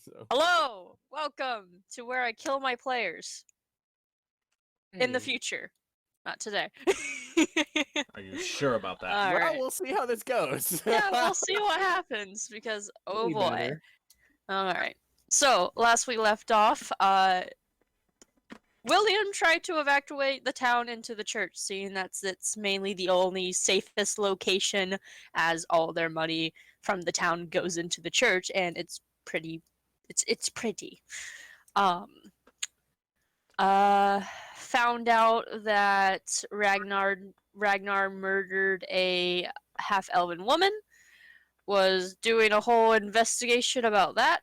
So. Hello! Welcome to where I kill my players. In the future. Not today. Are you sure about that? All Well, right. we'll see how this goes. Yeah, we'll see what happens, because, oh We boy. better. Alright. So, last we left off, William tried to evacuate the town into the church, seeing that's it's mainly the only safest location, as all their money from the town goes into the church, and it's pretty. It's pretty. Um. Found out that Ragnar murdered a half-elven woman. Was doing a whole investigation about that.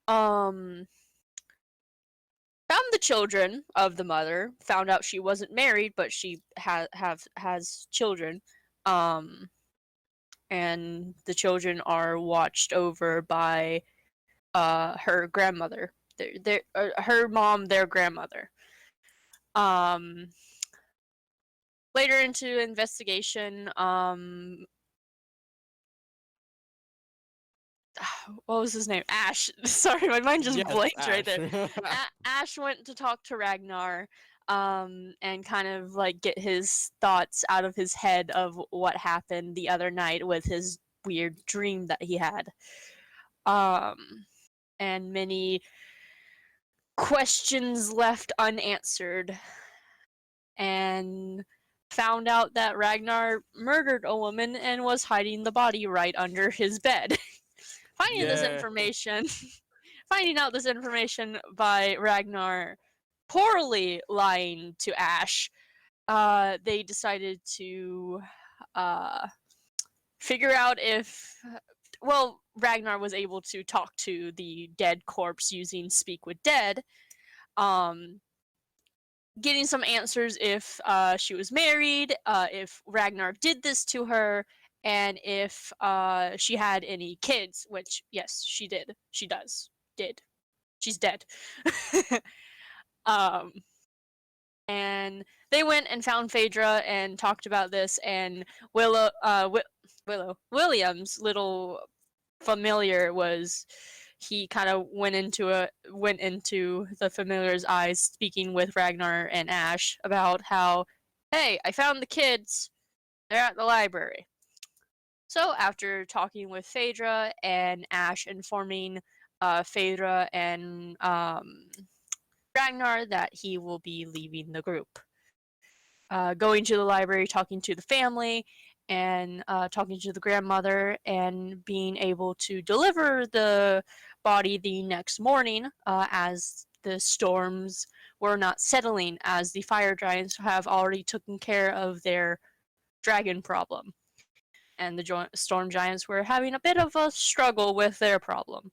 Found the children of the mother. Found out she wasn't married, but she has children. And the children are watched over by her grandmother. Her mom, their grandmother. Later into investigation, what was his name? Ash. Sorry, my mind just blanked right there. Ash went to talk to Ragnar, and kind of like get his thoughts out of his head of what happened the other night with his weird dream that he had. And many questions left unanswered. And found out that Ragnar murdered a woman and was hiding the body right under his bed. Finding out this information by Ragnar poorly lying to Ash, they decided to figure out if, well, Ragnar was able to talk to the dead corpse using Speak with Dead, getting some answers if she was married, if Ragnar did this to her, and if she had any kids, which, yes, she did. She does. Did. She's dead. And they went and found Phaedra and talked about this, and William's little familiar was... He kind of went into the familiar's eyes, speaking with Ragnar and Ash about how, hey, I found the kids. They're at the library. So after talking with Phaedra and Ash informing Phaedra and Ragnar that he will be leaving the group, going to the library, talking to the family, and talking to the grandmother, and being able to deliver the body the next morning, as the storms were not settling, as the fire giants have already taken care of their dragon problem, and the storm giants were having a bit of a struggle with their problem.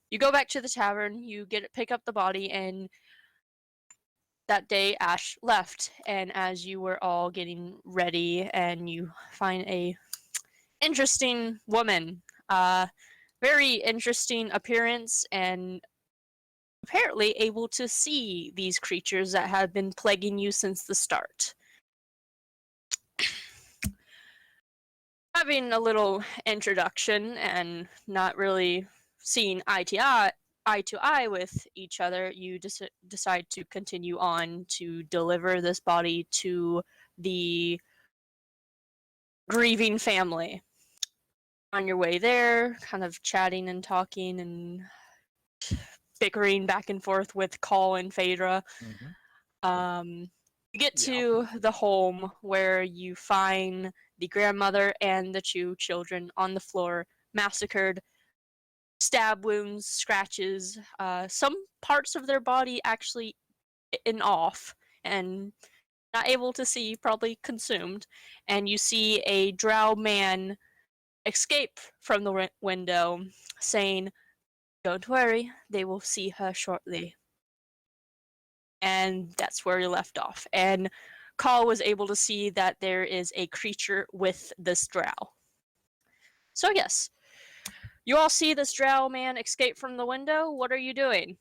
You go back to the tavern, you pick up the body, and that day Ash left, and as you were all getting ready, and you find a interesting woman, very interesting appearance, and apparently able to see these creatures that have been plaguing you since the start. Having a little introduction and not really seeing eye to eye with each other, you decide to continue on to deliver this body to the grieving family. On your way there, kind of chatting and talking and bickering back and forth with Call and Phaedra. You get to the home where you find the grandmother and the two children on the floor, massacred, stab wounds, scratches, some parts of their body actually off and not able to see, probably consumed. And you see a drow man escape from the window, saying, "Don't worry, they will see her shortly." And that's where you left off. And Call was able to see that there is a creature with this drow. So yes, you all see this drow man escape from the window. What are you doing?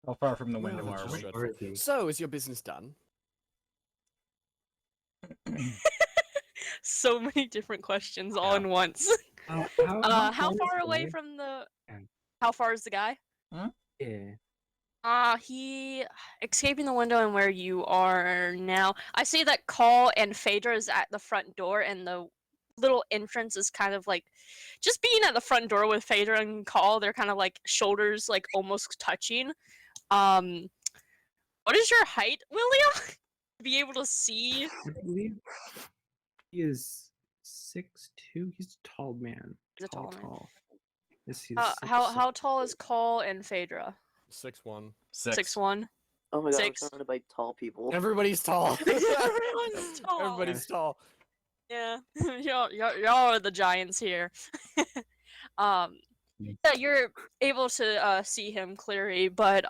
How far from the window are we? Where is he? So, is your business done? So many different questions all in once. How is far the away guy? from the? Yeah. How far is the guy? Yeah. He escaping the window and where you are now. I see that Call and Phaedra is at the front door, and the little entrance is kind of like just being at the front door with Phaedra and Call. They're kind of like shoulders, like almost touching. What is your height, William? To be able to see. I believe he is 6'2". He's a tall man. He's a tall man. Yes, he's How tall is Call and Phaedra? 6'1". 6'1". Oh my god, I'm Six. surrounded by tall people. Everybody's tall. Everyone's tall. Everybody's tall. Yeah, y'all are the giants here. Yeah, you're able to see him clearly, but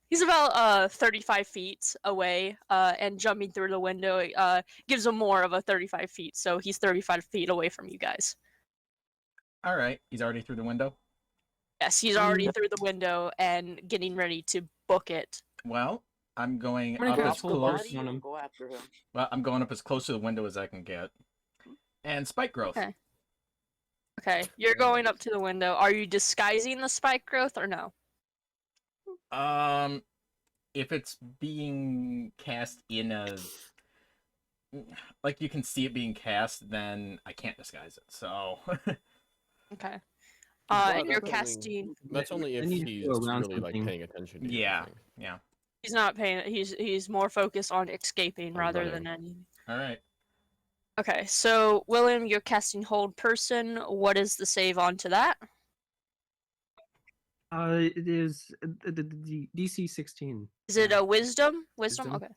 he's about 35 feet away, and jumping through the window gives him more of a 35 feet, so he's 35 feet away from you guys. All right, he's already through the window. Yes, he's already through the window and getting ready to book it. Well, I'm going I'm gonna up go as full close. blast on him. Go after him. Well, I'm going up as close to the window as I can get. And spike growth. Okay. Okay, you're going up to the window. Are you disguising the spike growth or no? If it's being cast in a, like you can see it being cast, then I can't disguise it. So. Okay. Well, And you're that's only- casting. That's only I if need to he's go around really like something. paying attention to you. I Yeah. think. Yeah. He's not paying. He's more focused on escaping On rather running. than anything. All right. Okay, so William, you're casting Hold Person. What is the save onto that? It is the DC 16. Is it Yeah. a Wisdom? Wisdom. Wisdom. Okay.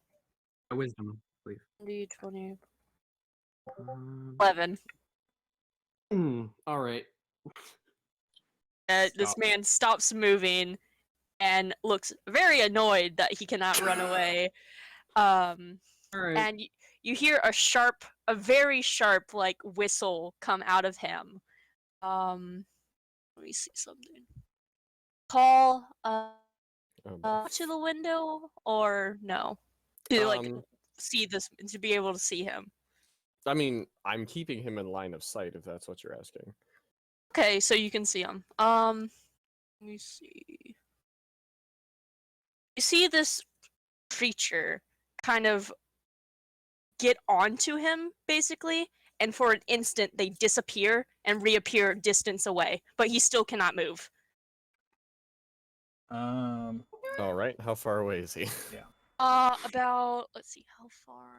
Wisdom, I believe. D20. Um, 11. all right. This Stop. man stops moving and looks very annoyed that he cannot run away. All right. And you hear a very sharp, like whistle come out of him. Let me see something. Call Oh, boy. to the window or no? To like Um, see this, to be able to see him. I mean, I'm keeping him in line of sight if that's what you're asking. Okay, so you can see him. Let me see. You see this creature kind of get onto him, basically, and for an instant they disappear and reappear distance away, but he still cannot move. All right. How far away is he? About, let's see, how far?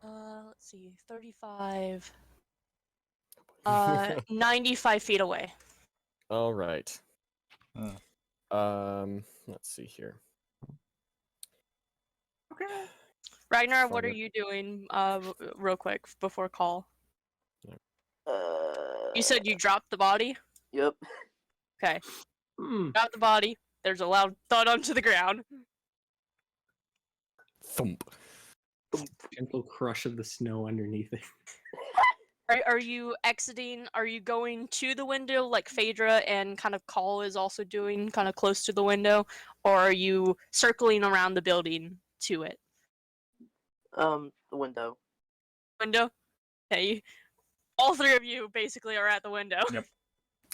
Let's see, 35. 95 feet away. All right. Hmm. Let's see here. Okay. Ragnar, what Fuck are it. you doing? Real quick before call. You said you dropped the body. Yep. Okay, Hmm. drop the body. There's a loud thud onto the ground. Thump. Gentle crush of the snow underneath it. Are you exiting? Are you going to the window like Phaedra and kind of Call is also doing, kind of close to the window, or are you circling around the building to it? The window. Window. Okay, all three of you basically are at the window. Yep.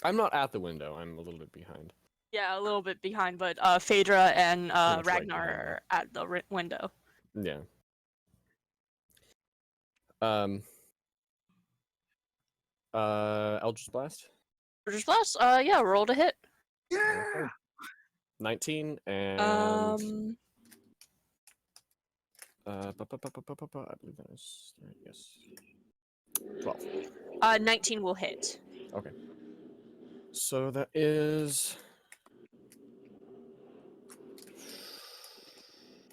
I'm not at the window. I'm a little bit behind. Yeah, a little bit behind, but Phaedra and much right Ragnar behind are at the window. Yeah. Eldritch Blast. Eldritch Blast. Yeah, roll to hit. Yeah. 19 and Um, I believe that is right. Yes. 12. 19 will hit. Okay. So that is.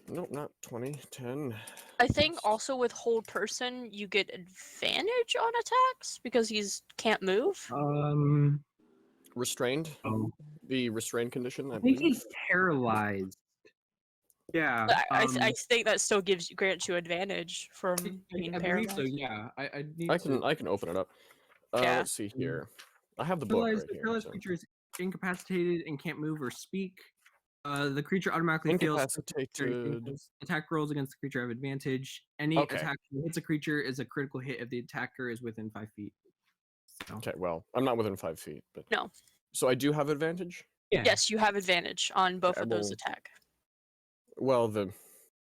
Nope, not 20. 10. I think also with Hold Person, you get advantage on attacks because he's can't move. Restrained. Oh. The restrained condition, I I think believe. he's paralyzed. Yeah. I think that still grants you advantage from being I believe paralyzed. so. Yeah. I need I to. can open it up. Yeah. Let's see here. I have the book Paralyzed, right the here. paralyzed so- creature is incapacitated and can't move or speak. The creature automatically fails Incapacitated. attack rolls against the creature have advantage. Any Okay. attack that hits a creature is a critical hit if the attacker is within 5 feet. So, Okay, well, I'm not within 5 feet, but No. So I do have advantage. yeah. Yes, you have advantage on both Okay, of those well, attack. Well, the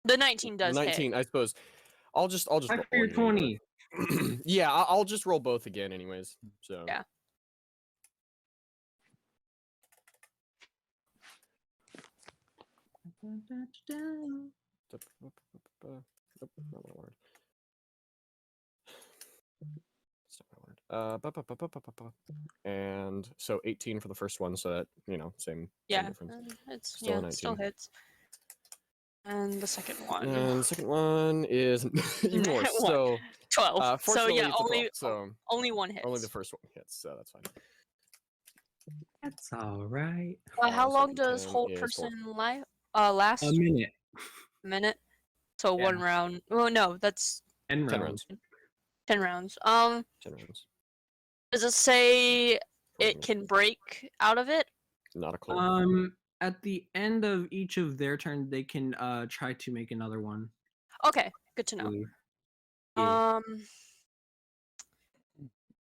The 19 does 19, hit. I suppose. I'll just roll Back for your it anyway. 20. Yeah, I'll just roll both again, anyways. So Yeah. Nope, not my word. It's not my word. And so 18 for the first one, so that same Yeah, difference. it's Still a still 19. hits. And the second one. And the second one is even worse. One. So 12. So fortunately, yeah, it's a 12, only so only one hits. only the first one hits, so that's fine. That's all right. How long 7, does 10 hold is 4. person last? A minute. Minute. So Yeah. 1 round. Well, no, that's 10 10 rounds. rounds. 10 rounds. 10 rounds. Does it say it Rolling. can break out of it? Not a clue. At the end of each of their turns, they can try to make another one. Okay, good to I know. believe. Yeah.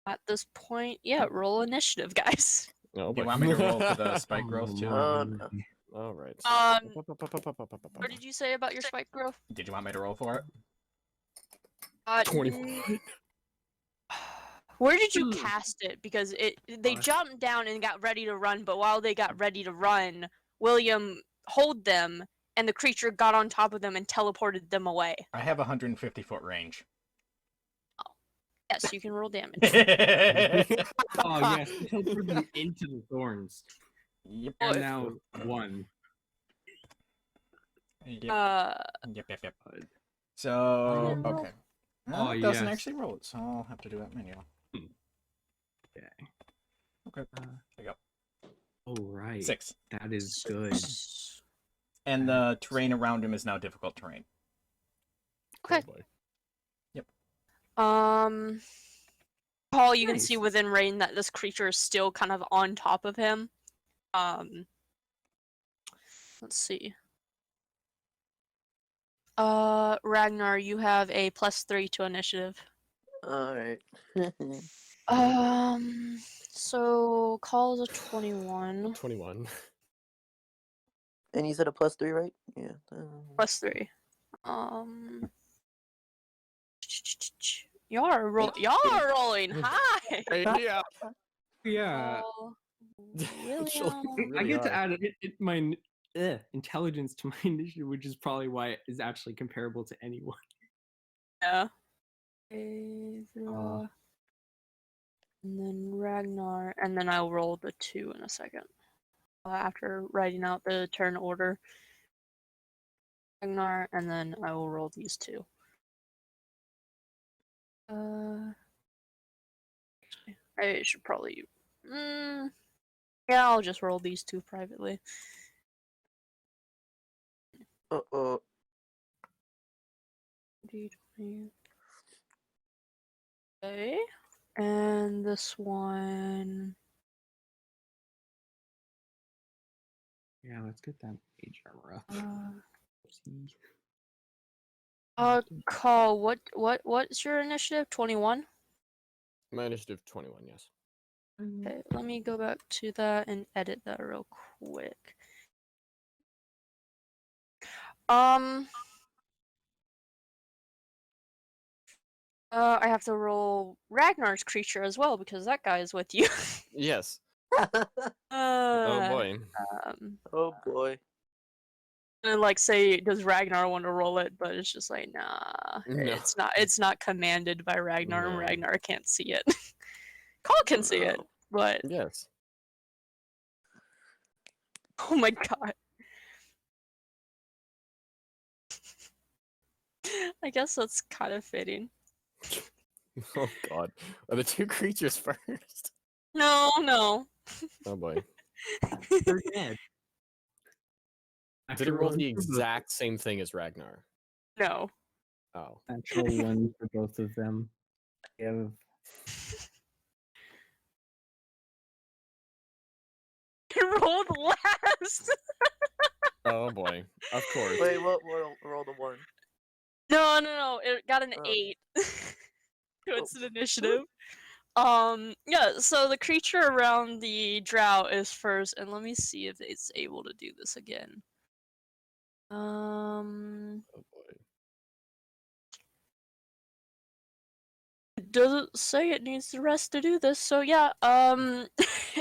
At this point, yeah, roll initiative, guys. Oh, Do you boy. want me to roll for the spike growth too? Oh, man. no. All right. What did you say about your spike growth? Did you want me to roll for it? 21. Where did you Ooh. cast it? Because they Gosh. jumped down and got ready to run, but while they got ready to run, William hold them, and the creature got on top of them and teleported them away. I have 150-foot range. Yes, you can roll damage. Oh yes, he teleported them into the thorns. Yep. Oh, And now 1. Yep. Yep. So, Oh, no. okay. Oh, It doesn't yes. actually roll it, so I'll have to do that manually. Okay. Okay. There you go. Oh right. 6. That is good. And the terrain around him is now difficult terrain. Okay. Oh, boy. Paul, you can see Nice. within range that this creature is still kind of on top of him. Let's see. Ragnar, you have a +3 to initiative. Alright. So Call's a 21. 21. And you said a +3, right? Yeah. +3. Y'all are rolling high. Yeah. Yeah. Oh, Actually, William. I really get to are. add my intelligence to my initiative, which is probably why it is actually comparable to anyone. Yeah. And then Ragnar, and then I'll roll the 2 in a second. After writing out the turn order. Ragnar, and then I will roll these 2. I should probably. Yeah, I'll just roll these 2 privately. Uh-oh. D20. Okay. And this one. Yeah, let's get that mage armor up. Call. What's your initiative? 21. My initiative 21, yes. Okay, let me go back to that and edit that real quick. I have to roll Ragnar's creature as well because that guy is with you. Yes. Oh boy. Oh boy. And like say, does Ragnar want to roll it? But it's just like, nah, No. it's not commanded by Ragnar, and No. Ragnar can't see it. Call can see it, No. but Yes. oh my god. I guess that's kind of fitting. Oh god. Are the 2 creatures first? No. Oh boy. They're dead. Did it roll the Natural one for both- exact same thing as Ragnar? No. Oh. Natural one for both of them. They have It rolled last. Oh boy. Of course. Wait, what roll the one? No. It got an Oh. 8. So it's an Oh. initiative. Yeah, so the creature around the drow is first, and let me see if it's able to do this again. Oh boy. It doesn't say it needs the rest to do this, so yeah,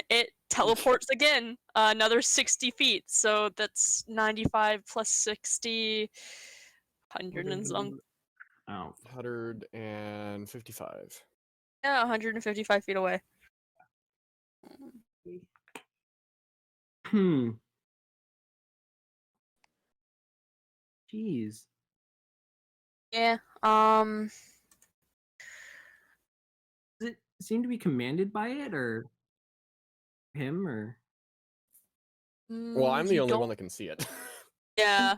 it teleports again, another 60 feet, so that's 95 plus 60, 100 and some. Oh, 155. Yeah, 155 feet away. hmm. Jeez. Yeah, Does it seem to be commanded by it or him or? Well, I'm the you only don't. one that can see it. Yeah.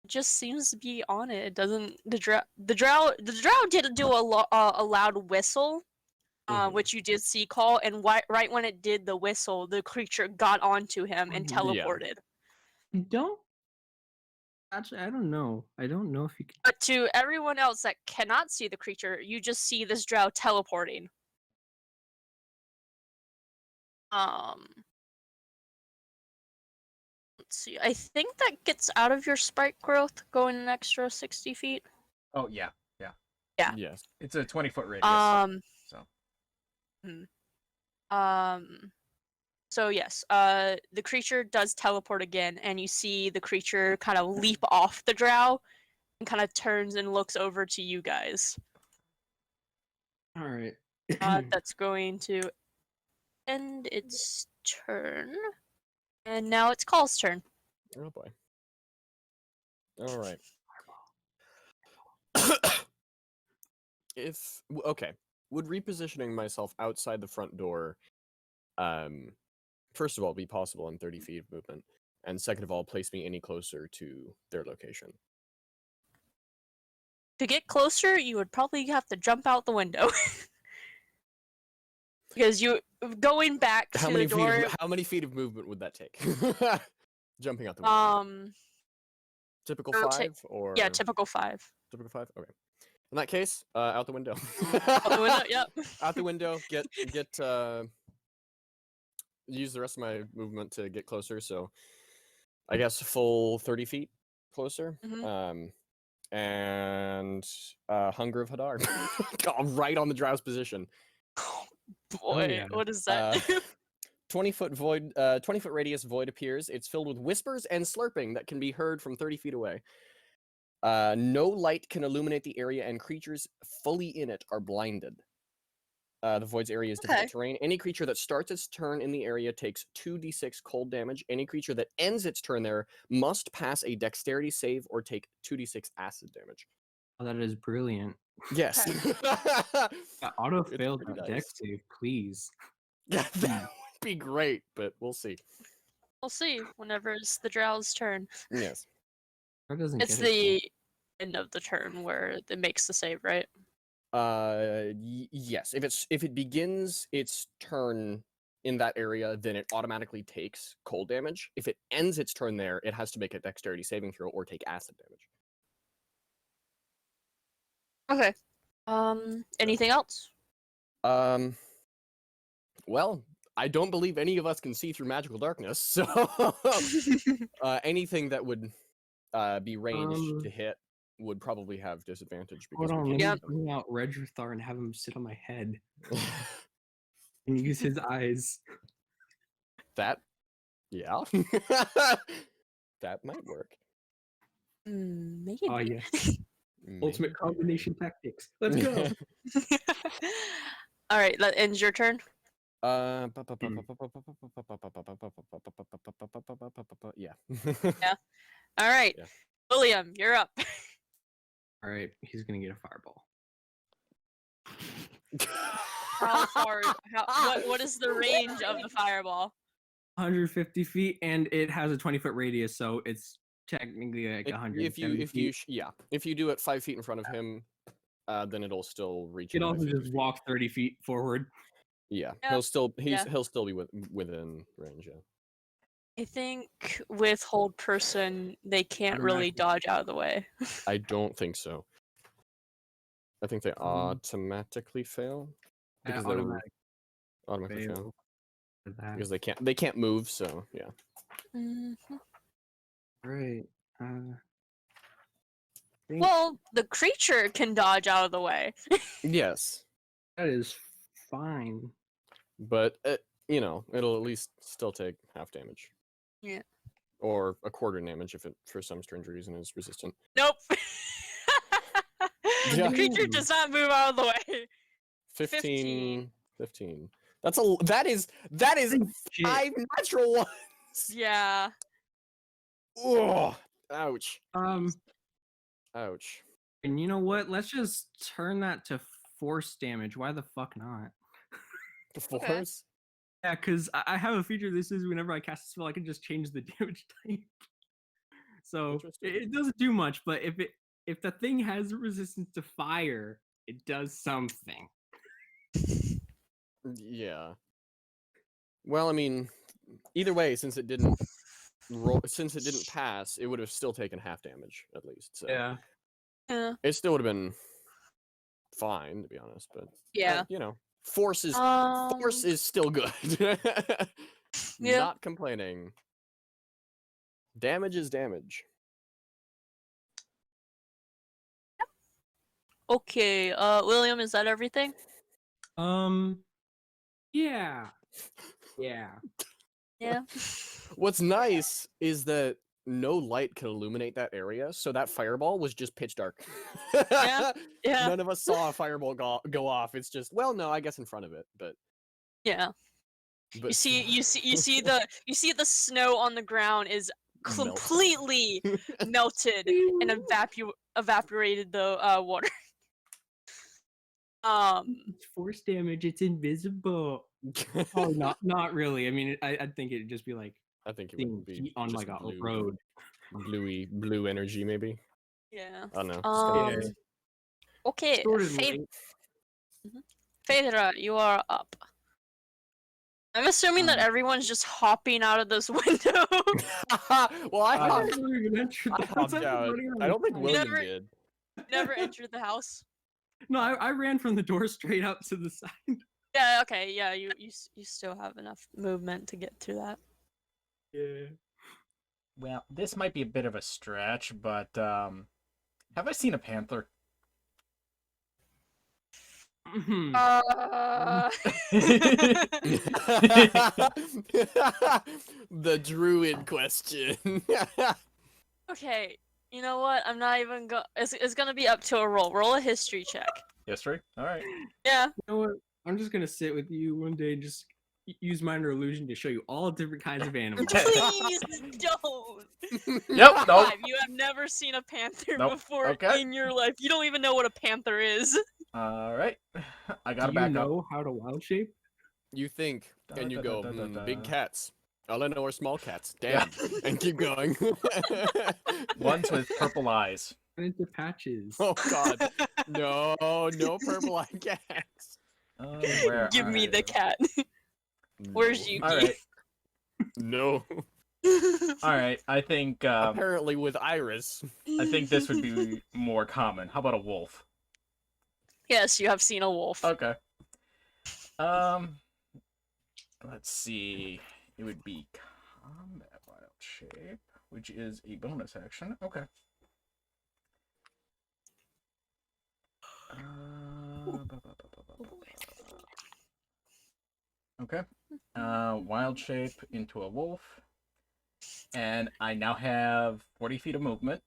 Just seems to be on it. It doesn't. The drow did do a loud whistle, Mhm. which you did see call, and right when it did the whistle, the creature got onto him and Yeah. teleported. I don't. Actually, I don't know. I don't know if you can. But to everyone else that cannot see the creature, you just see this drow teleporting. Let's see. I think that gets out of your sprite growth, going an extra 60 feet. Oh yeah. Yeah. Yes. It's a 20-foot radius. So So yes, the creature does teleport again, and you see the creature kind of leap off the drow and kind of turns and looks over to you guys. All right. That's going to end its turn, and now it's Call's turn. Oh boy. All right. Okay, would repositioning myself outside the front door, first of all, be possible in 30 feet of movement, and second of all, place me any closer to their location? To get closer, you would probably have to jump out the window. Because you going back to the door. How many feet of movement would that take? Jumping out the window. Typical it'll 5 or Yeah, typical 5. typical 5? Okay. In that case, out the window. Out the window, yep. Out the window. Use the rest of my movement to get closer. So, I guess full 30 feet closer. Mhm. And Hunger of Hadar. Right on the drow's position. Boy, yeah. what is that? 20-foot void, 20-foot radius void appears. It's filled with whispers and slurping that can be heard from 30 feet away. No light can illuminate the area, and creatures fully in it are blinded. The void's area is difficult Okay. terrain. Any creature that starts its turn in the area takes 2d6 cold damage. Any creature that ends its turn there must pass a dexterity save or take 2d6 acid damage. Oh, that is brilliant. Yes. Auto It's failed pretty that nice. dex save, please. Yeah, that would be great, but we'll see. We'll see whenever it's the drow's turn. Yes. Or doesn't It's get it, the end of the turn where it makes the save, right? Yes. If it begins its turn in that area, then it automatically takes cold damage. If it ends its turn there, it has to make a dexterity saving throw or take acid damage. Okay. Anything else? Well, I don't believe any of us can see through magical darkness, so anything that would be ranged to hit would probably have disadvantage because Hold on, we let can't me bring out Redrathar and have him sit on my head and use his eyes. That, yeah. That might work. Maybe. Oh yes. Ultimate Maybe. combination tactics. Let's go. All right, that ends your turn. Yeah. All right, Yeah. William, you're up. All right, he's gonna get a fireball. How far? What is the range of the fireball? 150 feet, and it has a 20-foot radius, so it's technically like 170 feet. If you do it 5 feet in front of him, then it'll still reach. It 150 also just feet. walk 30 feet forward. Yeah, Yeah, he'll still yeah. he'll still be within range. Yeah. I think with hold person, they can't really Automatic. dodge out of the way. I don't think so. I think they automatically fail because they're Automatic automatically fail fail for that. because they can't move. So yeah. Mhm. Right. Think Well, the creature can dodge out of the way. Yes, that is fine. but you know, it'll at least still take half damage. Yeah. Or a quarter damage if it, for some strange reason, is resistant. Nope. Yeah. The creature does not move out of the way. 15. That is Shit. 5 natural ones. Yeah. Oh, ouch. And you know what? Let's just turn that to force damage. Why the fuck not? The force. Yeah, because I have a feature. This is whenever I cast a spell, I can just change the damage type. So Interesting. it doesn't do much, but if the thing has resistance to fire, it does something. Yeah. Well, I mean, either way, since it didn't pass, it would have still taken half damage at least. So Yeah. Yeah. it still would have been fine, to be honest. But Yeah. you know, force is still good. Yeah. Not complaining. Damage is damage. Okay. William, is that everything? Yeah. Yeah. Yeah. What's nice is that no light can illuminate that area, so that fireball was just pitch dark. Yeah. Yeah. None of us saw a fireball go off. It's just, well, no, I guess in front of it, but Yeah. but You see the snow on the ground is Melt. completely melted and evaporated the water. It's force damage. It's invisible. Oh, not really. I mean, I think it'd just be like I think it seeing would be heat on just like a blue, road. blue energy, maybe. Yeah. I don't know. It's kinda Yeah. Okay. Sort of light. Phaedra, you are up. I'm assuming that everyone's just hopping out of this window. well, I I hopped, never even entered the house. out. Running around I don't think the William never- did. Never entered the house. No, I ran from the door straight up to the side. Yeah, okay, yeah, you still have enough movement to get to that. Yeah. Well, this might be a bit of a stretch, but have I seen a panther? Mhm. The druid question. Okay, you know what? I'm not even it's gonna be up to a roll. Roll a history check. History? Alright. Yeah. You know what? I'm just gonna sit with you one day and just use minor illusion to show you all different kinds of animals. Please don't. Yep, nope. Five, you have never seen a panther Nope, before okay. in your life. You don't even know what a panther is. Alright. I gotta Do you back up. know how to wild shape? You think, and you go, big Da-da-da-da-da-da. cats. All I know are small cats. Yeah. Damn. And keep going. Ones with purple eyes. Turn into patches. Oh god. No purple eye cats. Where Give me are the you? cat. Where's No. Yuki? Alright. No. Alright, I think Apparently with Iris. this would be more common. How about a wolf? Yes, you have seen a wolf. Okay. Let's see. It would be combat wild shape, which is a bonus action. Okay. Okay. Wild shape into a wolf. And I now have 40 feet of movement.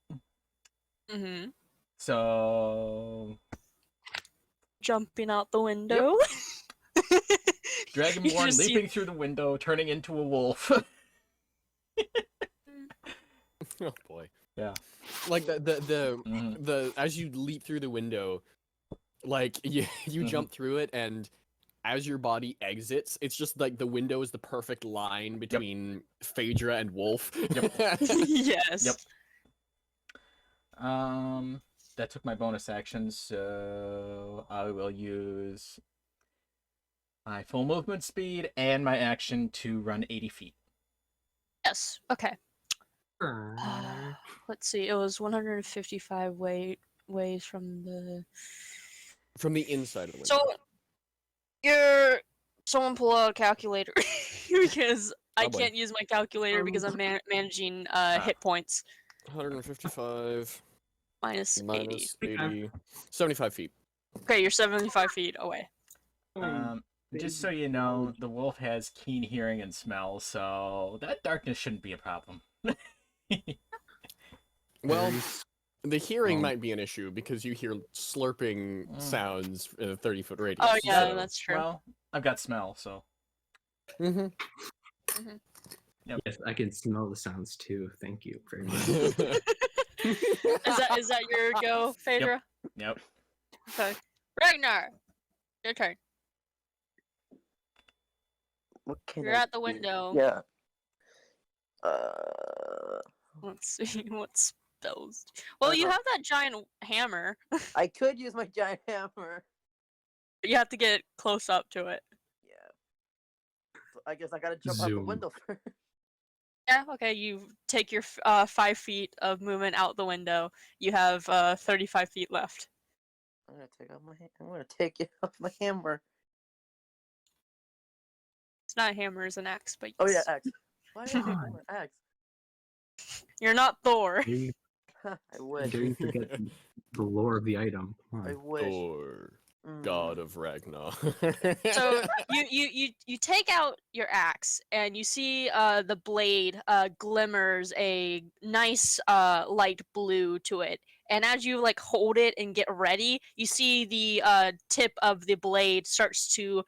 Mm-hmm. So Jumping out the window. Dragonborn just see- leaping through the window, turning into a wolf. Oh boy. Yeah. Like the Mhm. as you leap through the window, like you jump through it, and as your body exits, it's just like the window is the perfect line between Phaedra and Wolf. Yes. Yep. That took my bonus action, so I will use my full movement speed and my action to run 80 feet. Yes. Okay. Let's see. It was 155 ways from the inside of the window. So someone pull out a calculator because I Oh, boy. can't use my calculator because I'm managing hit points. 155 minus 80. 80. 75 feet. Okay, you're 75 feet away. Just so you know, the wolf has keen hearing and smell, so that darkness shouldn't be a problem. Well, the hearing might be an issue because you hear slurping sounds in a 30-foot radius. Oh yeah, so. that's true. Well, I've got smell, so. Mm-hmm. Yep. Yes, I can smell the sounds too. Thank you very much. Is that your go, Phaedra? Yep. Okay. Ragnar, your turn. What can You're I at the do? window. Yeah. Let's see what spells. Well, you Uh-huh. have that giant hammer. I could use my giant hammer. You have to get close up to it. Yeah. So I guess I gotta jump out the Zoom. window first. Yeah, okay, you take your 5 feet of movement out the window. You have 35 feet left. I'm gonna take out I'm gonna take it off my hammer. It's not a hammer, it's an axe, but yes. Oh yeah, axe. Why is it an axe? You're not Thor. I wish. Dare you forget the lore of the item? Come I on. wish. Thor, god of Ragnar. So you take out your axe and you see the blade glimmers a nice light blue to it. And as you like hold it and get ready, you see the tip of the blade starts to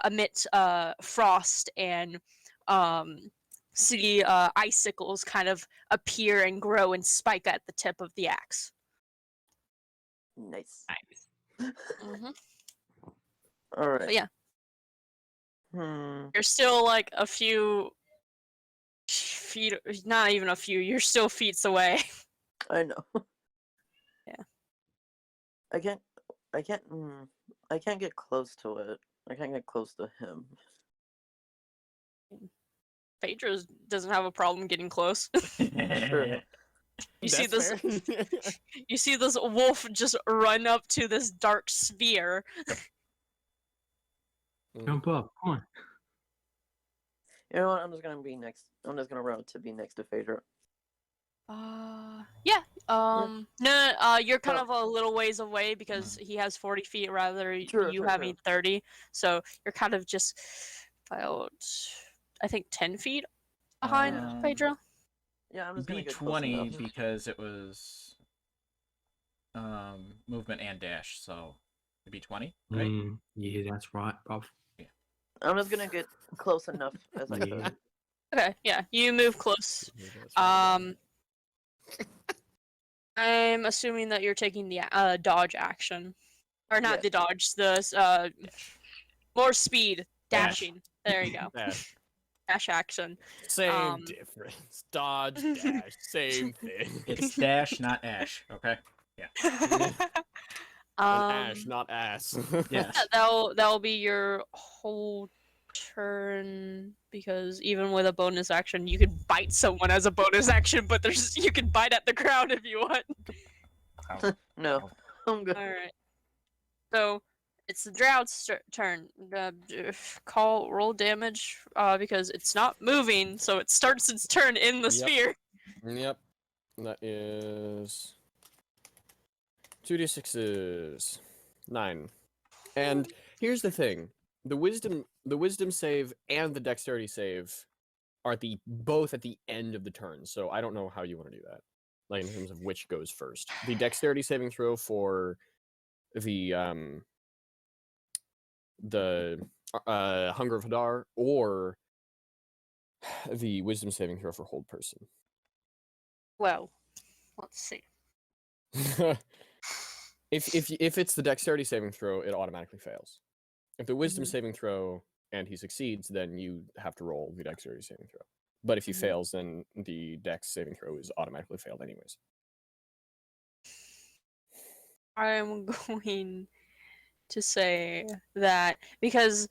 emit frost and see icicles kind of appear and grow and spike at the tip of the axe. Nice. Mm-hmm. All right. But yeah, Hmm. you're still like a few feet, not even a few, you're still feet away. I know. Yeah. I can't get close to it. I can't get close to him. Phaedra doesn't have a problem getting close. Sure. You see That's this fair. you see this wolf just run up to this dark sphere. Jump up. Come on. You know what? I'm just gonna run up to be next to Phaedra. Yeah. No, you're kind Oh. of a little ways away because he has 40 feet rather Sure, you sure, having 30. So you're kind of just about, I think, 10 feet behind Phaedra. Yeah, I'm just Be gonna get close 20 enough. because it was movement and dash, so it'd be 20, right? Yeah, that's right, Bob. I'm just gonna get close enough as I Yeah. could. Okay, yeah, you move close. I'm assuming that you're taking the dodge action, or not Yes. the dodge, the more speed, Dash. dashing. There you go, Dash. dash action. Same difference. Dodge, dash, same thing. It's dash, not ash, okay? Ash, not ass. Yes. That'll be your whole turn because even with a bonus action, you could bite someone as a bonus action, but you can bite at the ground if you want. No, I'm good. All right. So it's the Droud's turn. Roll damage because it's not moving, so it starts its turn in the Yep. sphere. Yep. That is 2d6s. 9. And here's the thing. The wisdom save and the dexterity save are both at the end of the turn, so I don't know how you want to do that. Like in terms of which goes first. The dexterity saving throw for the Hunger of Hadar, or the wisdom saving throw for hold person. Well, let's see. If it's the dexterity saving throw, it automatically fails. If the wisdom saving throw and he succeeds, then you have to roll the dexterity saving throw. But if he fails, then the dex saving throw is automatically failed anyways. I'm going to say that because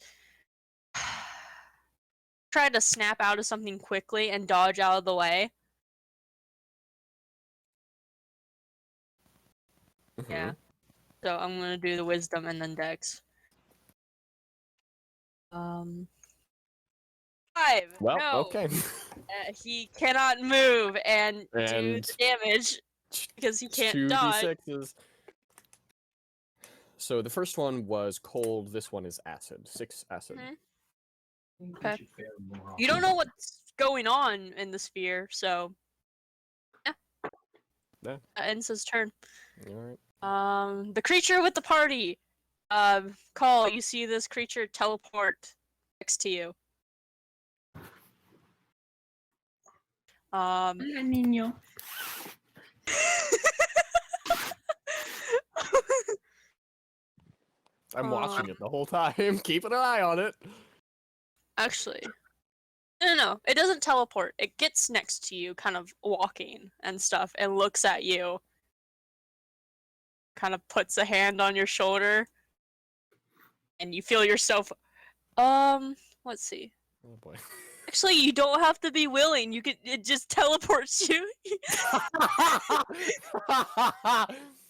try to snap out of something quickly and dodge out of the way. Yeah. So I'm gonna do the wisdom and then dex. 5. Well, No. okay. He cannot move and do And the damage because he can't dodge. 2d6s. So the first one was cold. This one is acid. 6 acid. Okay. You don't know what's going on in the sphere, so yeah. Yeah. That ends his turn. All right. The creature with the party. Call. You see this creature teleport next to you. Niño. I'm watching it the whole time. Keeping an eye on it. Actually, no. It doesn't teleport. It gets next to you, kind of walking and stuff, and looks at you. Kind of puts a hand on your shoulder, and you feel yourself. Let's see. Oh boy. Actually, you don't have to be willing. It just teleports you.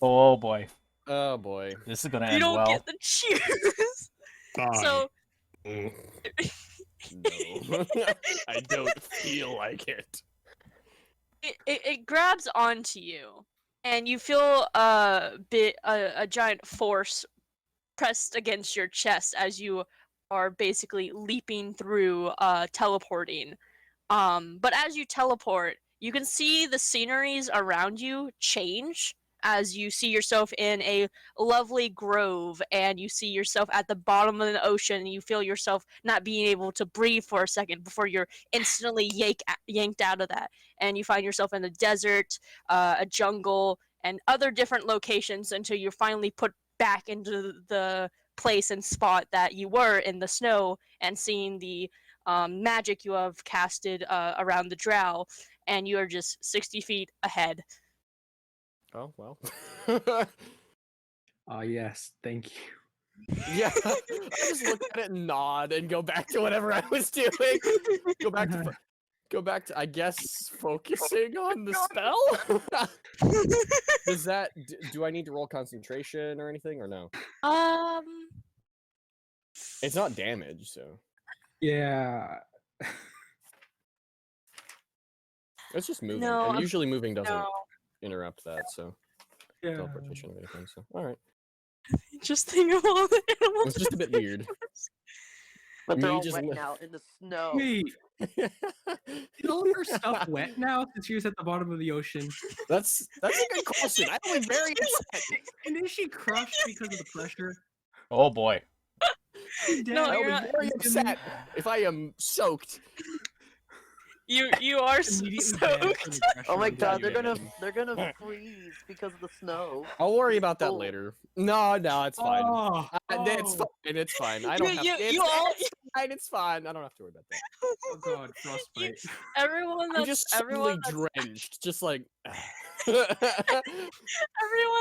Oh boy. Oh boy. This is gonna You end don't well. get to choose. So. No. I don't feel like it. It grabs onto you, and you feel a giant force pressed against your chest as you are basically leaping through, teleporting. But as you teleport, you can see the sceneries around you change as you see yourself in a lovely grove, and you see yourself at the bottom of the ocean, and you feel yourself not being able to breathe for a second before you're instantly yanked out of that. And you find yourself in a desert, a jungle, and other different locations until you're finally put back into the place and spot that you were in the snow, and seeing the magic you have casted around the drow, and you are just 60 feet ahead. Oh well. Yes, thank you. Yeah. I just look at it and nod and go back to whatever I was doing. Go back to I guess focusing on the spell. Does that do I need to roll concentration or anything or no? It's not damage, so Yeah. it's just moving. No, and usually moving doesn't no. interrupt that, so Yeah. teleportation or anything. So all right, Just think of all the animals. it's just a bit weird. But they're Me all just wet li- now in the snow. Wait, is all your stuff wet now since she was at the bottom of the ocean? That's a good question. I was very upset. And is she crushed because of the pressure? Oh boy. No, I you're was not. very upset if I am soaked. You are Immediately dead from soaked. the pressure Oh my of god, the they're gonna freeze because of the snow. I'll worry about that Oh. later. No, it's fine. Oh, It's fine. It's fine. I don't have it's fine. It's fine. I don't have to worry about that. oh god, frostbite. Everyone I'm that's just everyone suddenly that's, drenched, just like. everyone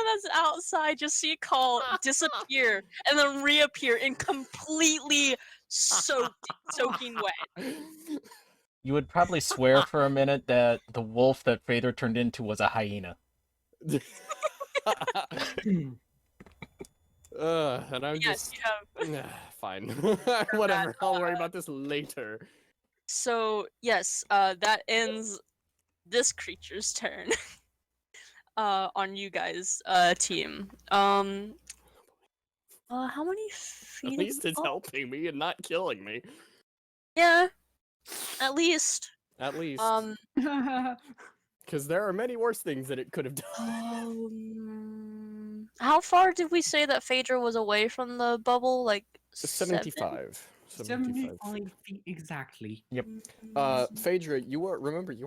that's outside just see Call disappear and then reappear in completely soaking wet. You would probably swear for a minute that the wolf that Phaedra turned into was a hyena. And I'm Yes, just you have. fine. Whatever. I'll worry about this later. So yes, that ends this creature's turn. On you guys, team. How many feet? At least it's up? helping me and not killing me. Yeah, at least. At least. Oh, Because there are many worse things that it could have done. How far did we say that Phaedra was away from the bubble? Like 75. 75. 75 feet exactly. Yep. Phaedra, you are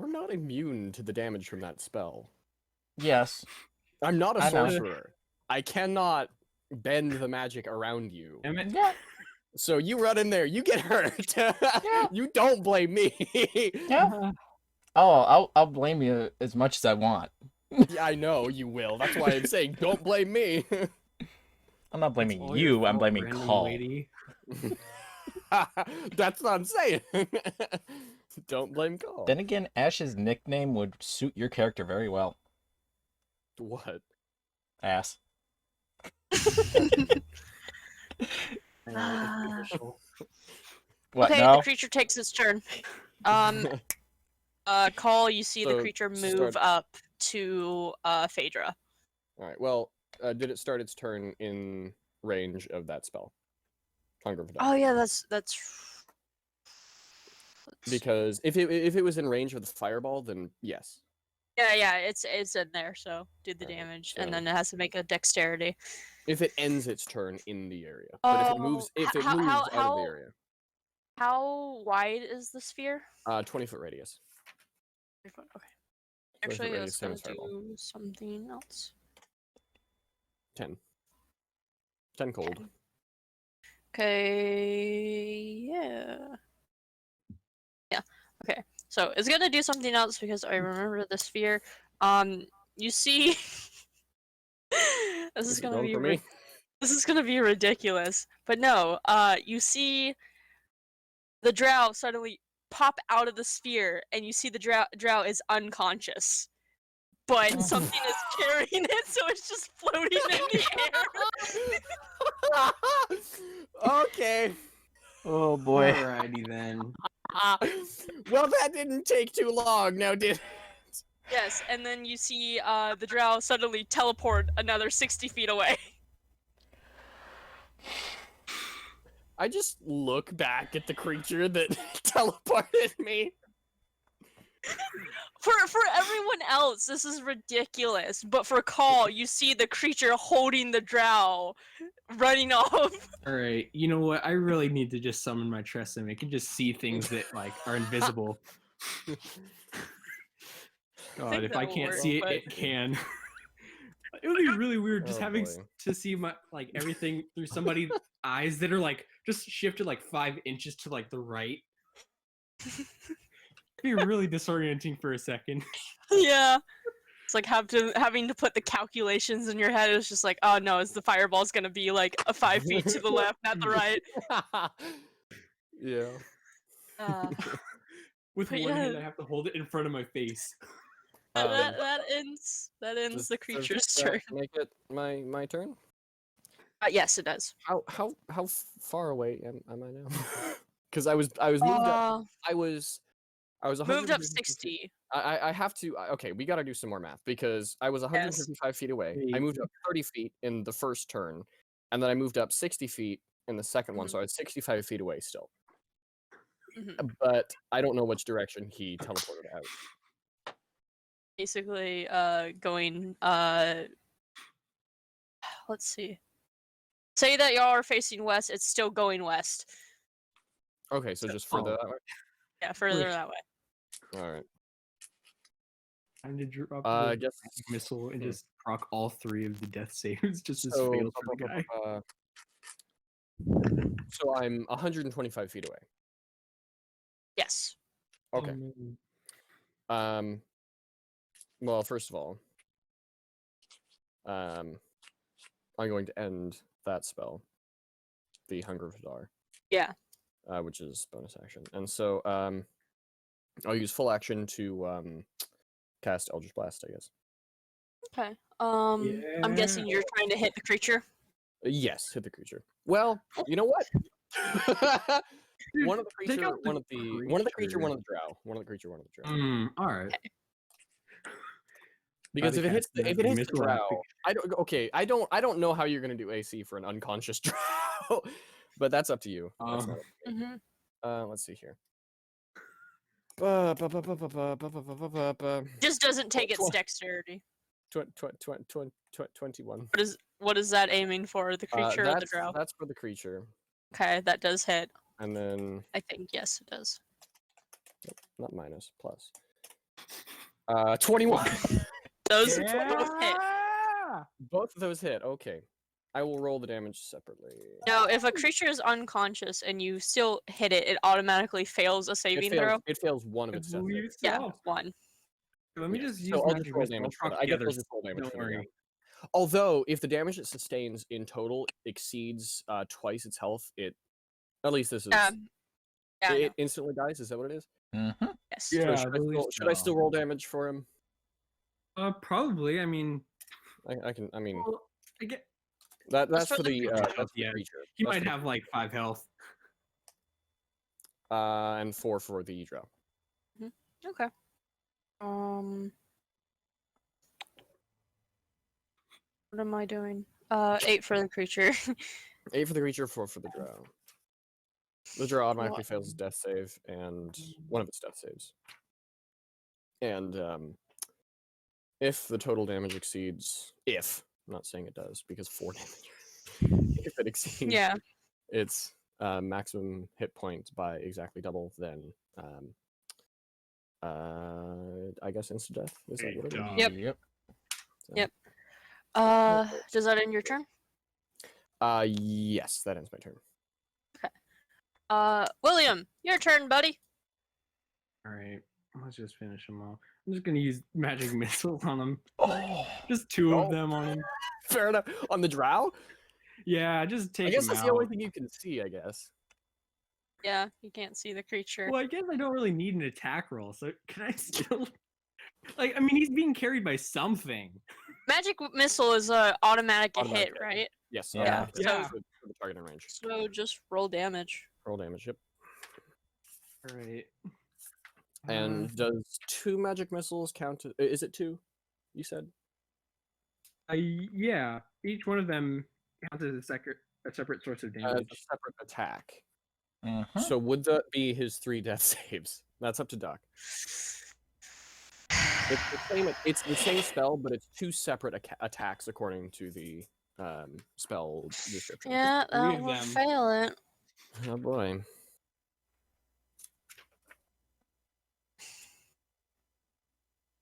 not immune to the damage from that spell. Yes. I'm not a I know. sorcerer. I cannot bend the magic around you. Damn it. Yeah. So you run in there, you get hurt. You don't blame me. Yeah. Oh, I'll blame you as much as I want. Yeah, I know you will. That's why I'm saying don't blame me. I'm not blaming It's all you. your I'm fault, blaming random Call. lady. That's what I'm saying. Don't blame Cole. Then again, Ash's nickname would suit your character very well. What? Ass. What, Okay, no? the creature takes its turn. Call, you see the So, creature move up to Phaedra. Alright, well, did it start its turn in range of that spell? Hunger of the Dog. Oh yeah, that's Because if it was in range of the fireball, then yes. yeah, it's in there, so do the Alright, damage, so- and then it has to make a dexterity. If it ends its turn in the area. But if it moves out of the area. How wide is the sphere? 20-foot radius. Okay. 20-foot Actually, radius, that's same gonna as fireball. do something else. 10. 10 cold. Okay, yeah. Okay, so it's gonna do something else because I remember the sphere. You see, this is gonna Going be for me. this is gonna be ridiculous, but no. You see the drow suddenly pop out of the sphere, and you see the drow is unconscious, but something is carrying it, so it's just floating in the air. Okay. Oh boy. Alrighty then. Well, that didn't take too long, now did it? Yes, and then you see the drow suddenly teleport another 60 feet away. I just look back at the creature that teleported me. For everyone else, this is ridiculous. But for Call, you see the creature holding the drow, running off. Alright, you know what? I really need to just summon my Tressum. It can just see things that like are invisible. God, if I that'll can't work, see it, but- it can. It would be really weird just Oh, having boy. to see my like everything through somebody's eyes that are like just shifted like 5 inches to like the right. It'd be really disorienting for a second. Yeah. It's like having to put the calculations in your head. It's just like, oh no, is the fireball's gonna be like 5 feet to the left, not the right. Yeah. With But one hand, yeah. I have to hold it in front of my face. That ends Does the creature's that turn. Make it my turn. Yes, it does. How far away am I now? Because I was moved up. I was Moved up 150 60. I have to. Okay, we got to do some more math because I was 155 feet away. I moved up 30 feet in the first turn, and then I moved up 60 feet in the second one, so I was 65 feet away still. Mhm. But I don't know which direction he teleported out. Basically, going, let's see. Say that y'all are facing west, it's still going west. Okay, so just further that way. Yeah, further Push. that way. All right. Time to drop I the guess missile and just proc all 3 of the death saves just as so. fails for the guy. So I'm 125 feet away. Yes. Okay. Well, first of all, I'm going to end that spell, the Hunger of Hadar. Yeah. Which is bonus action, and so I'll use full action to cast Eldritch Blast, I guess. Okay. I'm guessing you're trying to hit the creature. Yes, hit the creature. Well, you know what? One of the Take creature, out the one of the creature, one of the drow. One of the creature, one of the drow. Alright. Because if Gotta it hits cast if it hits the missile drow, I don't know how you're gonna do AC for an unconscious drow, but that's up to you. That's not up to me. Let's see here. Just doesn't take its dexterity. 21. What is that aiming for? The creature or the That's drow? that's for the creature, Okay, that does hit. and then I think yes, it does. not minus, plus. 21. Those both hit. Both of those hit. Okay, I will roll the damage separately. Now, if a creature is unconscious and you still hit it, it automatically fails a saving throw. It fails one of its death Believe saves. Yeah, yourself. one. Let me Yeah, just use so I'll just magic roll missile. damage for Proc that. I the guess other I'll just roll damage Don't for that, worry. yeah. Although, if the damage it sustains in total exceeds twice its health, it At least this is. Yeah, I know. It instantly dies. Is that what it is? Mm-hmm. Yes. So Yeah, should I still roll damage for him? Probably. I mean, I can. I mean, well, I get that's for for the the creature. that's the Yeah. creature. he That's might for have like 5 health. and 4 for the drow. Okay. What am I doing? 8 for the creature. 8 for the creature, 4 for the drow. The drow automatically What? fails its death save and one of its death saves. And if the total damage exceeds, I'm not saying it does because 4 damage. If it exceeds Yeah. its maximum hit points by exactly double, then I guess instant death. Is that what it is? Yep. Yep. So- Yep. Does that end your turn? Yes, that ends my turn. William, your turn, buddy. All right, let's just finish them off. I'm just gonna use magic missiles on them. Oh. Just 2 of Oh. them on him. Fair enough. On the drow? Yeah, just take I guess him that's out. the only thing you can see, I guess. Yeah, you can't see the creature. Well, I guess I don't really need an attack roll, so can I still? Like, I mean, he's being carried by something. Magic missile is a automatic Automatic hit, hit. right? Yes. Yeah. automatic hit Yeah. for the target in range. So just roll damage. Roll damage, yep. All right. And does 2 magic missiles count? Is it 2? You said? Yeah, each one of them counts as a separate source of As damage. a separate attack. Mhm. So would that be his 3 death saves? That's up to Duck. It's the same spell, but it's 2 separate attacks according to the spell description. Yeah, 3 that of will them. fail it. Oh boy.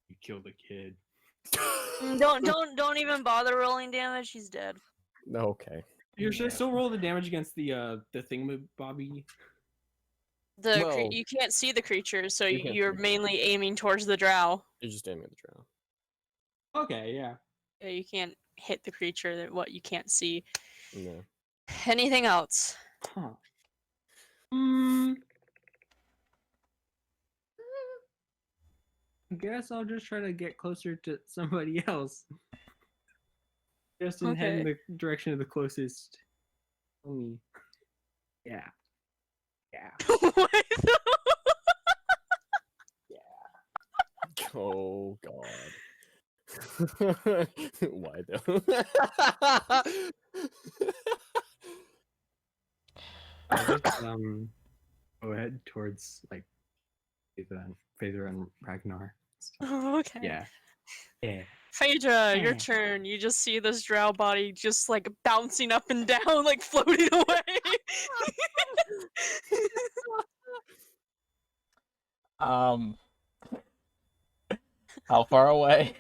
You killed a kid. Don't even bother rolling damage. He's dead. Okay. Should I still roll the damage against the thingamabobby? Well, You can't see the creature, so you can't you're see it. mainly aiming towards the drow. You're just aiming at the drow. Okay, yeah. Yeah, you can't hit the creature that what you can't see. No. Anything else? Huh. Hmm. I guess I'll just try to get closer to somebody else. Just head in the direction of the closest homie. Yeah. Yeah. What? Oh god. Why though? I'll just go ahead towards like Phaedra and Ragnar. Okay. Yeah. Yeah. Phaedra, your Yeah. turn. You just see this drow body just like bouncing up and down, like floating away. How far away?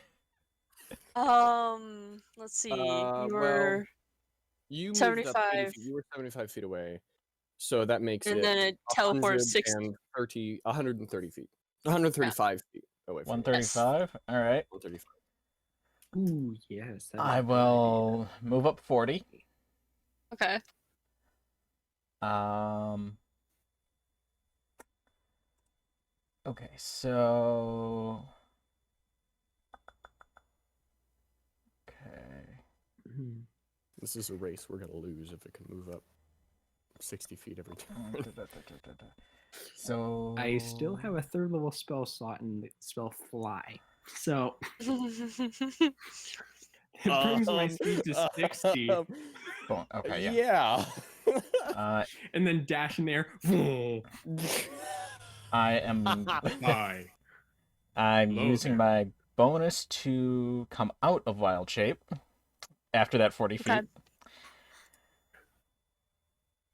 Let's see. well, You were, you moved up 80 75. feet. You were 75 feet away. So that makes and it then it teleports 60. 130 feet. 135 feet away from you. 135. All right. 135. Ooh, yes. that is I a good will move up 40. Okay. Okay, so. Okay. idea. Mhm. This is a race we're gonna lose if it can move up 60 feet every turn. So I still have a 3rd level spell slot in the spell Fly. So it brings my speed to 60. Boom. Okay, yeah. Yeah. And then dash in there. I am. Hi. I'm Hello using my bonus to come out of wild shape after that 40 feet. Okay.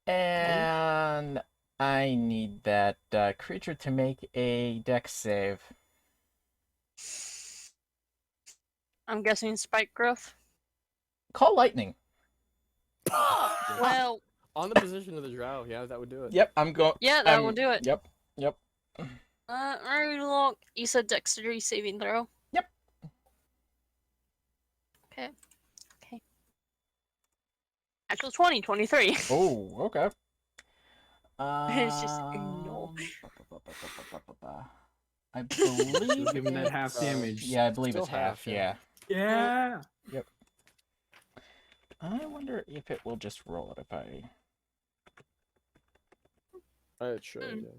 And I need that creature to make a dex save. I'm guessing spike growth. Call lightning. Well, On the position of the drow, yeah, that would do it. Yep, I'm going. yeah, that will do it. Yep. Look, you said dexterity saving throw. Yep. Okay. Actual 20, 23. Oh, okay. It's just no. I believe Give him that half it's- damage. Yeah, I believe Still it's half. half, yeah. Yeah. Yeah. I wonder if it will just roll it if I. It should, yeah.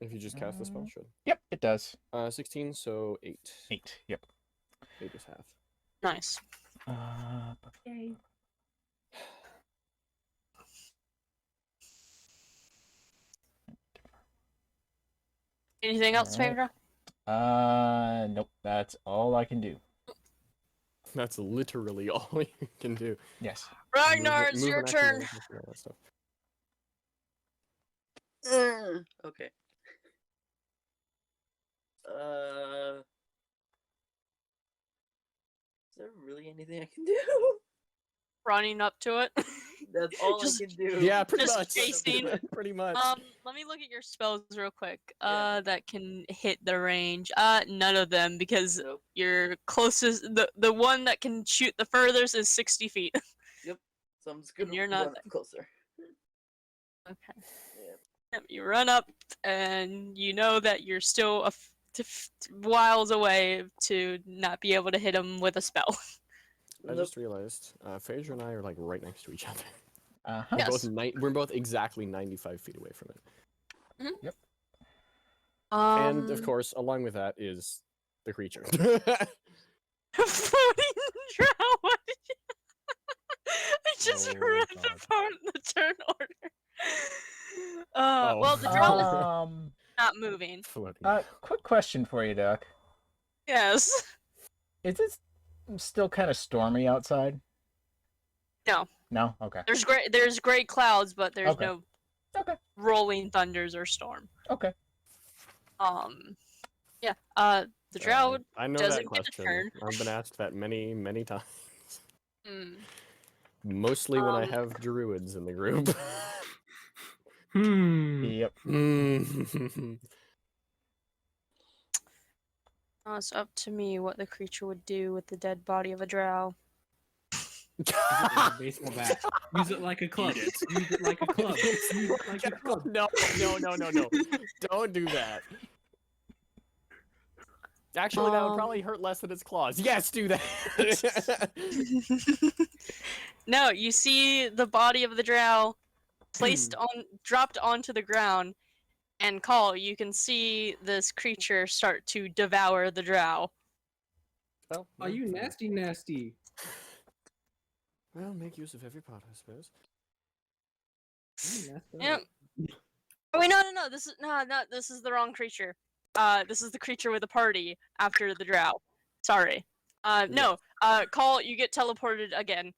If you just cast the spell, should. Yep, it does. 16, so 8. 8. Yep. 8 is half. Nice. Yay. Anything else, Alright. Phaedra? Nope. That's all I can do. That's literally all you can do. Yes. Ragnar, it's Move your and action turn. bonus and all that stuff. Okay. Is there really anything I can do? Running up to it. That's all Just- I can do. Yeah, pretty Just much. chasing. Pretty much. Let me look at your spells real quick. Yeah. That can hit the range. None of them because Nope. your closest, the one that can shoot the furthest is 60 feet. So I'm just gonna You're run not up closer. Okay. Yeah. Yep, you run up, and you know that you're still miles away to not be able to hit him with a spell. I Nope. just realized, Phaedra and I are like right next to each other. Uh-huh. Yes. We're both exactly 95 feet away from it. And of course, along with that is the creature. floating drow. What did you- I just Oh, read God. about the turn order. Oh. Well, the drow is Um. not moving. Floating. Quick question for you, Duck. Yes. Is it still kind of stormy outside? No. No. Okay. There's gray clouds, but there's Okay. no Okay. rolling thunders or storm. Okay. Yeah. The drow. I know doesn't that get a question. turn. I've been asked that many, many times. Mm, Mostly when I Um, have druids in the group. Yep. it's up to me what the creature would do with the dead body of a drow. Use it like a baseball bat. Use it like a club. Eat it. Use it like a club. Use it like a club. No. Don't do that. Actually, that would probably hurt less than its claws. Yes, do that. No, you see the body of the drow dropped onto the ground, and you can see this creature start to devour the drow. Well, Oh, you fine. nasty, nasty. Well, make use of every pot, I suppose. You messed up. Yep. Oh wait, no. This is the wrong creature. This is the creature with the party after the drow. Sorry. No. You get teleported again.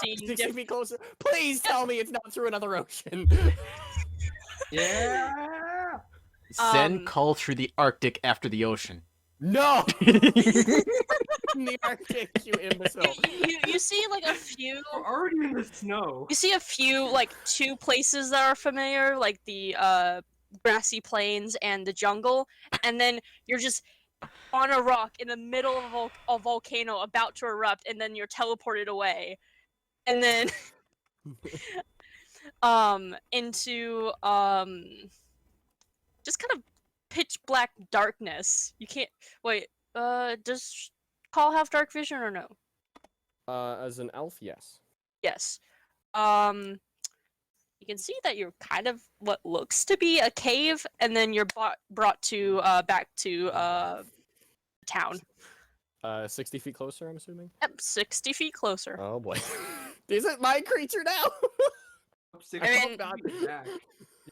Seeing 60 feet closer. Please tell me it's not through another ocean. Yeah. Send call through the Arctic after the ocean. No! In the Arctic, you imbecile. you see like a few. We're already in the snow. You see a few like two places that are familiar, like the grassy plains and the jungle, and then you're just on a rock in the middle of a volcano about to erupt, and then you're teleported away, and then into just kind of pitch black darkness. You can't wait. Does Call have dark vision or no? As an elf, yes. Yes. You can see that you're kind of what looks to be a cave, and then you're brought to back to town. 60 feet closer, I'm assuming? Yep, 60 feet closer. Oh boy. Is it my creature now? I mean- back.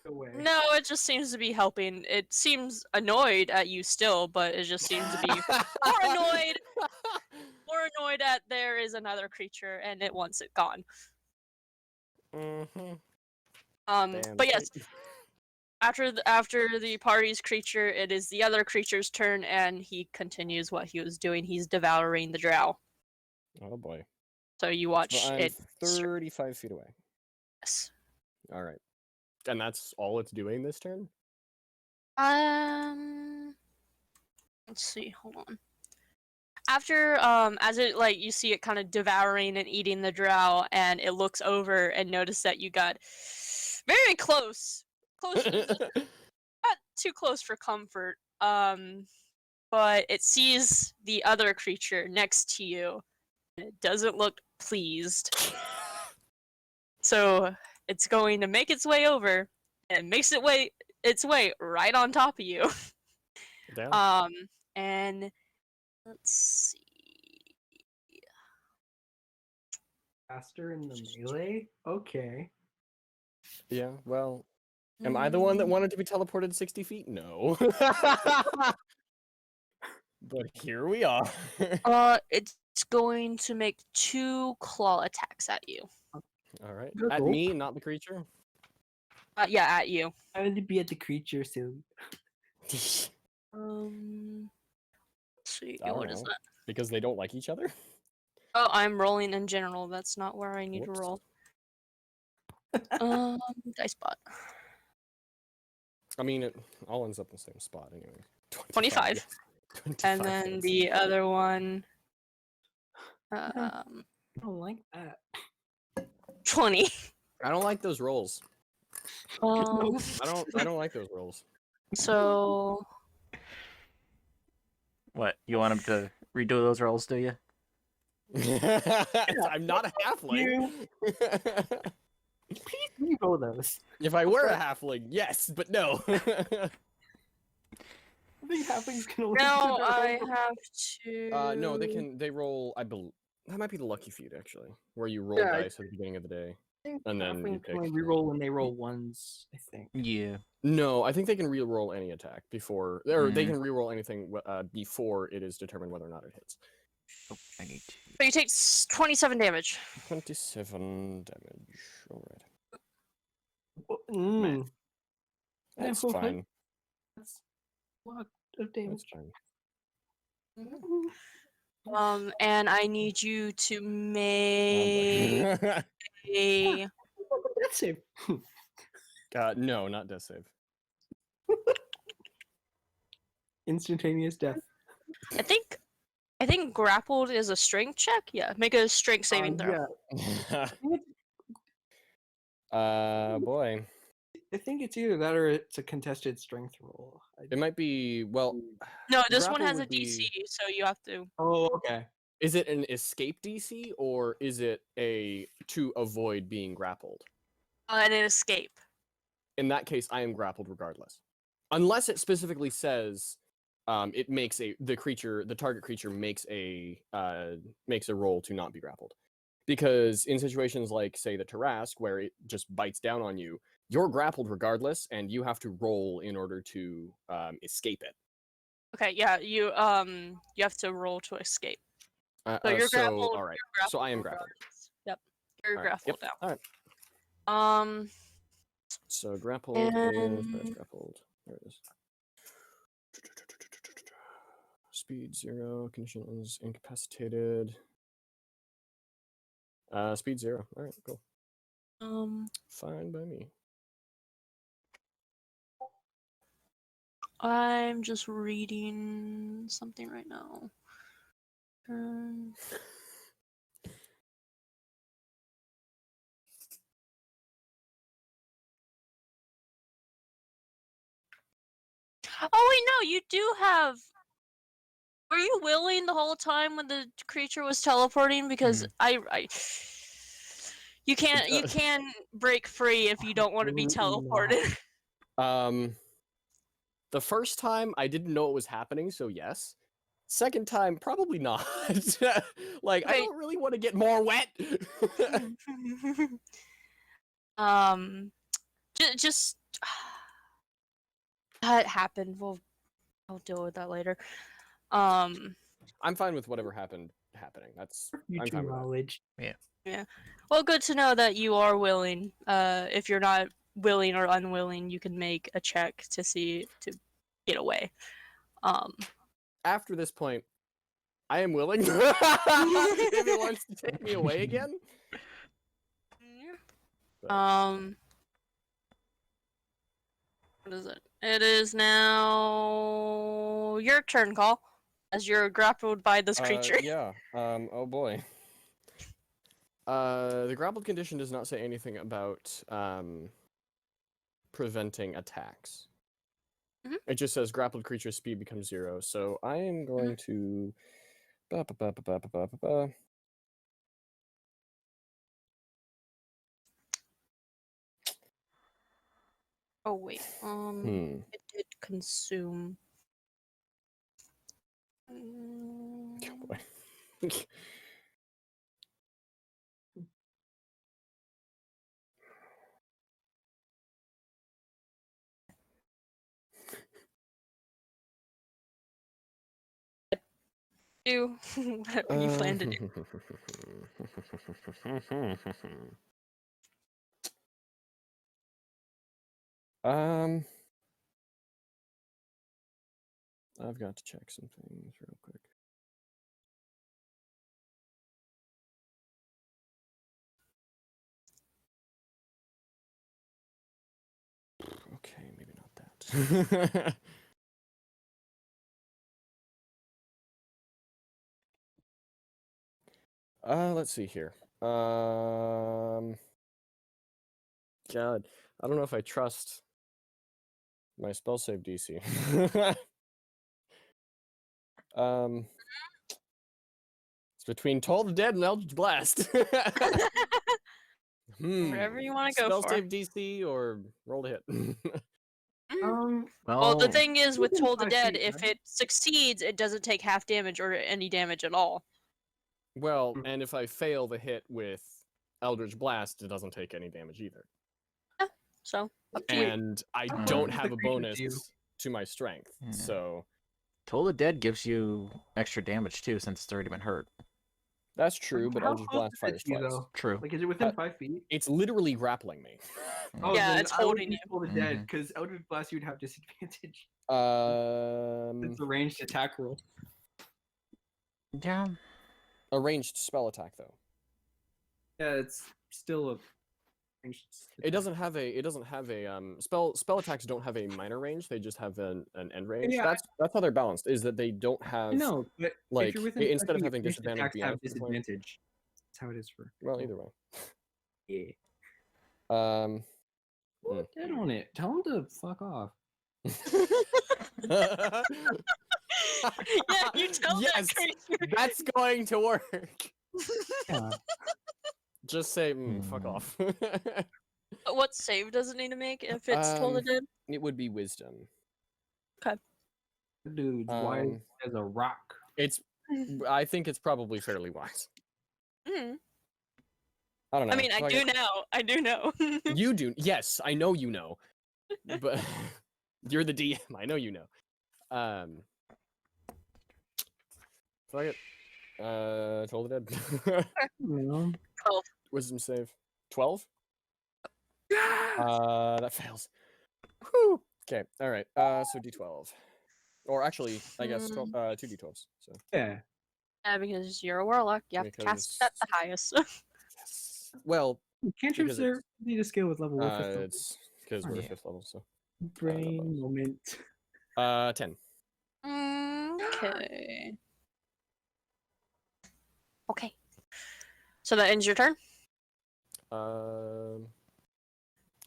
Get away. No, it just seems to be helping. It seems annoyed at you still, but it just seems to be more annoyed at there is another creature and it wants it gone. Mm-hmm. But yes, after the party's creature, it is the other creature's turn, and he continues what he was doing. He's devouring the drow. Oh boy. So you watch Well, I'm it. 35 feet away. Yes. All right. And that's all it's doing this turn? Let's see. Hold on. after as it like you see it kind of devouring and eating the drow, and it looks over and notice that you got very close, not too close for comfort. But it sees the other creature next to you, and it doesn't look pleased. So it's going to make its way over, and makes its way right on top of you. Down. And let's see. Faster in the melee? Okay. Yeah, well, am I the one that Mm, wanted to be teleported 60 feet? No. But here we are. It's going to make 2 claw attacks at you. All right. Good At roll. me, not the creature. Yeah, at you. I wanted to be at the creature soon. Let's see, I don't what is know. that? Because they don't like each other? Oh, I'm rolling in general. That's not where I need Whoops. to roll. Dice bot. I mean, it all ends up in the same spot anyway. 25. Yes. 25 And then hits. the other one, I don't like that. 20. I don't like those rolls. Um, I don't like those rolls. so What? You want him to redo those rolls, do you? I'm not a halfling. Please reroll those. If I were a halfling, yes, but no. I think halfling's gonna now listen to I their have to. No, they roll. I believe that might be the lucky feat actually, where you roll Yeah, dice at the beginning of the day. And then you halflings pick. only reroll when they roll ones, I think. Yeah. No, I think they can re-roll any attack before, or they can re-roll anything before it is determined whether or not it hits. Oh, I need to. So you take 27 damage. 27 damage. All right. Mm. That's Yeah, fine. That's a lot of damage. That's fine. And I need you to make a. That's it. No, not death save. Instantaneous death. I think grappled is a strength check. Yeah, make a strength saving throw. Yeah, Boy. I think it's either that or it's a contested strength roll. It might be, well, No, this one grapple has a would DC, be- so you have to. Oh, okay. is it an escape DC or is it to avoid being grappled? And an escape. In that case, I am grappled regardless. Unless it specifically says it makes the target creature makes a roll to not be grappled. Because in situations like, say, the Tarask, where it just bites down on you, you're grappled regardless, and you have to roll in order to escape it. Okay, yeah, you have to roll to escape. So you're grappled. All right. You're So I am grappled grappled. regardless. Yep, you're All right, grappled yep, now. all right. So grappled is And- grappled. There it is. Speed 0. Condition is incapacitated. Speed 0. All right, cool. Fine by me. I'm just reading something right now. Oh wait, no, you do have. Were you willing the whole time when the creature was teleporting? Because you can't break free if you don't want to be teleported. The first time I didn't know what was happening, so yes. Second time, probably not. Like, I Okay. don't really want to get more wet. Just that happened. I'll deal with that later. I'm fine with whatever happening. That's I'm Future fine with that. knowledge. Yeah. Well, good to know that you are willing. If you're not willing or unwilling, you can make a check to get away. After this point, I am willing. If it wants to take me away again. What is it? It is now your turn, Call. as you're grappled by this creature. Yeah. Oh boy. The grappled condition does not say anything about preventing attacks. Mhm. It just says grappled creature's speed becomes 0. So I am going to. Oh wait, it did consume. Boy. Do whatever you plan to do. I've got to check some things real quick. Okay, maybe not that. Let's see here. God, I don't know if I trust my spell save DC. It's between Toll the Dead and Eldritch Blast. Whatever you want to go Spell for. save DC or roll to hit. Well, the Well, thing is with within Toll the 5 Dead, feet, if right? it succeeds, it doesn't take half damage or any damage at all. Well, and if I fail the hit with Eldritch Blast, it doesn't take any damage either. So, up to you. And I How don't close is have the a creature bonus to you? to my strength, Yeah. so Toll the Dead gives you extra damage too, since it's already been hurt. that's true. But How Eldritch close Blast is it fires to you, twice. though? True. Like, is it within Uh, 5 feet? It's literally grappling me. Oh, Yeah, then it's I would holding use you. Toll the Dead, because Eldritch Blast you'd have disadvantage. Um, It's a ranged attack roll. Yeah. a ranged spell attack though. Yeah, it's still a ranged It doesn't have a. It doesn't have a. Spell attacks don't have a minor range. They just have an end range. Yeah, That's how they're balanced. Is that they don't I have. know, but like, if you're within 5 instead of feet, having ranged disadvantage attacks beyond have 50 point. disadvantage. That's how it is for. Well, either way. Yeah. Um. Well, Dead on it. Tell him to fuck off. Yeah, you tell Yes, that creature. that's going to work. Yeah. Just say, fuck off. What save does it need to make if it's Toll the Dead? It would be wisdom. Dude's wise as a rock. It's. I think it's probably fairly wise. Mm. I don't know. I mean, I Fuck do it. know. I do know. You do. Yes, I know you know. But you're the DM. I know you know. Fuck it. Toll the Dead. You 12. Wisdom save. 12? That fails. Whew. Okay. All right. So D12. Or actually, I guess 12, 2 D12s. So. Yeah. Yeah, because you're a warlock, you have to cast at the highest. Yes. Well, Cantrips Because are need to scale with level. We're fifth level. it's because we're Yeah. 5th level. So. Brain moment. 10. Okay. Okay. So that ends your turn?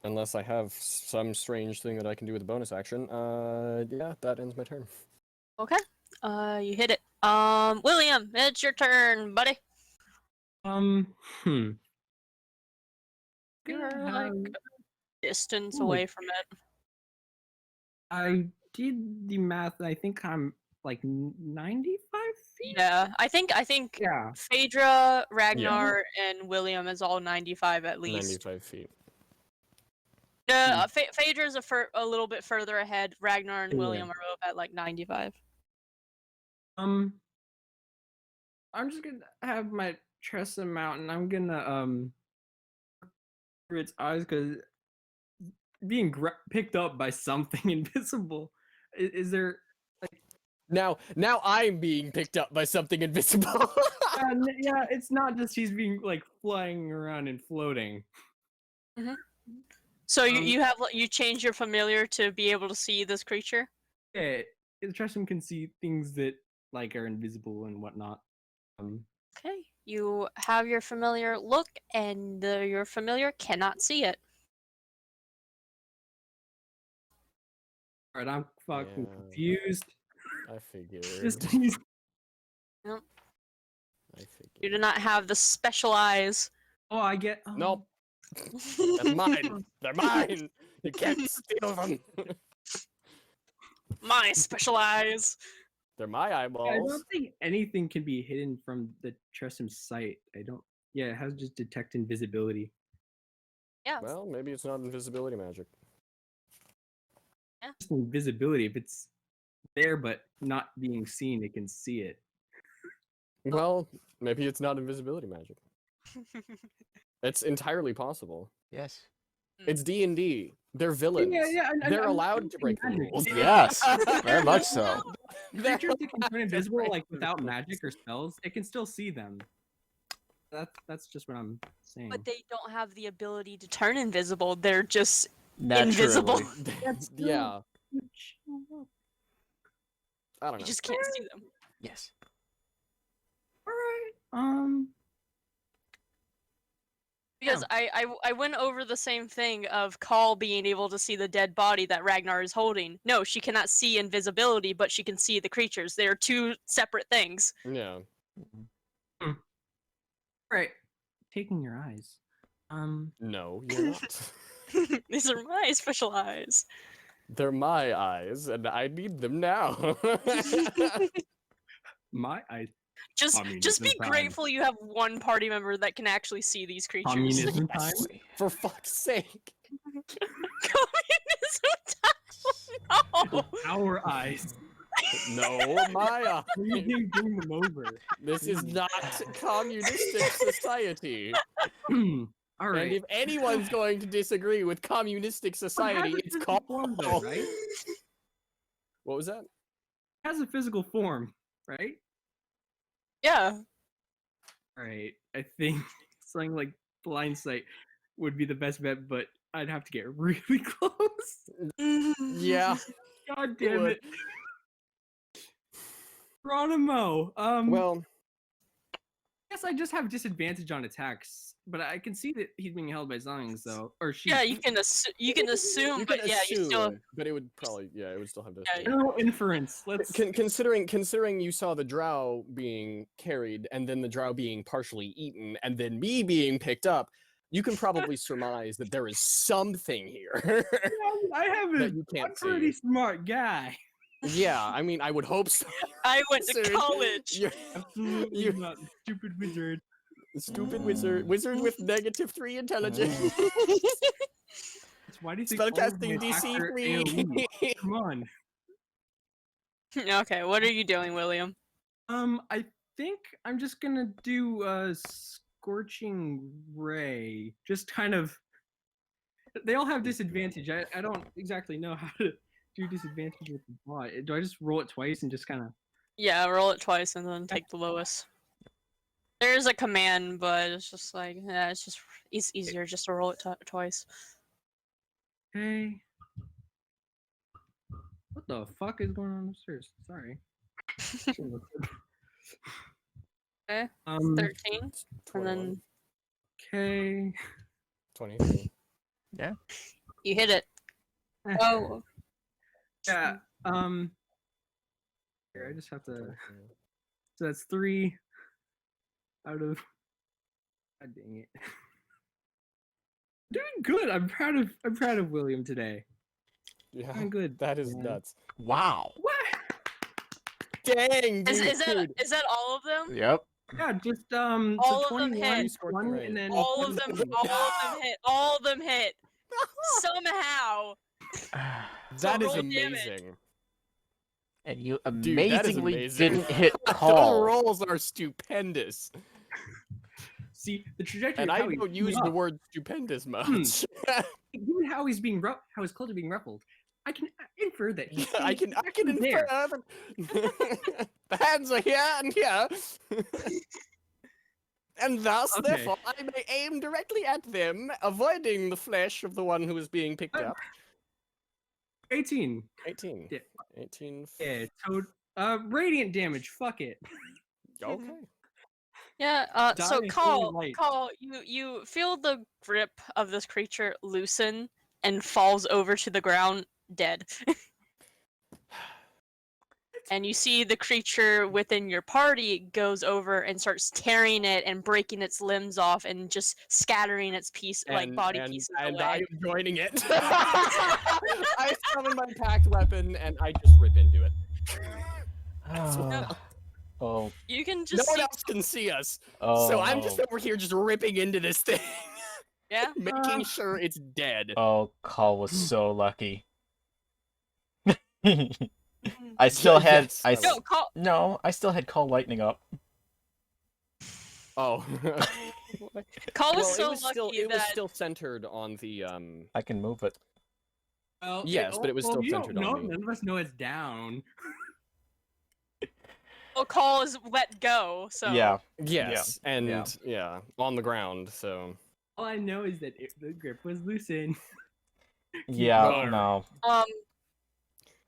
Unless I have some strange thing that I can do with a bonus action. Yeah, that ends my turn. Okay. You hit it. William, it's your turn, buddy. Hmm. You're like a distance Holy- away from it. I did the math. I think I'm like 95 feet. Yeah, I think Yeah. Phaedra, Ragnar, and William is all 95 at least. 95 feet. Phaedra's a little bit further ahead. Ragnar and Yeah. William are both at like 95. I'm just gonna have my Tressa out, and I'm gonna through its eyes because being picked up by something invisible. Is there? Now I'm being picked up by something invisible. Yeah, it's not just he's being like flying around and floating. So you change your familiar to be able to see this creature? Yeah, Tressum can see things that like are invisible and whatnot. Okay, you have your familiar look, and your familiar cannot see it. Alright, I'm fucking Yeah. confused. I figured. Just Nope. I You figured. do not have the special eyes. oh, I get. Oh. Nope. They're mine. They're mine. You can't steal them. My special eyes. They're my I eyeballs. don't think anything can be hidden from the Tressem's sight. I don't. Yeah, it has just detect invisibility. Yeah. Well, maybe it's not invisibility magic. Just invisibility. If it's there but not being seen, it can see it. Well, maybe it's not invisibility magic. It's entirely possible. Yes. It's D&D. They're villains. They're allowed to break the rules. Yes, very much so. They're Creatures that can allowed turn to invisible, break like the without rules. magic or spells, it can still see them. That's just what I'm saying. But they don't have the ability to turn invisible. They're just Naturally. invisible. That's still- Yeah, I don't You know. just can't see them. Yes. All right. Because I went over the same thing of Call being able to see the dead body that Ragnar is holding. No, she cannot see invisibility, but she can see the creatures. They are two separate things. Yeah. Right. Taking your eyes. No, you're not. These are my special eyes. They're my eyes, and I need them now. My eyes. Just Communism be time. grateful you have one party member that can actually see these creatures. Communism time. Exactly. For fuck's sake. Communism time. No. Our eyes. No, my We eyes. can bring them over. This is not communistic society. All And right. if anyone's going to disagree with communistic society, it's called. form, though, right? What was that? It has a physical form, right? Yeah. Right. I think something like blind sight would be the best bet, but I'd have to get really close. Yeah. God damn would. it. Geronimo. Well, I guess I just have disadvantage on attacks, but I can see that he's being held by Zhang, so or she. Yeah, you can assume, you but can yeah, you still. assume, but it would probably, it would still have to. Yeah, No inference. Let's. Considering you saw the drow being carried and then the drow being partially eaten and then me being picked up, you can probably surmise that there is something here I have that a. you I'm can't a pretty see. smart guy. Yeah, I mean, I would hope so. I went to Dude, college. You're Absolutely You're- not. Stupid wizard. a stupid wizard with -3 intelligence. Why do you think all of my Spellcasting attacks DC are 3. AoE? Come on. Okay, what are you doing, William? I think I'm just gonna do scorching ray. Just kind of. They all have disadvantage. I don't exactly know how to do disadvantage with the bot. Do I just roll it twice and just kind of? Yeah, roll it twice and then take the lowest. There's a command, but it's just like, yeah, it's easier just to roll it twice. Okay. What the fuck is going on upstairs? Sorry. Okay, 13. 13, and then Okay. 23. you hit it. Oh, Yeah. Here, I just have to. So that's 3 out of. God dang it. Doing good. I'm proud of William today. Yeah, Doing good. that is man. nuts. Wow. What? Dang, dude. is that all of them? Yep. Yeah, just All so of them 21, hit. 20, and then All of them, 17. all of them hit. Somehow. That is roll damage. amazing. And you Dude, that is amazingly amazing. didn't hit Those call. rolls are stupendous. See the trajectory. And of I how he's don't use up. the word stupendous much. Given how he's being how his clothes are being ruffled, I can infer that he's I can actually there. infer. The hands are here and here. And thus, Okay. therefore, I may aim directly at them, avoiding the flesh of the one who is being picked up. 18. 18. Yeah. 18. Yeah, Radiant damage. Fuck it. Okay. Yeah, so Die Call, fully light. you feel the grip of this creature loosen and falls over to the ground dead. And you see the creature within your party goes over and starts tearing it and breaking its limbs off and just scattering its body pieces and away. I am joining it. I summon my packed weapon and I just rip into it. As well. Oh, You can No just one see, else can see us, oh. so I'm just over here just ripping into this thing, yeah. making sure it's dead. Oh, Call was so lucky. I still had Yes, I that s- No, Call. no, I still had Call Lightning up. Oh. Call was Well, so it was lucky still it was that still centered on the I can move it. Well, Yes, but it was still you don't centered on know. me. None of us know it's down. Call is let go. So Yeah. Yes, and yeah. yeah, on the ground. So All I know is that the grip was loosened. Yeah, going. no.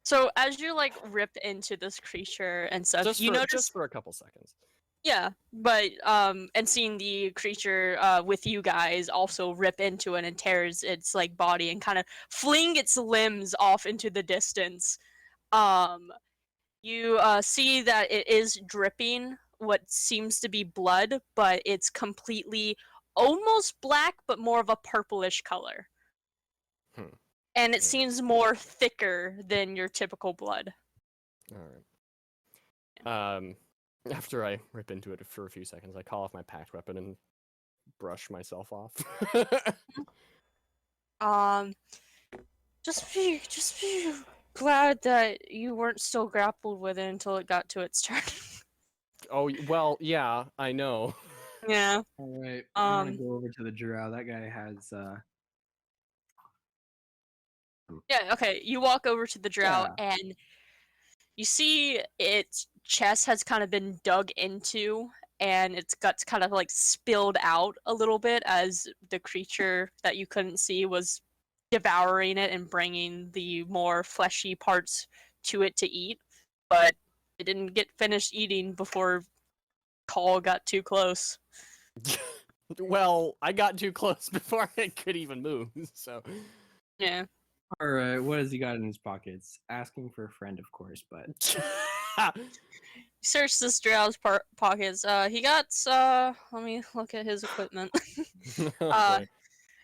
So as you like rip into this creature and stuff, just you for notice. just for a couple seconds. Yeah, but and seeing the creature with you guys also rip into it and tears its like body and kind of fling its limbs off into the distance. You see that it is dripping what seems to be blood, but it's completely almost black, but more of a purplish color. Hmm. And it Yeah. seems more thicker than your typical blood. All right. After I rip into it for a few seconds, I call off my packed weapon and brush myself off. Just be glad that you weren't still grappled with it until it got to its turn. Oh well, yeah, I know. Yeah. All right, I'm gonna Um. go over to the drow. That guy has Yeah. Okay. You walk over to the drow Yeah. and you see its chest has kind of been dug into, and its guts kind of like spilled out a little bit as the creature that you couldn't see was devouring it and bringing the more fleshy parts to it to eat. But it didn't get finished eating before Call got too close. Well, I got too close before I could even move. So Yeah. All right, what has he got in his pockets? Asking for a friend, of course, but Search this drow's pockets. He got let me look at his equipment. okay.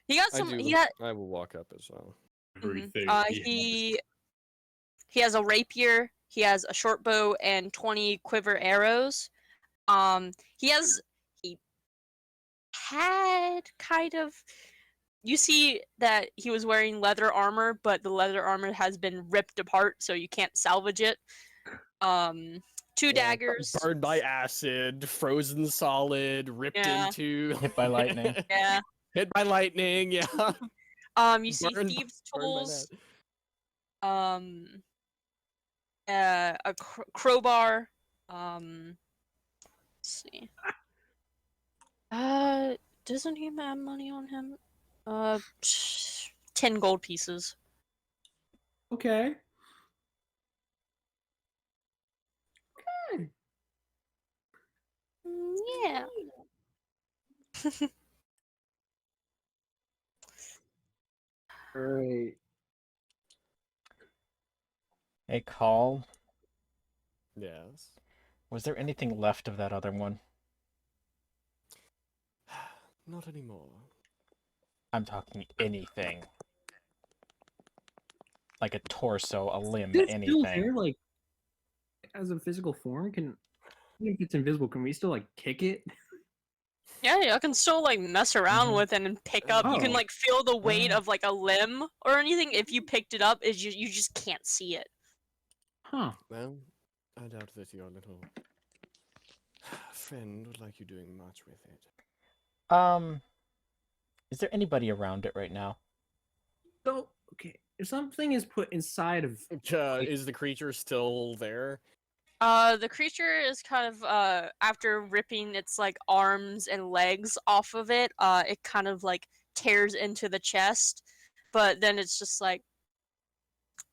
He got I some. do. He had. I will walk up as well. He has a rapier. He has a short bow and 20 quiver arrows. He had kind of. You see that he was wearing leather armor, but the leather armor has been ripped apart, so you can't salvage it. Two daggers. Burned by acid, frozen solid, ripped Yeah. Hit by lightning. Yeah. Hit by lightning, yeah. You see Burned- thieves' burned by tools. that. A crowbar. Let's see. Doesn't he have money on him? 10 gold pieces. okay. Yeah. All right. Hey, Call. Yes. Was there anything left of that other one? Not anymore. I'm talking anything. Like a torso, a limb, Is it still anything. there, like, as a physical form? Even if it's invisible, can we still like kick it? Yeah, I can still like mess around Mhm. with it and pick up. You can Oh. like feel the weight of like a limb or anything. If you picked it up, you just can't see it. Huh. Well, I doubt that your little friend would like you doing much with it. Is there anybody around it right now? So okay, if something is put inside of Is the creature still there? The creature is kind of after ripping its like arms and legs off of it, it kind of like tears into the chest, but then it's just like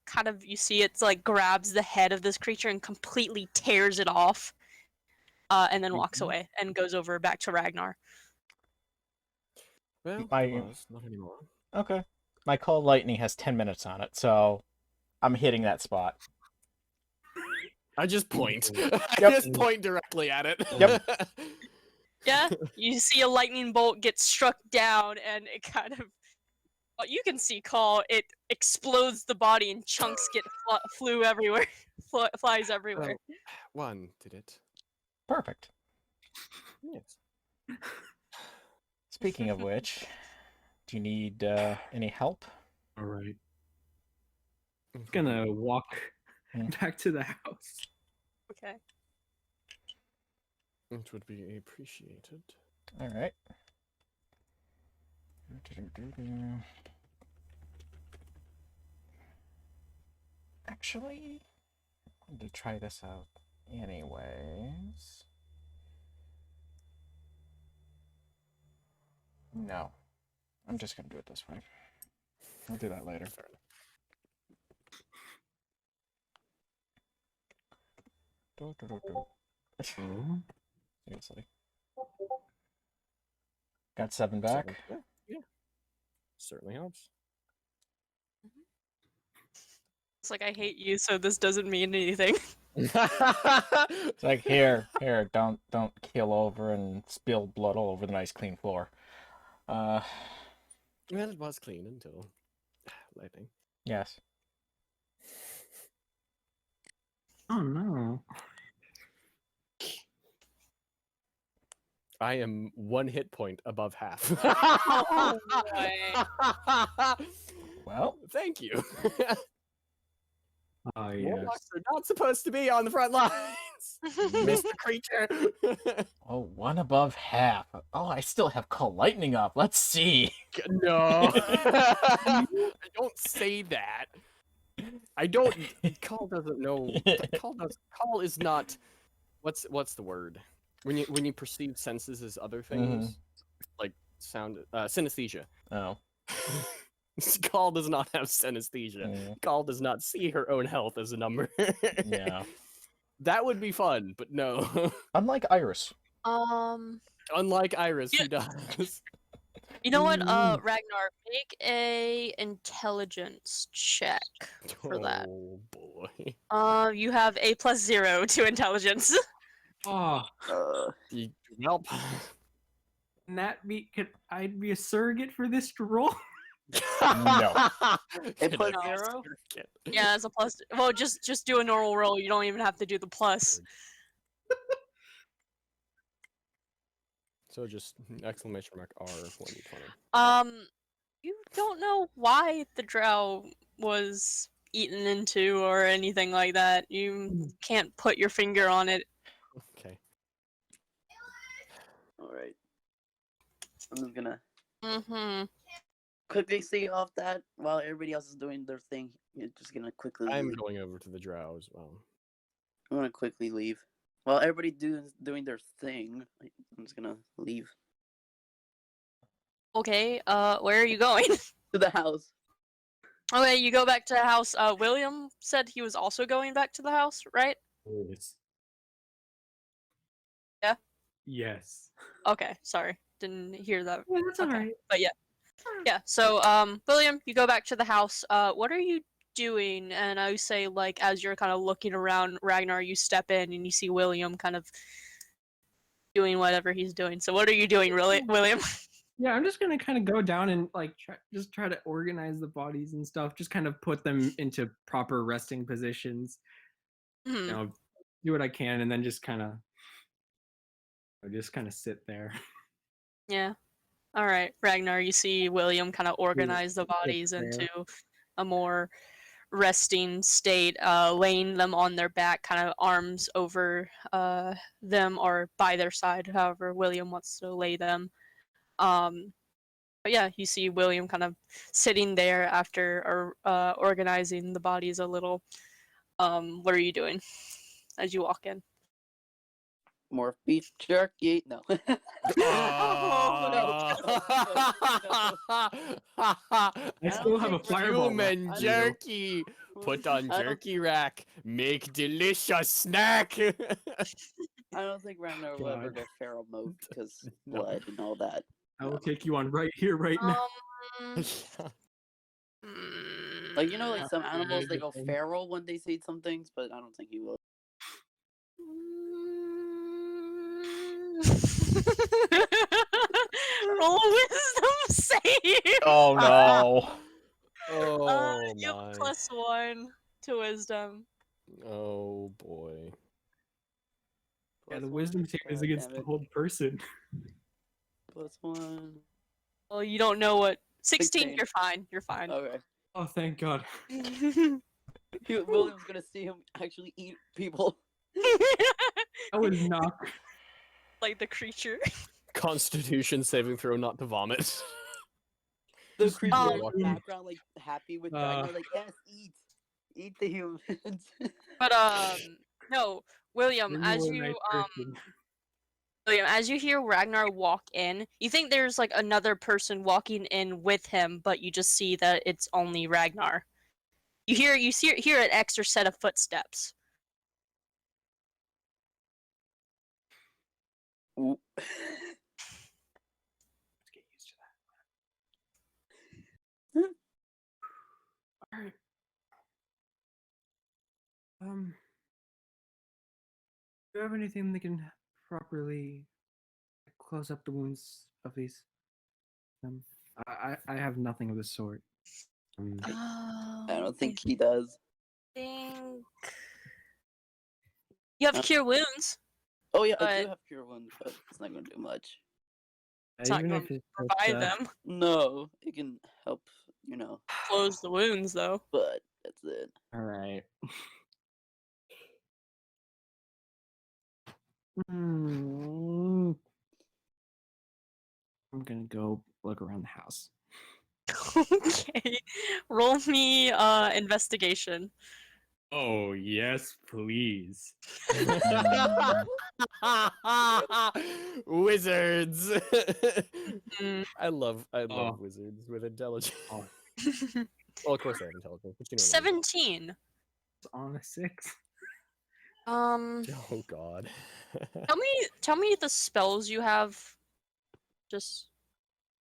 kind of, you see it's like grabs the head of this creature and completely tears it off, and then walks away and goes over back to Ragnar. Well, My- not anymore. Okay. My Call Lightning has 10 minutes on it, so I'm hitting that spot. I just point. Yep. I just point directly at it. Yep. Yeah, you see a lightning bolt get struck down, and it kind of, well, you can see Call. It explodes the body, and chunks get flew everywhere, flies everywhere. Well, one did it. Perfect. Yes. Speaking of which, do you need any help? All right. Gonna walk back to the house. Okay. It would be appreciated. All right. Actually, I'm going to try this out anyways. No. I'm just going to do it this way. I'll do that later. Fair enough. Oh. Seriously. Got 7 back. Yeah. Certainly helps. It's like, I hate you, so this doesn't mean anything. It's like, here, don't keel over and spill blood all over the nice clean floor. Well, it was clean until lightning. Yes. Oh no. I am 1 hit point above half. Oh, Well, Thank you. Oh yes. Warlocks are not supposed to be on the front lines. Mr. Creature. oh, 1 above half. Oh, I still have Call Lightning up. Let's see. No. I don't say that. I don't. Call doesn't know. Call is not. What's the word? When you perceive senses as other things, like sound, synesthesia. Oh. Call does not have synesthesia. Call does not see her own health as a number. Yeah. That would be fun, but no. Unlike Iris. Unlike Iris, who does. You know what, Ragnar, make a intelligence check for that. Oh boy. You have a +0 to intelligence. Oh, Well. can I be a surrogate for this role? No. It plus No. 0? Yeah, it's a plus. Well, just do a normal roll. You don't even have to do the plus. So just exclamation mark R 1d20. You don't know why the drow was eaten into or anything like that. You can't put your finger on it. Okay. Alright. I'm just gonna Mm-hmm. quickly see off that while everybody else is doing their thing. You're just gonna quickly I'm leave. going over to the drow as well. I'm gonna quickly leave. While everybody doing their thing, I'm just gonna leave. Okay, where are you going? To the house. Okay, you go back to the house. William said he was also going back to the house, right? Yes. Yeah? Yes. Okay, sorry. Didn't hear that. Yeah, that's Okay. alright. But yeah. Yeah, so, William, you go back to the house. What are you doing? And I would say, like, as you're kind of looking around, Ragnar, you step in and you see William kind of doing whatever he's doing. So what are you doing, really, William? Yeah, I'm just gonna kind of go down and like try to organize the bodies and stuff. Just kind of put them into proper resting positions. Hmm. You know, do what I can, and then just kind of sit there. Yeah. All right, Ragnar, you see William kind of organize the bodies there. into a more resting state, laying them on their back, kind of arms over them or by their side, however William wants to lay them. But yeah, you see William kind of sitting there after organizing the bodies a little. What are you doing as you walk in? More beef jerky. No. I still have a fireball. Human left. jerky. Put on I don't- jerky rack. Make delicious snack. I don't think Ragnar will ever God. go feral mode because No. blood and all that. I will take you on right here, right now. Like like some Yeah, animals they good go thing. feral when they see some things, but I don't think he will. Roll wisdom save. Oh no. Oh You my. have +1 to wisdom. Oh boy. Yeah, the +1. wisdom save is God against damn the it. whole person. +1. Well, you don't know what. 16, 16. you're fine. You're fine. Okay. Oh, thank God. William's gonna see him actually eat people. I was not. Like the creature. Constitution saving throw not to vomit. The Just creature in the walking. background, like happy with Ragnar, like yes, eat the humans. But no, William, You're as more you nice person. William, as you hear Ragnar walk in, you think there's like another person walking in with him, but you just see that it's only Ragnar. You hear an extra set of footsteps. Ooh. Let's get used to that. All right. Do you have anything that can properly close up the wounds of these? I have nothing of the sort. I don't think he does. think you have cure wounds. Oh yeah, I But- do have cure wounds, but it's not gonna do much. It's not Even going if to it's provide just, them. No, it can help, Close the wounds, though. but that's it. All right. I'm gonna go look around the house. Okay. Roll me investigation. Oh yes, please. Wizards. Mm. I love Oh. wizards with intelligence. Oh. Well, of course they have intelligence, but you know what 17. It's on a 6. I mean. Oh god. Tell me the spells you have. Just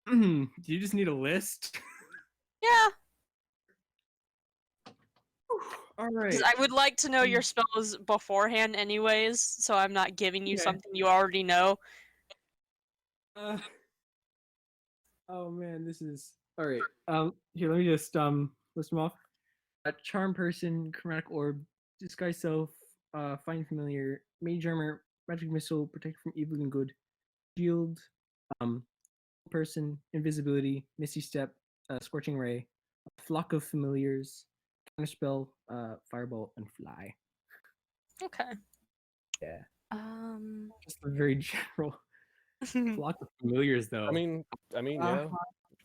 Do you just need a list? yeah. All right. 'Cause I would like to know your spells beforehand, anyways, so I'm not giving you Okay. something you already know. Oh man, this is all right. Here, let me just list them off. Charm person, chromatic orb, disguise self, find familiar, mage armor, magic missile, protect from evil and good, shield, person, invisibility, misty step, scorching ray, flock of familiars, counterspell, firebolt, and fly. Okay. Yeah, Um. just a very general flock of familiars, though. I mean, yeah. Uh-huh.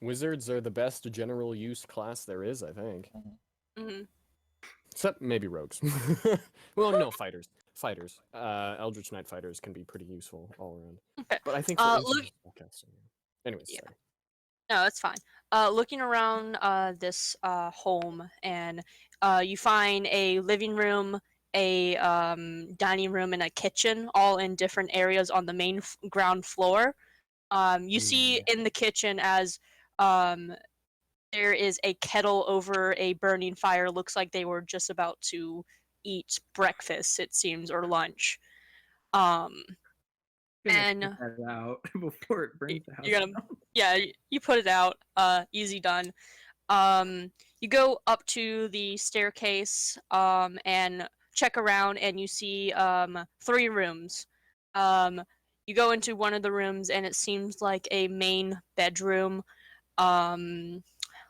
Wizards are the best general use class there is, I think. Mhm. Except maybe rogues. Well, no, fighters. Fighters. Eldritch Knight fighters can be pretty useful all around. Okay. But I think for look- spellcasting. Anyways, Yeah. sorry. No, that's fine. Looking around this home, and you find a living room, a dining room, and a kitchen, all in different areas on the main ground floor. You see in the kitchen as there is a kettle over a burning fire. Looks like they were just about to eat breakfast, it seems, or lunch. Gonna and- put that out before it burns the house you're gonna- down. Yeah, you put it out. Easy done. You go up to the staircase and check around, and you see 3 rooms. You go into one of the rooms, and it seems like a main bedroom.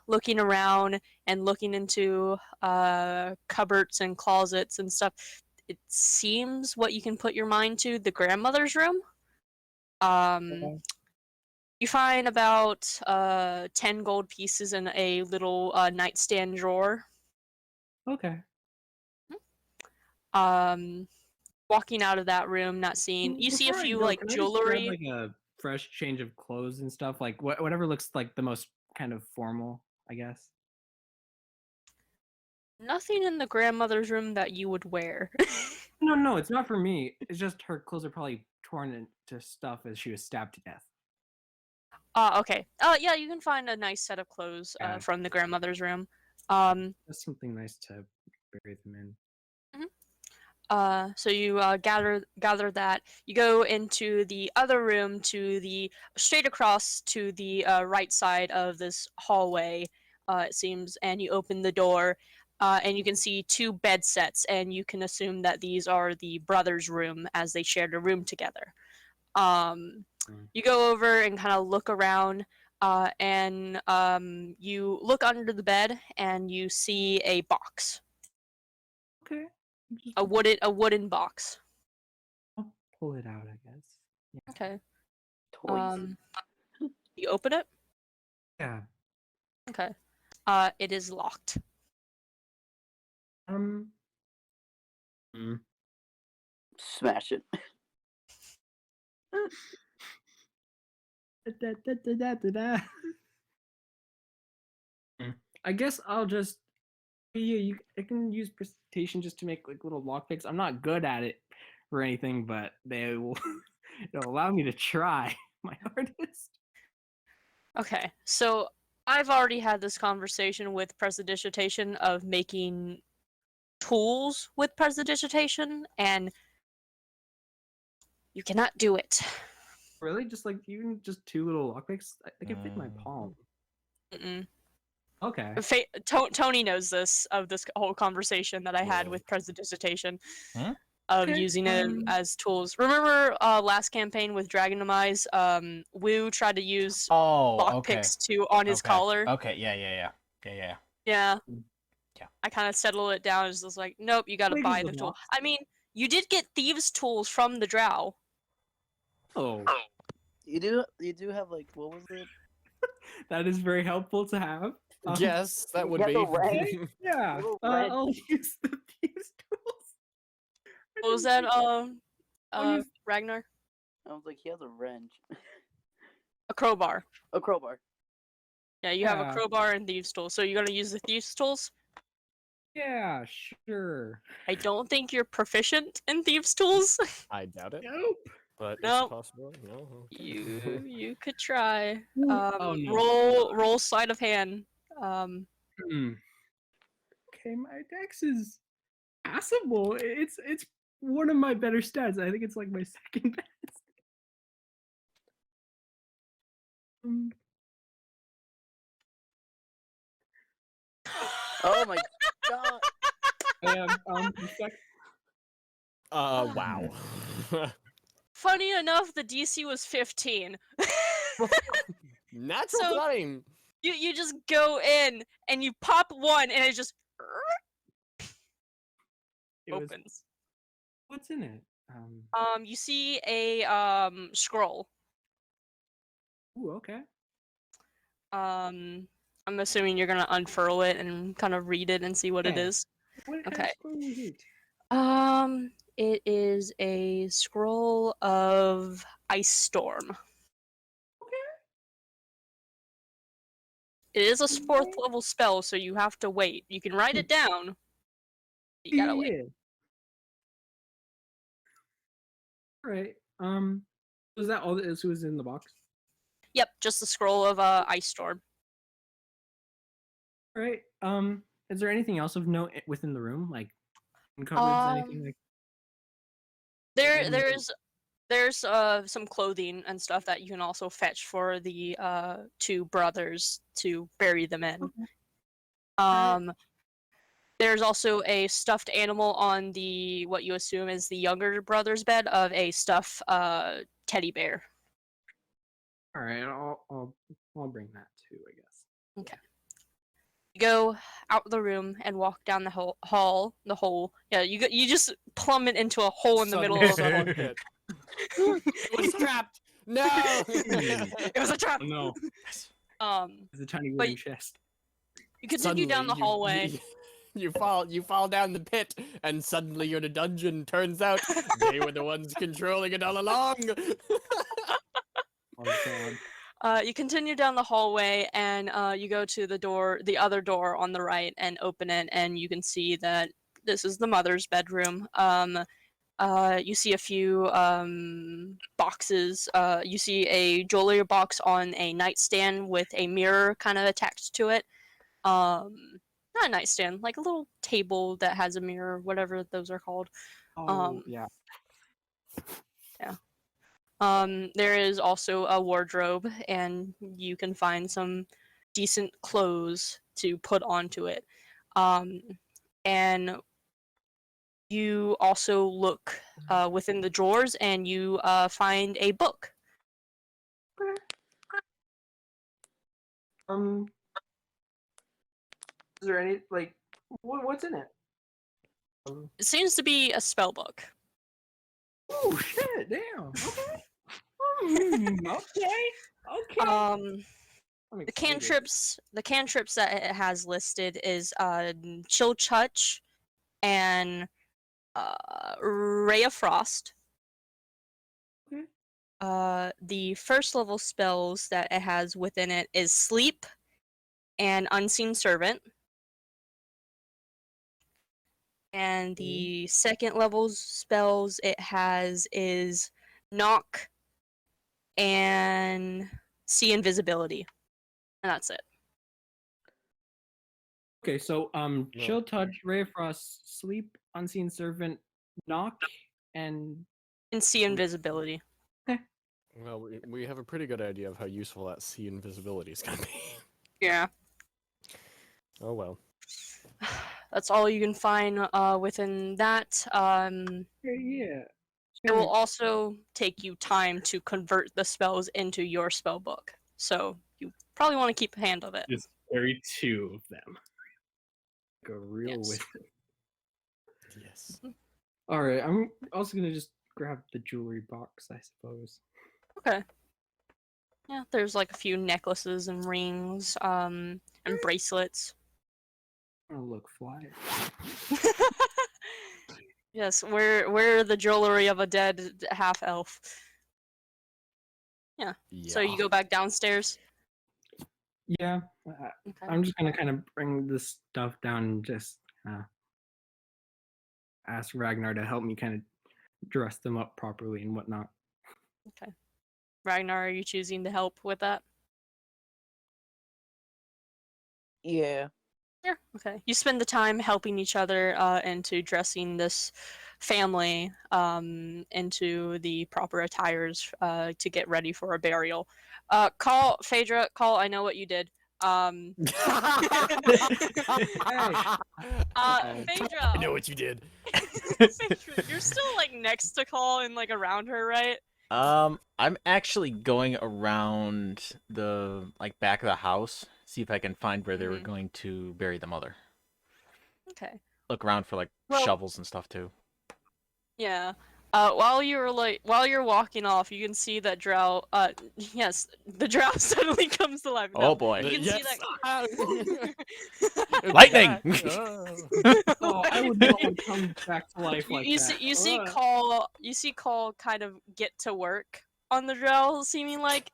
Looking around and looking into cupboards and closets and stuff, it seems what you can put your mind to, the grandmother's room. Okay. You find about 10 gold pieces in a little nightstand drawer. Okay. Go walking out of that room, not seeing. You see a Before I few go, like can I just grab, jewelry. like a fresh change of clothes and stuff, like whatever looks like the most kind of formal, I guess. Nothing in the grandmother's room that you would wear. No, it's not for me. It's just her clothes are probably torn into stuff as she was stabbed to death. Okay. Yeah, you can find a nice set of clothes Yeah. from the grandmother's room. That's something nice to bury them in. So you gather that. You go into the other room to the straight across to the right side of this hallway. It seems, and you open the door, and you can see two bed sets, and you can assume that these are the brothers' room as they shared a room together. You go over and kind of look around, and you look under the bed, and you see a box, Okay. a wooden box. I'll pull it out, I guess. Yeah. Okay. Toys. You open it. Yeah. Okay. It is locked. Hmm. Smash it. I guess I'll just I can use precipitation just to make like little lockpicks. I'm not good at it or anything, but they will it'll allow me to try my hardest. Okay. So I've already had this conversation with prestidigitation of making tools with prestidigitation, and you cannot do it. Really? Just like even just two little lockpicks? They can fit in my palm. Mm-mm. Okay. Tony knows this of this whole conversation that I had with prestidigitation Huh? of Okay, using it as tools. Remember last campaign with Dragonomize, Wu tried to use lockpicks on his collar. Okay, yeah. Yeah. Yeah. I kind of settled it down as just like, nope, you gotta Ladies buy the with tool. locks. I mean, you did get thieves' tools from the drow. Oh, You do have like what was it? that is very helpful to have. Yes, that would be. Yellow red? Yeah. Little red. I'll use the thieves tools. What was that, I'll use- Ragnar? I was like, he has a wrench. A crowbar. A crowbar. Yeah, you have a Yeah. crowbar and thieves' tools. So you're gonna use the thieves' tools? Yeah, sure. I don't think you're proficient in thieves' tools. I doubt it, Nope. but it's Nope. a possibility. No. Okay. You could try. Oh, no. Roll sleight of hand. Hmm. Okay, my dex is passable. It's one of my better stats. I think it's like my second best. Oh my god. I am Wow. Funny enough, the DC was 15. Natural So- 20. You just go in and you pop one and it just opens. What's in it? You see a scroll. Ooh, okay. I'm assuming you're gonna unfurl it and kind of read it and see what it Yeah. is. What kind Okay. of scroll is it? It is a scroll of Ice Storm. It is a 4th level spell, so you have to wait. You can write it down. You gotta wait. Yeah. Alright. Was that all that was in the box? Yep, just the scroll of Ice Storm. Alright. Is there anything else of note within the room? Like in cupboards, anything like There's some clothing and stuff that you can also fetch for the two brothers to bury them in. Okay. There's also a stuffed animal on the what you assume is the younger brother's bed of a stuffed teddy bear. Alright, I'll bring that too, I guess. Okay. You go out the room and walk down the hall. The hole. Yeah, you just plummet into a hole in the middle of the hall. It was trapped. No. It was a trap. Oh no. It's a tiny but wooden chest. you continue down the Suddenly, hallway. You fall down the pit, and suddenly you're in a dungeon. Turns out they were the ones controlling it all along. Oh god. You continue down the hallway, and you go to the other door on the right, and open it, and you can see that this is the mother's bedroom. You see a few boxes. You see a jewelry box on a nightstand with a mirror kind of attached to it. Not a nightstand, like a little table that has a mirror, whatever those are called. Oh yeah. Yeah. There is also a wardrobe, and you can find some decent clothes to put onto it. And you also look within the drawers, and you find a book. Is there any what's in it? It seems to be a spell book. Oh shit! Damn. Okay. Okay. Okay. Um, I'm the excited. cantrips that it has listed is Chill Touch and Ray of Frost. Okay. The first level spells that it has within it is Sleep and Unseen Servant. And the second level spells it has is Knock and See Invisibility. And that's it. Okay, so Yeah. Chill Touch, Ray of Frost, Sleep, Unseen Servant, Knock, and And See Invisibility. Well, we have a pretty good idea of how useful that see invisibility is gonna be. Yeah. Oh well. That's all you can find within that. yeah. It will also take you time to convert the spells into your spell book. So you probably want to keep a hand of it. Just carry 2 of them. Go real Yes. with it. Yes. All right, I'm also gonna just grab the jewelry box, I suppose. Okay. Yeah, there's like a few necklaces and rings, and bracelets. I'm gonna look fly. Yes, we're the jewelry of a dead half elf. Yeah. So you go back downstairs. Yeah, Okay. I'm just gonna kind of bring this stuff down and just ask Ragnar to help me kind of dress them up properly and whatnot. Okay. Ragnar, are you choosing to help with that? Yeah. Yeah. Okay. You spend the time helping each other into dressing this family into the proper attires to get ready for a burial. Call Phaedra. Call. I know what you did. Phaedra. I know what you did. Phaedra, you're still like next to Call and like around her, right? I'm actually going around the back of the house, see if I can find where they were Mhm. going to bury the mother. Okay. Look around for Well- shovels and stuff too. Yeah. While you're walking off, you can see that Drow. Yes, the Drow suddenly comes to life. Oh No, boy! you can see that. Lightning! Oh, I would not want to come back to life like you that. you see Call kind of get to work on the Drow, seeming like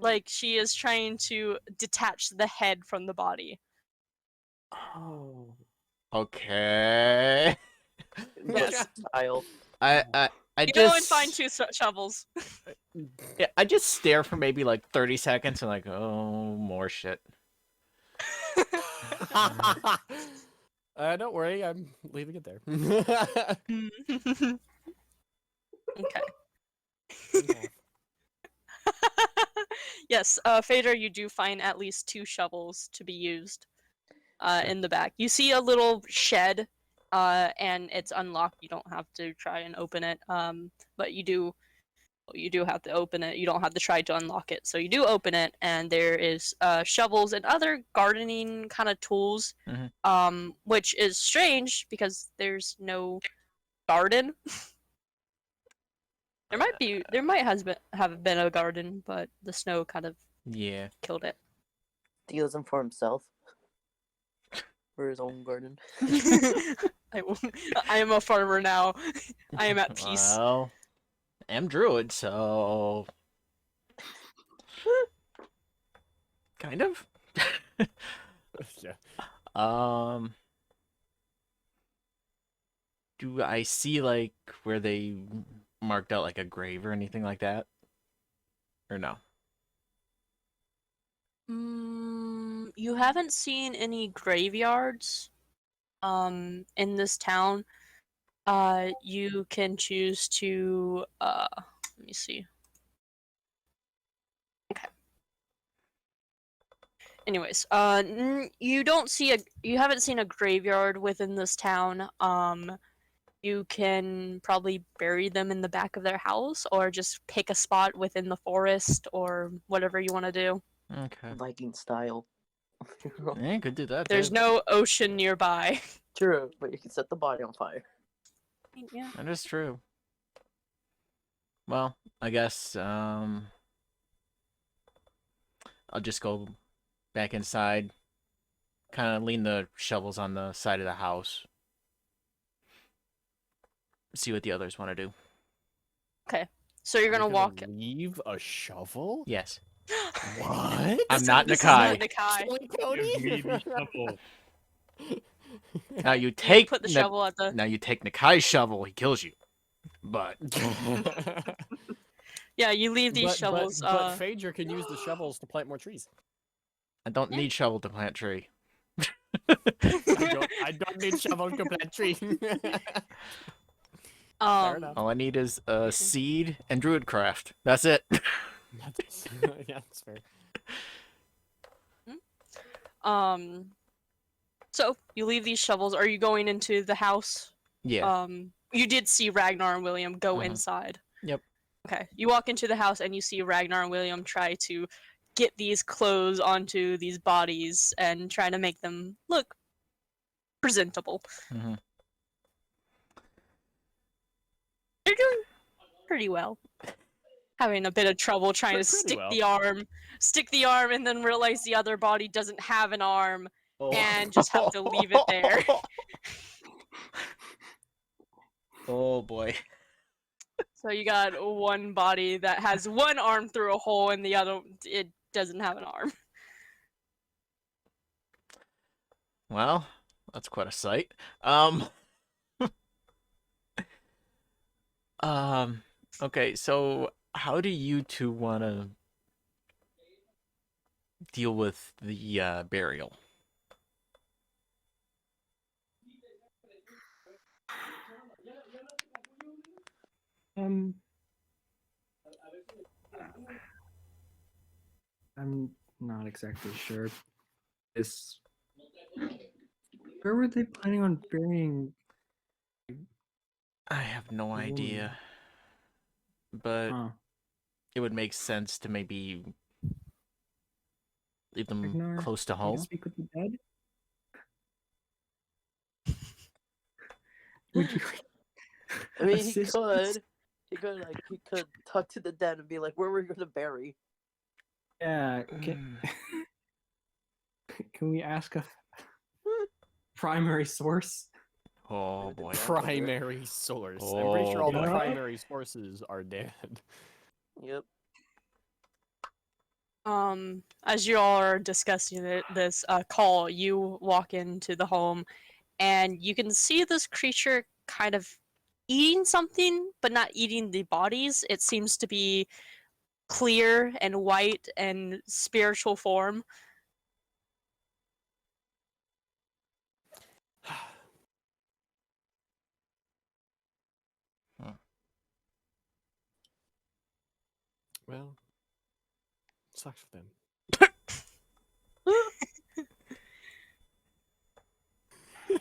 like she is trying to detach the head from the body. Oh. Okay. Yes. Style. I You just go and find 2 shovels. Yeah, I just stare for maybe 30 seconds and oh, more shit. Don't worry, I'm leaving it there. Okay. Yes, Phaedra, you do find at least 2 shovels to be used in the back. You see a little shed, and it's unlocked. You don't have to try and open it, but you do have to open it. You don't have to try to unlock it. So you do open it, and there is shovels and other gardening kind of tools, which is strange because there's no garden. There might have been a garden, but the snow kind of Yeah. killed it. steals them for himself. For his own garden. I am a farmer now. I am at peace. Well, I'm druid, so kind of. Yeah. Do I see like where they marked out like a grave or anything like that? Or no? You haven't seen any graveyards in this town. You can choose to let me see. Okay. Anyways, you haven't seen a graveyard within this town. You can probably bury them in the back of their house or just pick a spot within the forest or whatever you want to do. Okay. Viking style. Yeah, could do that. There's too. no ocean nearby. True, but you can set the body on fire. Yeah. That is true. Well, I guess I'll just go back inside, kind of lean the shovels on the side of the house. See what the others want to do. So you're gonna walk. Leave a shovel? Yes. What? I'm not This is Nakai. Nakai. Killing Give me the Cody? shovel. Now you take Put the shovel at the. Now you take Nakai's shovel, he kills you. But Yeah, you leave these shovels. But Phaedra can use the shovels to plant more trees. I don't need shovel to plant tree. I don't need shovels to plant tree. Fair enough. All I need is a seed and druidcraft. That's it. Yeah, that's fair. So you leave these shovels. Are you going into the house? Yeah. You did see Ragnar and William go Mhm. inside. Yep. Okay. You walk into the house and you see Ragnar and William try to get these clothes onto these bodies and try to make them look presentable. hmm They're doing pretty well. Having a bit of trouble trying to Pretty stick well. the arm, and then realize the other body doesn't have an arm, Oh. and just have to leave it there. Oh boy. So you got one body that has one arm through a hole, and the other it doesn't have an arm. Well, that's quite a sight. Okay, so how do you two want to deal with the burial? I'm not exactly sure. Where were they planning on burying? I have no woman? idea. But Huh. it would make sense to maybe leave them Ragnar, close to Can you home. speak with the dead? Would you I mean, he assist could. us? He could talk to the dead and be like, "Where were you gonna bury?" Yeah. Can we ask a primary source? Oh boy. Primary source. I'm pretty sure all the boy. primary sources are dead. Yep. As you all are discussing this call, you walk into the home, and you can see this creature kind of eating something, but not eating the bodies. It seems to be clear and white and spiritual form. Well, sucks for them. I'm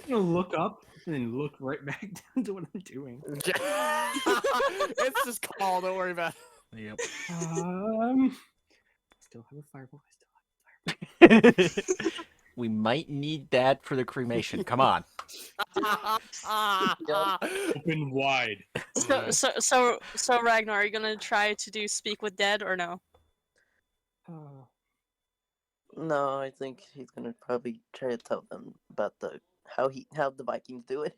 gonna look up and then look right back down to what I'm doing. It's just call. Don't worry about it. Yep. Still have a fireball. I still have a fireball. We might need that for the cremation. Come on. Open wide. So Ragnar, are you gonna try to do speak with dead or no? No, I think he's gonna probably try to tell them about how the Vikings do it.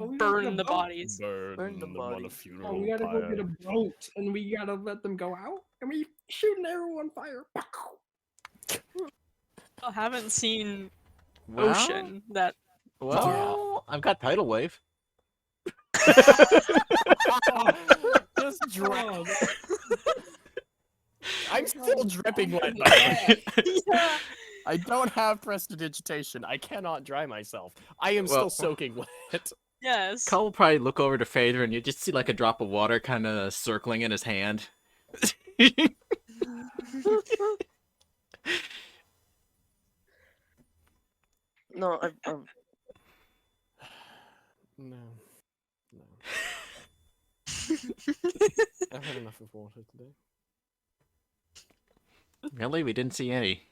Oh, we gotta get a Burn the boat. bodies. Burn the them on a bodies. funeral Oh, we gotta go get a pyre. boat, and we gotta let them go out, and we shoot an arrow on fire. I haven't seen Well, Ocean that. well, I've got Tidal Wave. Just drip. Oh, I'm still dripping wet. By the way. Yeah. I don't have prestidigitation. I cannot dry myself. I am still Well- soaking wet. Yes. Cole will probably look over to Phaedra and you just see like a drop of water kind of circling in his hand. No, No. No. I've had enough of water today. Really? We didn't see any.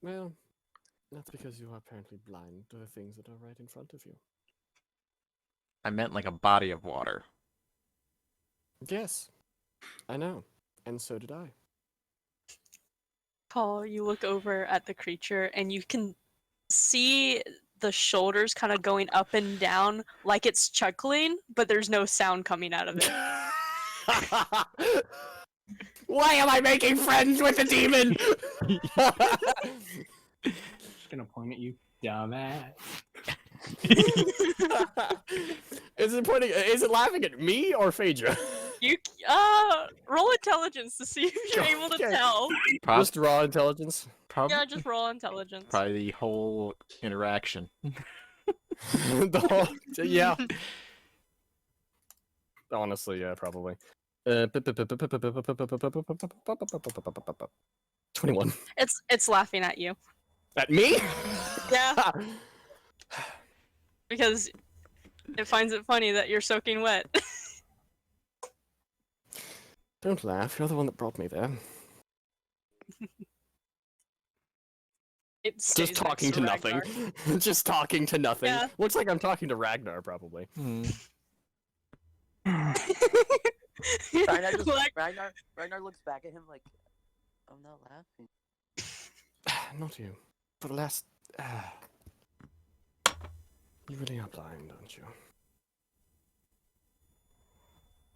Well, that's because you are apparently blind to the things that are right in front of you. I meant like a body of water. Yes, I know. And so did I. Paul, you look over at the creature and you can see the shoulders kind of going up and down like it's chuckling, but there's no sound coming out of it. Why am I making friends with a demon? just gonna point at you, dumbass. Is it pointing? Is it laughing at me or Phaedra? You roll intelligence to see if you're able to Okay. tell. Just raw intelligence. Yeah, just roll intelligence. Probably the whole interaction. The whole, yeah. Honestly, yeah, probably. 21. It's laughing at you. At me? Yeah, because it finds it funny that you're soaking wet. Don't laugh. You're the one that brought me there. It stays Just next talking to nothing. Ragnar. Just talking to nothing. Yeah. Looks like I'm talking to Ragnar, probably. Ragnar, Like- Ragnar looks back at him like, I'm not laughing. Not you. But alas, you really are blind, aren't you?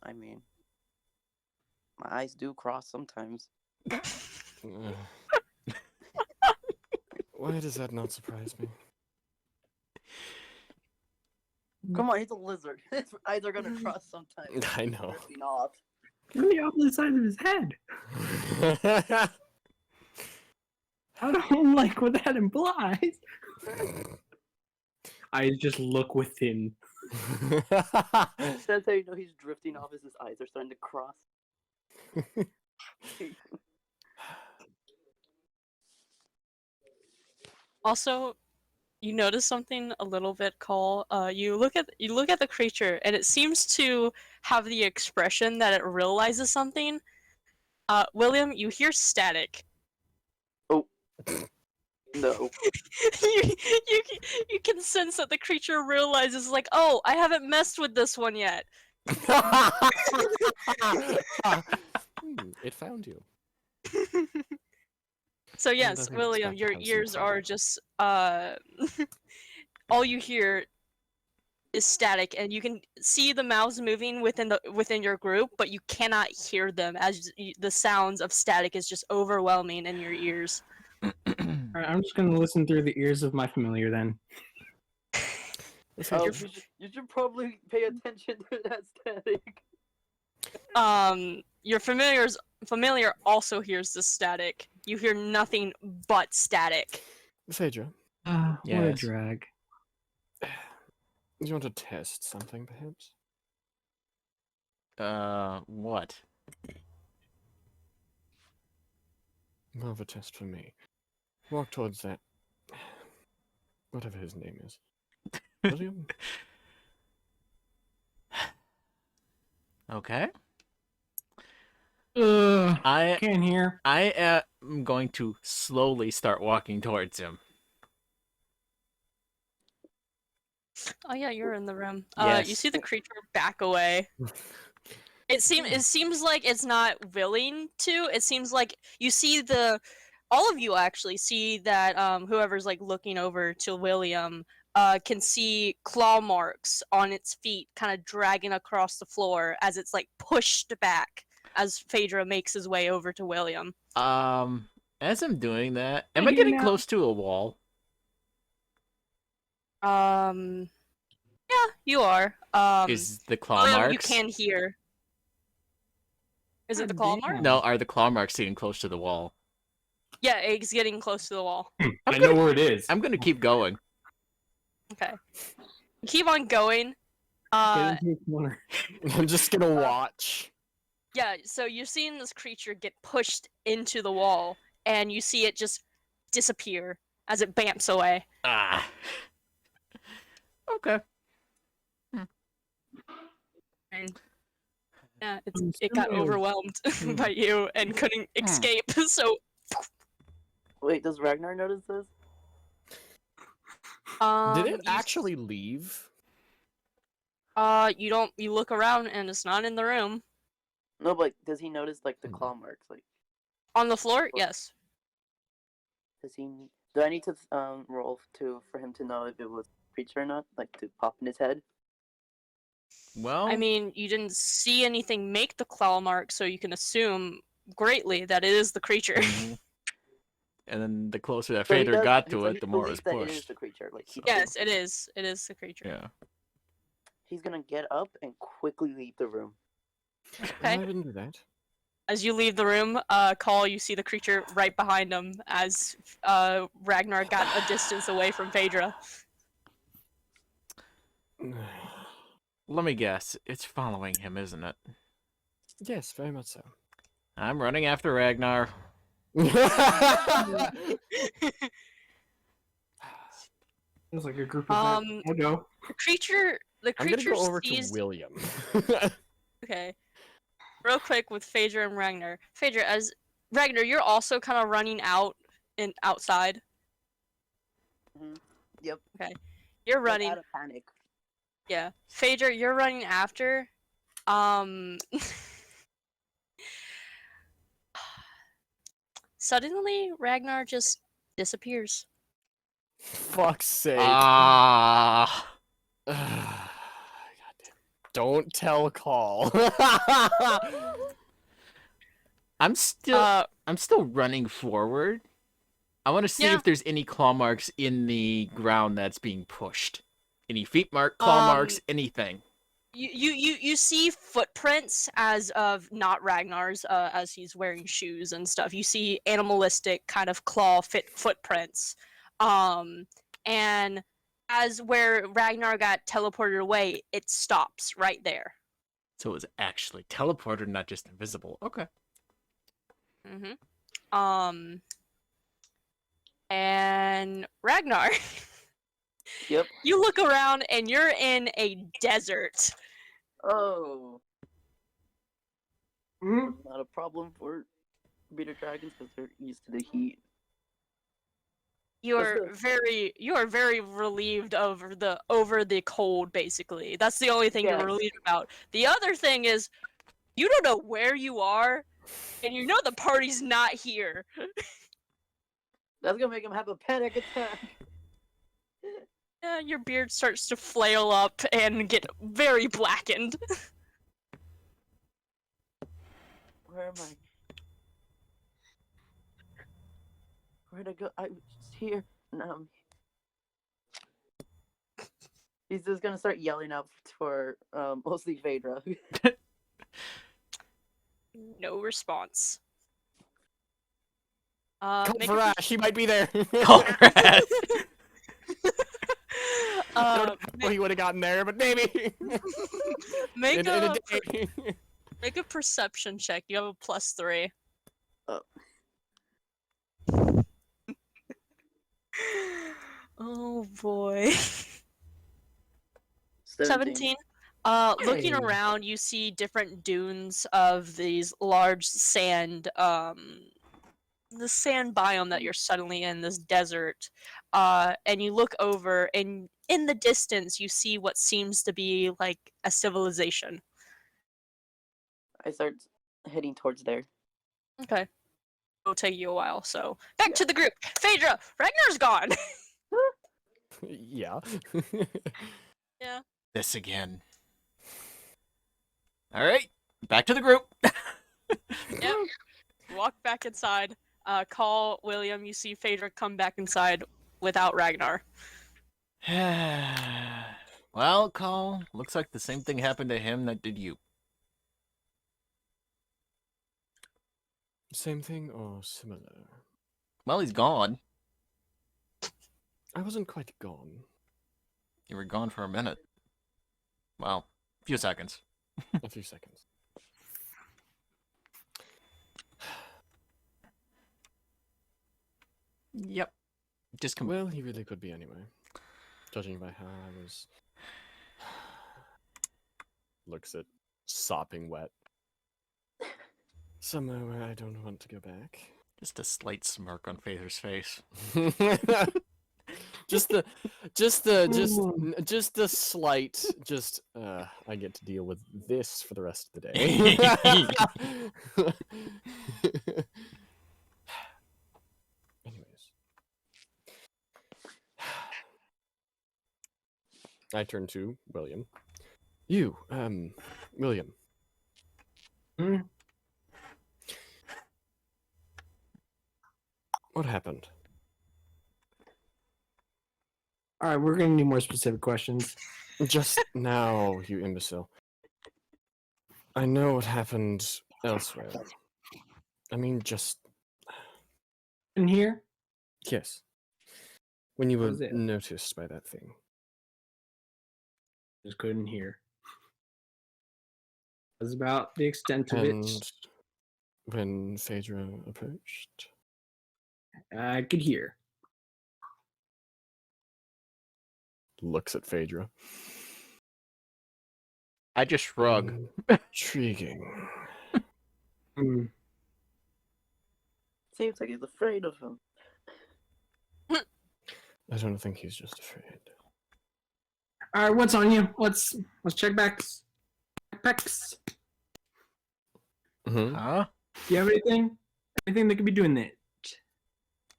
I mean, my eyes do cross sometimes. Why does that not surprise me? Come on, he's a lizard. His eyes are gonna cross sometimes. I know. Drifting off. On the opposite side of his head. I don't like what that implies. I just look within. That's how you know he's drifting off as his eyes are starting to cross. Also, you notice something a little bit, Cole. You look at the creature, and it seems to have the expression that it realizes something. William, you hear static. No. you can sense that the creature realizes, like, oh, I haven't messed with this one yet. It found you. So I yes, didn't William, expect to your have some ears are trouble. just all you hear is static, and you can see the mouths moving within your group, but you cannot hear them as the sounds of static is just overwhelming in your ears. Alright, I'm just gonna listen through the ears of my familiar then. Oh, you should probably pay attention to that static. Your familiar also hears the static. You hear nothing but static. Phaedra, What a Yes. drag. do you want to test something, perhaps? What? More of a test for me. Walk towards that. Whatever his name is. William? Okay. I can't hear. I am going to slowly start walking towards him. Oh yeah, you're in the room. You Yes. see the creature back away. It seems like it's not willing to. It seems like you see all of you actually see that whoever's like looking over to William can see claw marks on its feet kind of dragging across the floor as it's like pushed back as Phaedra makes his way over to William. As I'm doing that, I am I hear getting now. close to a wall? Yeah, you are. Is the claw William, marks? you can hear. Is it the claw mark? No, are the claw marks getting close to the wall? Yeah, it's getting close to the wall. I know where it is. I'm gonna keep going. Okay. Keep on going. Get into a corner. I'm just gonna watch. Yeah, so you're seeing this creature get pushed into the wall, and you see it just disappear as it bamps away. Ah. Okay. And yeah, I'm it got still- overwhelmed by you and couldn't escape. So, Wait, does Ragnar notice this? Did it you actually leave? You look around and it's not in the room. No, but does he notice like the claw marks? Like, On the floor? Yes. does he? Do I need to roll for him to know if it was a creature or not? Like to pop in his head? Well, I mean, you didn't see anything make the claw mark, so you can assume greatly that it is the creature. mhm. And then the closer that So he Fader does- got so to he it, the more it was believes that It is pushed. the creature. Like, Yes, it is. It is the creature. Yeah. He's gonna get up and quickly leave the room. Okay. I didn't do that. As you leave the room, Call, you see the creature right behind him as Ragnar got a distance away from Phaedra. Let me guess. It's following him, isn't it? Yes, very much so. I'm running after Ragnar. It's like a group of oh no. The creature I'm gonna go over sees. to William. Okay. Real quick with Phaedra and Ragnar. Phaedra, as Ragnar, you're also kind of running out and outside. Yep. You're Like, running. out of panic. Yeah. Phaedra, you're running after. Suddenly, Ragnar just disappears. Fuck's sake. Ah. Goddamn. Don't tell Call. I'm still running forward. I want to see Yeah. if there's any claw marks in the ground that's being pushed. Any feet mark, claw marks, anything. You see footprints as of not Ragnar's, as he's wearing shoes and stuff. You see animalistic kind of claw footprints, and as where Ragnar got teleported away, it stops right there. So it was actually teleported, not just invisible. Okay. And Ragnar, Yep. you look around and you're in a desert. Oh, Mm, not a problem for bearded dragons because they're used to the heat. You What's are this? very relieved over the cold, basically. That's the only thing Yes. you're relieved about. The other thing is you don't know where you are, and you know the party's not here. That's gonna make him have a panic attack. Yeah, your beard starts to flail up and get very blackened. Where am I? Where'd I go? I was just here. No. He's just gonna start yelling out for mostly Phaedra. No response. Call Make for a, Ash. He might be there. Call for Ash. I don't know how he would have gotten there, but maybe. make in a a day. make a perception check. You have a +3. Oh. Oh boy. 17. 17. Looking Hey. around, you see different dunes of these large sand, the sand biome that you're suddenly in, this desert. And you look over, and in the distance, you see what seems to be like a civilization. I start heading towards there. Okay. It'll take you a while, so back to the group. Phaedra, Ragnar's gone. Yeah. Yeah. This again. All right, back to the group. Yep. Walk back inside. Call William. You see Phaedra come back inside without Ragnar. Well, Call, looks like the same thing happened to him that did you. Same thing or similar? Well, he's gone. I wasn't quite gone. You were gone for a minute. Well, a few seconds. A few seconds. Yep. Just come. Well, he really could be anyway. Judging by how I was. Looks at sopping wet. Somewhere where I don't want to go back. Just a slight smirk on Phaedra's face. just the slight, I get to deal with this for the rest of the day. Anyways. I turn to William. You, William. Hmm? What happened? All right, we're gonna need more specific questions. Just now, you imbecile. I know what happened elsewhere. I mean, just... In here? Yes. When you What were was it? noticed by that thing. Just couldn't hear. That's about the extent of And it. when Phaedra approached... I could hear. Looks at Phaedra. I just shrug. Intriguing. Hmm. Seems like he's afraid of him. I don't think he's just afraid. All right, what's on you? Let's check backs. Backpacks. Mm-hmm. Huh? Do you have anything? Anything that could be doing that?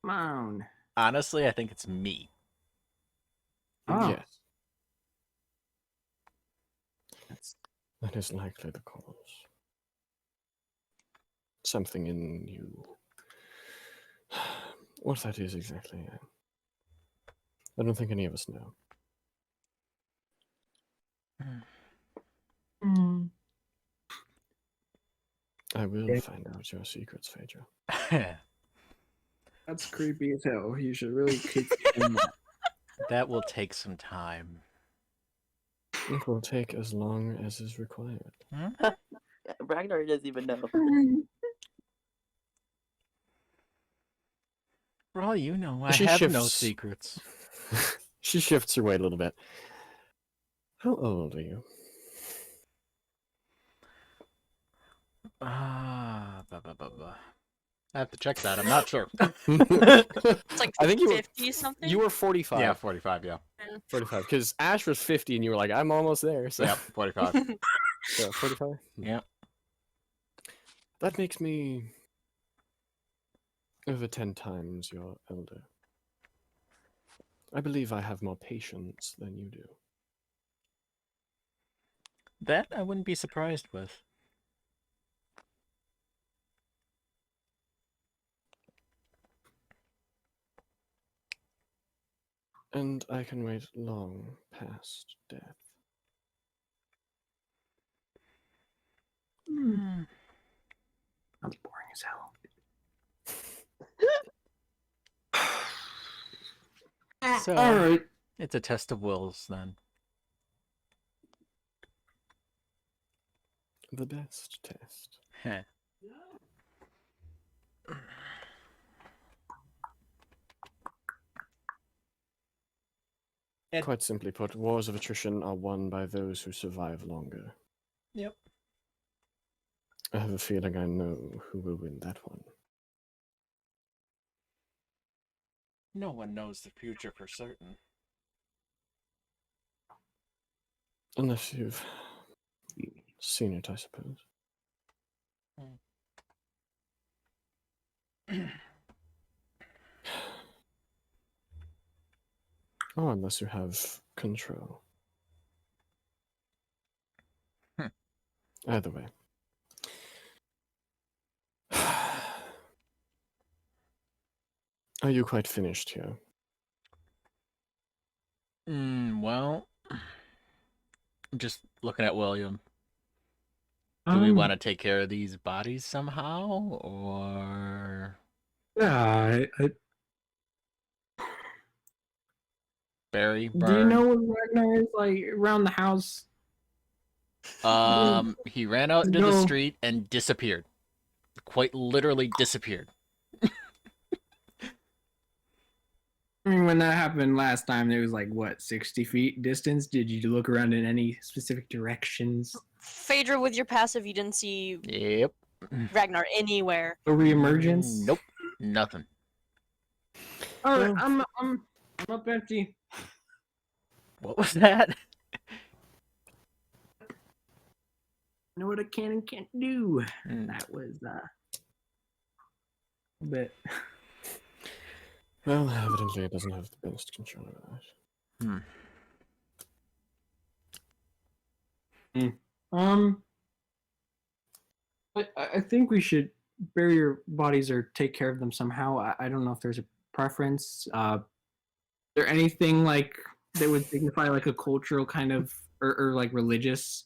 Come on. Honestly, I think it's me. Oh. Yes. That is likely the cause. Something in you. What that is exactly, I don't think any of us know. Hmm. I will Yeah. find out your secrets, Phaedra. That's creepy as hell. You should really keep doing that. That will take some time. It will take as long as is required. Ragnar doesn't even know. For all you know, I She have no shifts. secrets. She shifts her weight a little bit. How old are you? I have to check that. I'm not sure. It's like I think you were 50 something. you were 45. Yeah, 45. Yeah. 45. Because Ash was 50, and you were like, "I'm almost there." So Yeah, 45. yeah, 45. Yeah. That makes me over 10 times your elder. I believe I have more patience than you do. That I wouldn't be surprised with. And I can wait long past death. That's boring as hell. So, All right. it's a test of wills then. The best test. Heh. Quite simply put, wars of attrition are won by those who survive longer. Yep. I have a feeling I know who will win that one. No one knows the future for certain. Unless you've seen it, I suppose. Oh, unless you have control. Either way. Are you quite finished here? Well, I'm just looking at William. Do we want to take care of these bodies somehow, or Yeah, bury, do you burn? know what Ragnar is like around the house? He ran out into the No. street and disappeared. Quite literally disappeared. I mean, when that happened last time, there was like, what, 60 feet distance? Did you look around in any specific directions? Phaedra, with your passive, you didn't see Yep. Ragnar anywhere. A reemergence? Nope. Nothing. All right, Well- I'm up empty. What was that? I know what I can and can't do. Mm. That was a bit. Well, evidently it doesn't have the best control of that. I think we should bury your bodies or take care of them somehow. I don't know if there's a preference. Is there anything like that would signify like a cultural kind of or like religious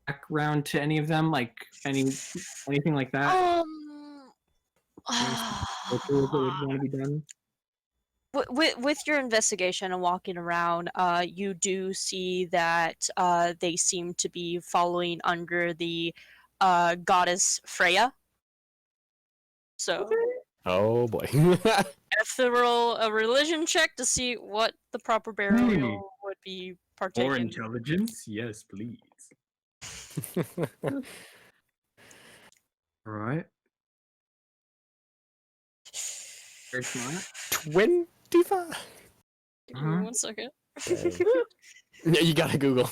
background to any of them? Like anything like that? Rituals that would want to be done? With your investigation and walking around, you do see that they seem to be following under the goddess Freya. So, Oh boy. if there were a religion check to see what the proper burial would be Or partaken. intelligence? Yes, please. All right. Very smart. 25? Give me 1 second. Yeah, you gotta Google.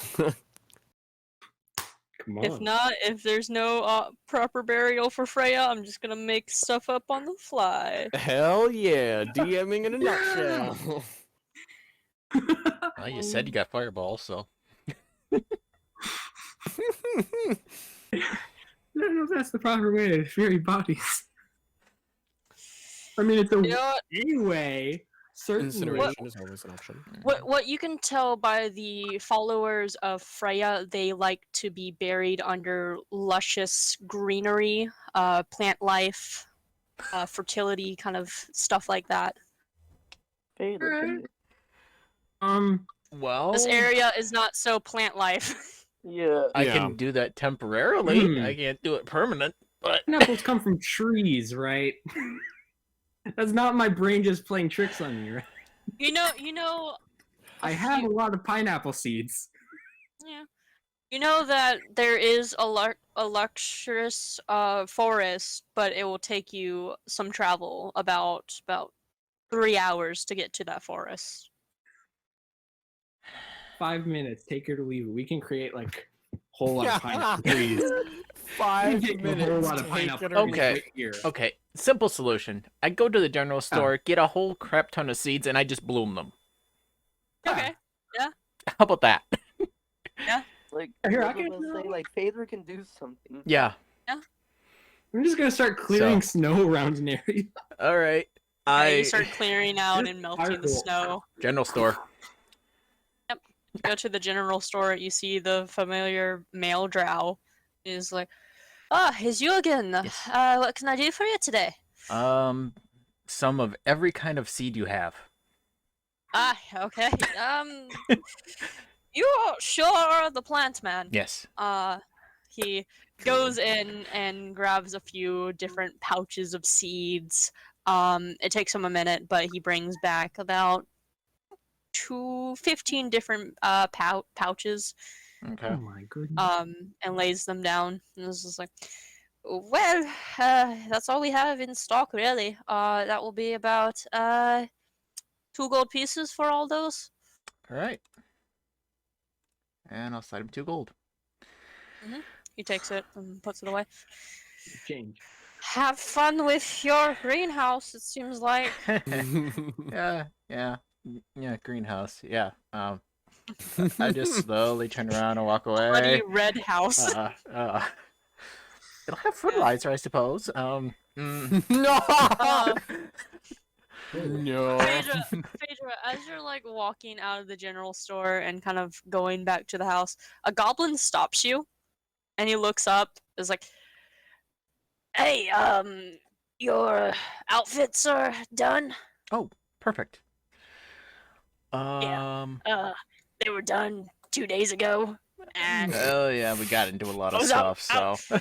Come on. If not, if there's no proper burial for Freya, I'm just gonna make stuff up on the fly. Hell yeah, DMing in a nutshell. Well, you said you got fireball, so. I don't know if that's the proper way to bury bodies. I mean, it's a You know what? way, certainly. Incineration is always an option. What you can tell by the followers of Freya, they like to be buried under luscious greenery, plant life, fertility, kind of stuff like that. Phaedra, Well, This area is not so plant life. yeah. I Yeah. can do that temporarily. Hmm. I can't do it permanent, but Pineapples come from trees, right? That's not my brain just playing tricks on me, right? you know. I have a lot of pineapple seeds. Yeah. You know that there is a luxurious forest, but it will take you some travel, about 3 hours to get to that forest. 5 minutes, take it or leave it. We can create like a whole lot of pineapple trees. 5 We can get a minutes. whole lot of take pineapple it or trees Okay. right here. okay. Simple solution. I go to the general store, get a whole crap ton of seeds, and I just bloom them. Okay. How about that? Like, Here, I what was can I say? know. Like, Phaedra can do something. Yeah. I'm just gonna start clearing snow around an area. All right. You start clearing out and melting the Fireball. snow. General store. Go to the general store, you see the familiar male drow. Is like, ah, it's you again. Yes. What can I do for you today? Some of every kind of seed you have. Ah, okay. You sure are the plant man. Yes. He goes in and grabs a few different pouches of seeds. It takes him a minute, but he brings back about 15 different pouches. Okay. Oh my goodness. And lays them down. And this is like, well, that's all we have in stock, really. That will be about 2 gold pieces for all those. All right. And I'll slide him 2 gold. He takes it and puts it away. Change. Have fun with your greenhouse, it seems like. Yeah. Yeah, greenhouse. Yeah. I just slowly turn around and walk Bloody away. red house. It'll have fertilizer, I suppose. No. No. Phaedra, as you're like walking out of the general store and kind of going back to the house, a goblin stops you, and he looks up. Is like, "Hey, your outfits are done." Oh, perfect. They were done 2 days ago, and Oh yeah, we got into a lot I of was stuff, out, so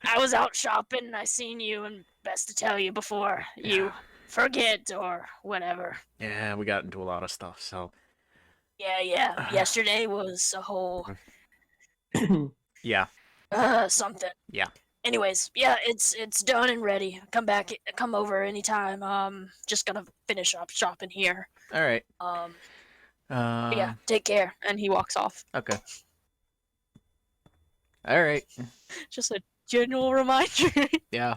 I was out shopping. And I seen you, and best to tell you before you forget or whatever. yeah, we got into a lot of stuff, so Yeah. Yesterday was a whole yeah. something. Yeah. Anyways, yeah, it's done and ready. Come over anytime. Just gonna finish up shopping here. All right. But yeah, take care. And he walks off. Okay. All right. Just a general reminder. Yeah.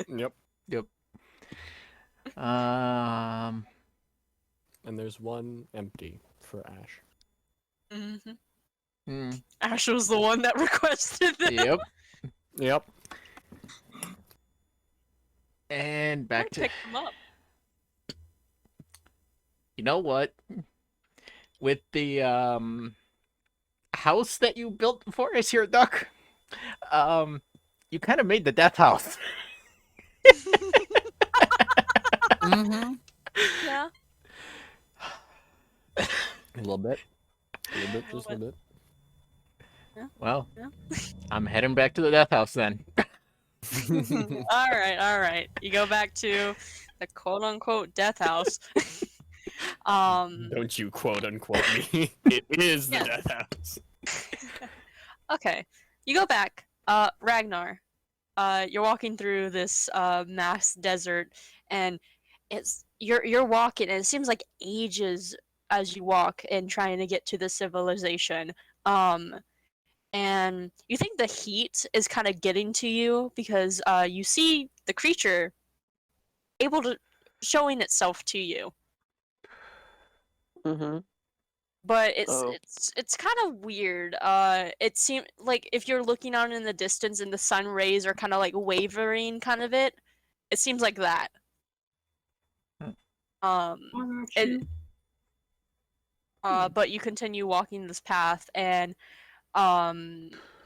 Yep. Um. And there's one empty for Ash. Mm-hmm. hmm, Ash was the one that requested that. Yep. Yep. And back to. Pick them up. You know what? With the house that you built for us here, Duck, you kind of made the death house. Mm-hmm. Yeah. A little bit. Just a little bit. Well, Yeah. I'm heading back to the death house then. All right. You go back to the quote unquote death house. Don't you quote unquote me. It is the Yeah. death house. Okay. You go back. Ragnar. You're walking through this mass desert, and you're walking, and it seems like ages as you walk and trying to get to the civilization. And you think the heat is kind of getting to you because you see the creature able to showing itself to you. Mm-hmm. But Oh. it's kind of weird. It seems like if you're looking out in the distance and the sun rays are kind of like wavering, kind of it seems like that. But you continue walking this path, and a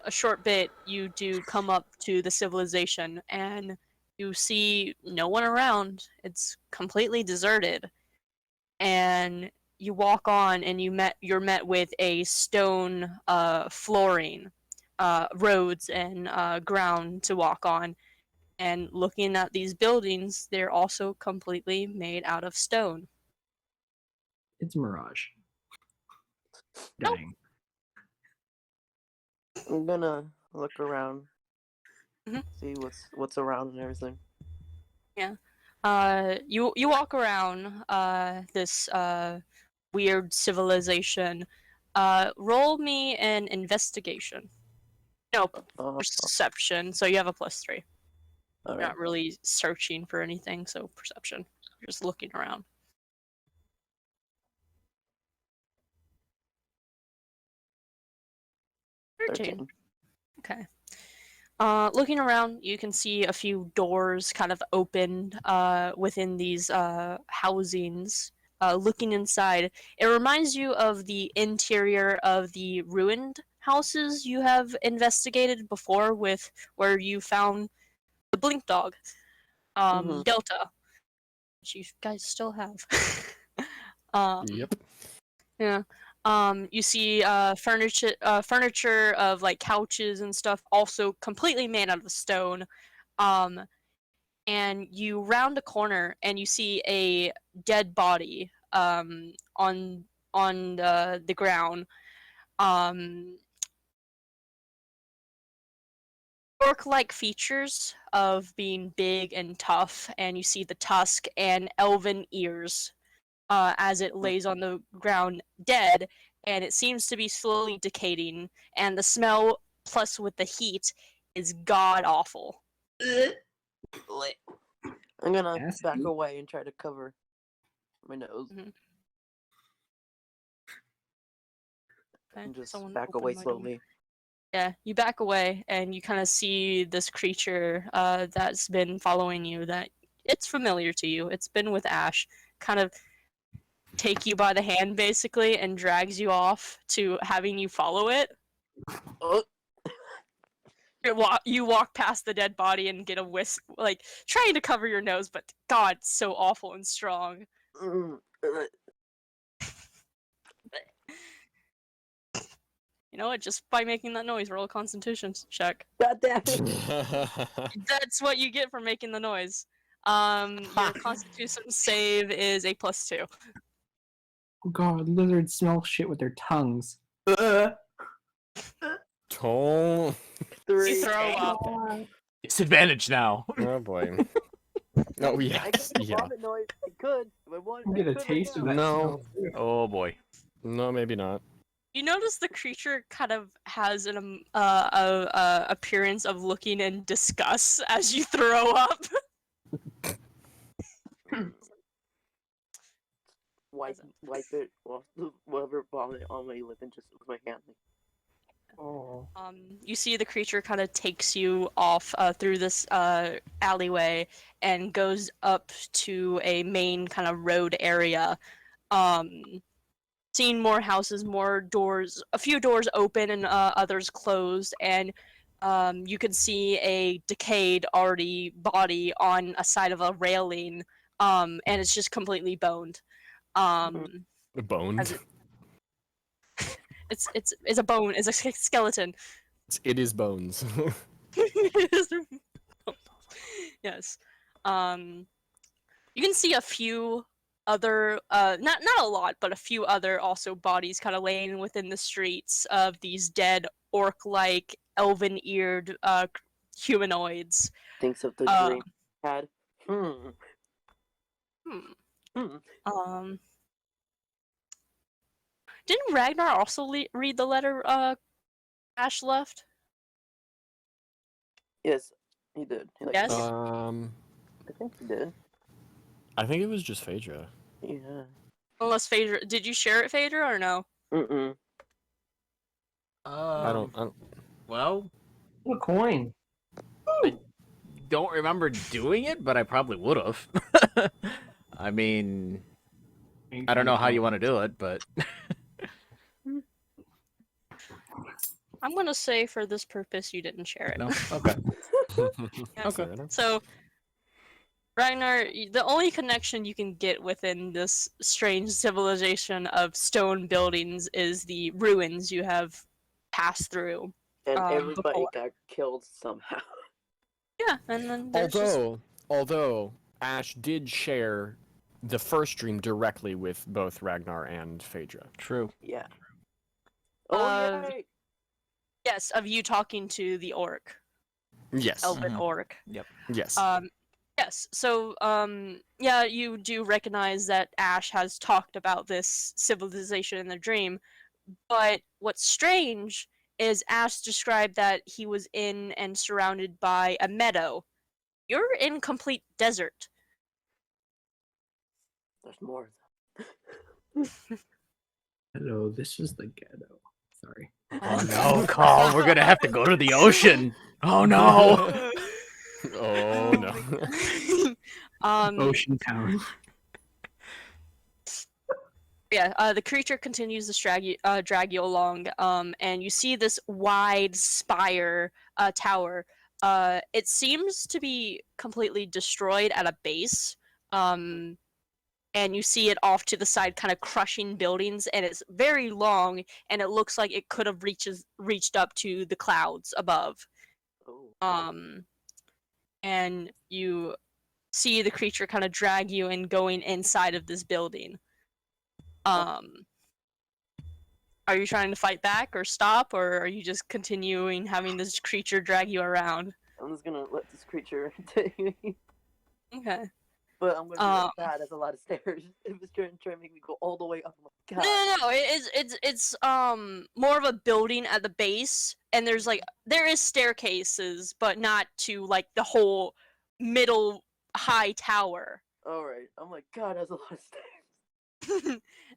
short bit you do come up to the civilization, and you see no one around. It's completely deserted, and you walk on, and you're met with a stone flooring, roads, and ground to walk on. And looking at these buildings, they're also completely made out of stone. It's Mirage. Nope. Dying. I'm gonna look around, Mhm. see what's around and everything. You walk around this weird civilization. Roll me an investigation. No, perception. So you have a +3. All You're right. not really searching for anything, so perception. You're just looking around. 13. Okay. Looking around, you can see a few doors kind of opened within these housings. Looking inside, it reminds you of the interior of the ruined houses you have investigated before, with where you found the blink dog, Delta, which you guys still have. Yep. Yeah. You see furniture of like couches and stuff, also completely made out of stone. And you round a corner and you see a dead body on the ground. Orc-like features of being big and tough, and you see the tusk and elven ears. As it lays on the ground dead, and it seems to be slowly decaying, and the smell plus with the heat is god awful. I'm gonna Nasty. back away and try to cover my nose. And just someone back opened away my door. slowly. Yeah, you back away and you kind of see this creature that's been following you. That it's familiar to you. It's been with Ash. Kind of take you by the hand basically and drags you off to having you follow it. Oh, You walk past the dead body and get a whisk, like trying to cover your nose, but God, it's so awful and strong. You know what? Just by making that noise, roll a Constitution check. God damn it. That's what you get for making the noise. Your Constitution save is a +2. Oh god, lizards smell shit with their tongues. Don't. You 3. throw up. Disadvantage now. Oh boy. Oh I yes, could make a yeah. vomit noise. I could. If I wanted, You I get a could right taste of now. that No. smell, too. Oh boy. No, maybe not. You notice the creature kind of has an appearance of looking in disgust as you throw up. Wipe it, whatever vomit on my lip, and just with my hand. Oh. You see the creature kind of takes you off through this alleyway and goes up to a main kind of road area. Seeing more houses, more doors, a few doors open and others closed, and you can see a decayed already body on a side of a railing, and it's just completely boned. The bones. As it's a bone, it's a skeleton. It is bones. Yes. You can see a few other not a lot, but a few other also bodies kind of laying within the streets of these dead orc-like elven-eared humanoids. Thinks of the dream I had. Didn't Ragnar also read the letter Ash left? Yes, he did. Yes? I think he did. I think it was just Phaedra. Yeah. Unless Phaedra, did you share it, Phaedra, or no? Mm-mm. I don't. Well, A coin. don't remember doing it, but I probably would have. I mean, I don't know how you want to do it, but I'm gonna say for this purpose you didn't share it. no. Okay. Yeah. Okay. So, Ragnar, the only connection you can get within this strange civilization of stone buildings is the ruins you have passed through. And everybody Before. got killed somehow. Yeah, and then there's just... Although Ash did share the first dream directly with both Ragnar and Phaedra. True. Yeah. Oh, yay! Yes, of you talking to the orc. Yes. Elven orc. Yes. Yes, so, yeah, you do recognize that Ash has talked about this civilization in the dream, but what's strange is Ash described that he was in and surrounded by a meadow. You're in complete desert. There's more. Hello, this is the ghetto. Sorry. Oh no, Carl, we're gonna have to go to the ocean. Oh no. Oh no. Ocean Town. Yeah, the creature continues to drag you along, and you see this wide spire tower. It seems to be completely destroyed at a base, and you see it off to the side kind of crushing buildings, and it's very long, and it looks like it could have reached up to the clouds above. Oh. And you see the creature kind of drag you and going inside of this building. Are you trying to fight back or stop, or are you just continuing having this creature drag you around? I'm just gonna let this creature take me. Okay. But I'm gonna be like, God, that's a lot of stairs. If it's trying to make me go all the way up, I'm like, God. No. It's more of a building at the base, and there is staircases, but not to like the whole middle high tower. Alright. I'm like, God, that's a lot of stairs.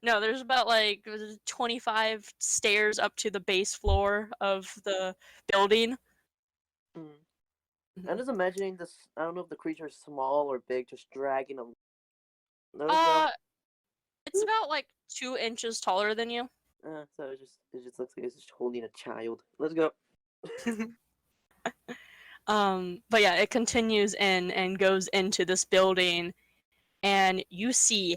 No, there's about like 25 stairs up to the base floor of the building. Mm. I'm just imagining this. I don't know if the creature is small or big, just dragging a. It's about like 2 inches taller than you. So it just looks like it's just holding a child. Let's go. But yeah, it continues in and goes into this building, and you see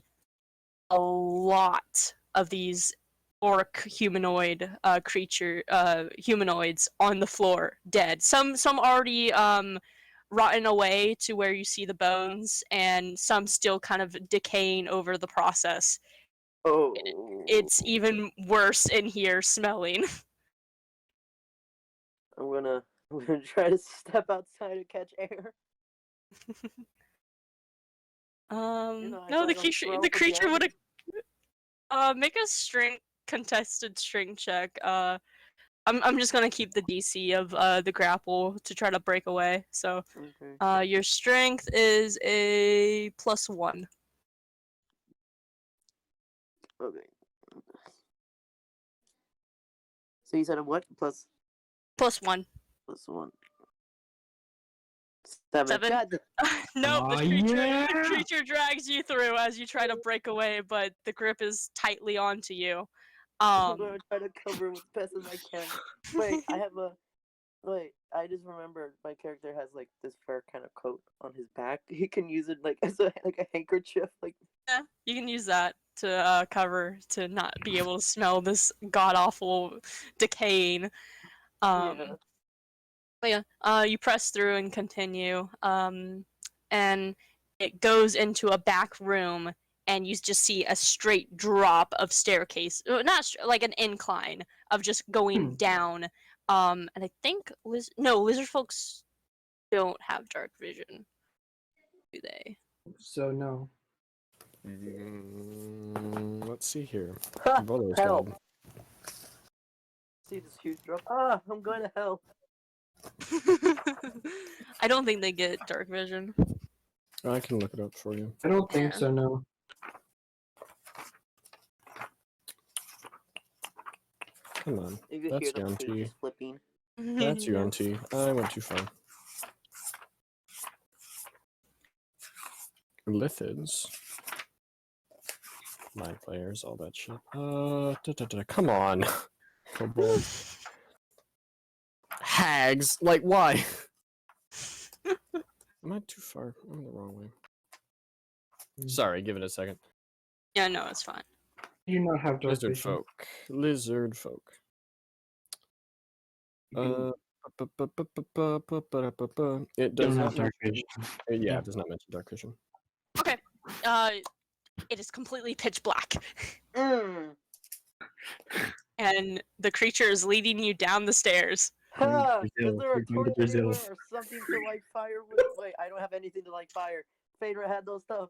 a lot of these orc humanoid humanoids on the floor, dead. Some already rotten away to where you see the bones, and some still kind of decaying over the process. Oh. It's even worse in here smelling. I'm gonna try to step outside and catch air. I No, the find I'm throw the up creature again. would have make a contested strength check. I'm just gonna keep the DC of the grapple to try to break away. So Okay. your strength is a +1. Okay. So you said a what? Plus +1. +1. 7. 7? God. Nope, Aw, yeah! the creature drags you through as you try to break away, but the grip is tightly onto you. I'm gonna try to cover him as best as I can. Wait, I just remembered my character has like this fur kind of coat on his back. He can use it like as a handkerchief. Like Yeah, you can use that to cover to not be able to smell this god awful decaying. yeah. But yeah, you press through and continue, and it goes into a back room, and you just see a straight drop of staircase, like an incline of just going down. And I think lizard folks don't have dark vision, do they? So no. Let's see here. Ha! Volo's Help! dead. See this huge drop. Ah, I'm going to hell. I don't think they get dark vision. I can look it up for you. I don't think Yeah. so, no. Come on. You can That's hear the down to you. pages flipping. That's you, Auntie. I went too far. Lithids. My players, all that shit. Come on. Kobold. Hags. Like, why? Am I too far? I'm the wrong way. Sorry, give it a second. Yeah, no, it's fine. You not have dark Lizard vision. folk. Lizard folk. It does Don't not have dark mention- vision. Yeah, it does not mention dark vision. Okay. It is completely pitch black. Mm. And the creature is leading you down the stairs. Ha! Is Brazil. there a We're going to torch Brazil. anywhere or something to light fire with? Wait, I don't have anything to light fire. Phaedra had those stuff.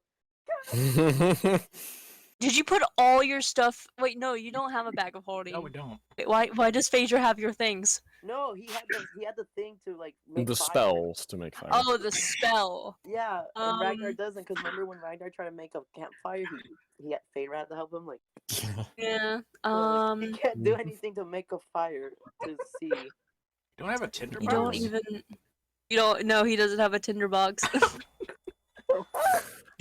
Did you put all your stuff? Wait, no, you don't have a bag of holding. No, we don't. Wait, why does Phaedra have your things? No, he had the thing to like make The fire. spells to make fire. Oh, the spell. Yeah, and Ragnar Um, doesn't, because remember when Ragnar tried to make a campfire, he had Phaedra had to help him. Like, Yeah. so, like, he can't do anything to make a fire to see. Don't have a tinder You box? don't even. You don't. No, he doesn't have a tinderbox.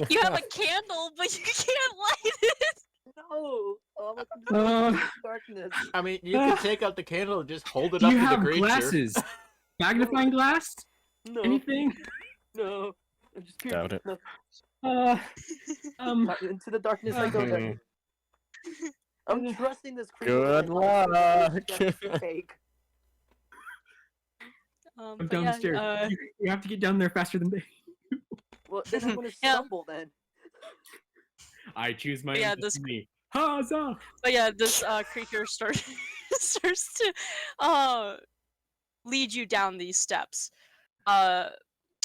You have a candle, but you can't light it. No, all of Uh, them darkness. I mean, you can take out the candle and just hold it Do up you to the have creature. glasses? Magnifying glass? No, Anything? no. I'm just Doubt it. No. Into the darkness I go. Then. I'm trusting this creature. Good with my life, luck. that's fake. I'm But down the yeah, stairs. You have to get down there faster than they. Well, then I'm gonna Yeah. stumble then. I choose my Yeah, own this- destiny. Huzzah! But yeah, this creature starts to lead you down these steps.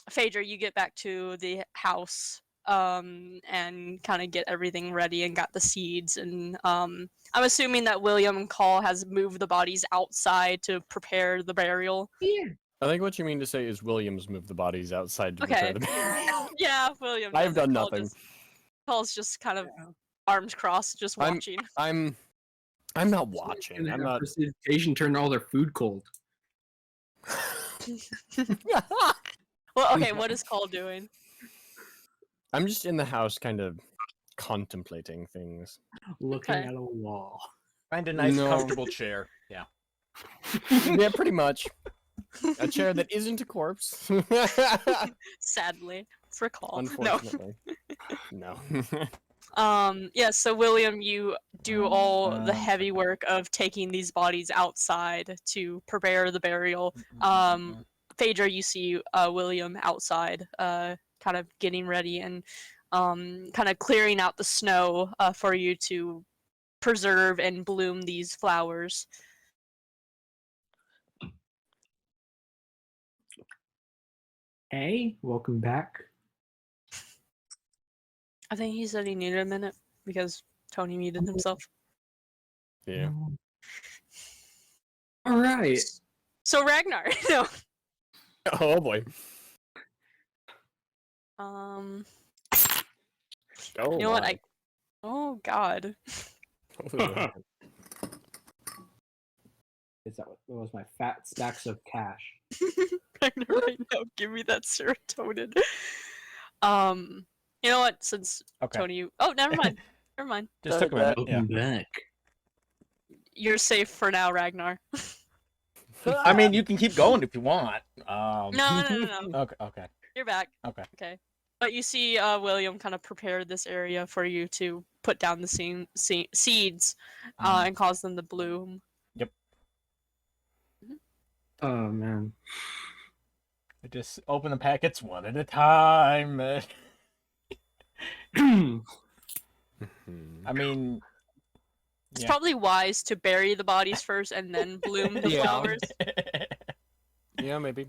Phaedra, you get back to the house and kind of get everything ready and got the seeds, and I'm assuming that William Call has moved the bodies outside to prepare the burial. Yeah. I think what you mean to say is Williams moved the bodies outside to prepare Okay. the burial. Yeah, William. I have does it. done Call nothing. Call's just kind of arms crossed, just watching. I'm not watching. And I'm have not. precipitation turn all their food cold. Well, okay, what is Call doing? I'm just in the house, kind of contemplating things. Looking Okay. at a wall. Find a nice, No. comfortable chair. Yeah. Yeah, pretty much. A chair that isn't a corpse. Sadly, for Call. No. Unfortunately. No. Yeah, so William, you do all the heavy work of taking these bodies outside to prepare the burial. Phaedra, you see William outside, kind of getting ready and kind of clearing out the snow for you to preserve and bloom these flowers. Hey, welcome back. I think he said he needed a minute because Tony muted himself. Yeah. All right. So Ragnar, no. Oh boy. Oh, Oh, you know what? my. Oh God. Is that what was my fat stacks of cash? Ragnar, right now, give me that serotonin. You know what? Since Okay. Tony, oh, never mind. Never mind. Just took a minute. Yeah. Welcome back. You're safe for now, Ragnar. I mean, you can keep going if you want. No. Okay. Okay. You're back. Okay. Okay. But you see, William kind of prepared this area for you to put down the seeds and cause them to bloom. Oh man. I just open the packets one at a time. I mean, It's yeah. probably wise to bury the bodies first and then bloom the Yeah. flowers. Yeah, maybe.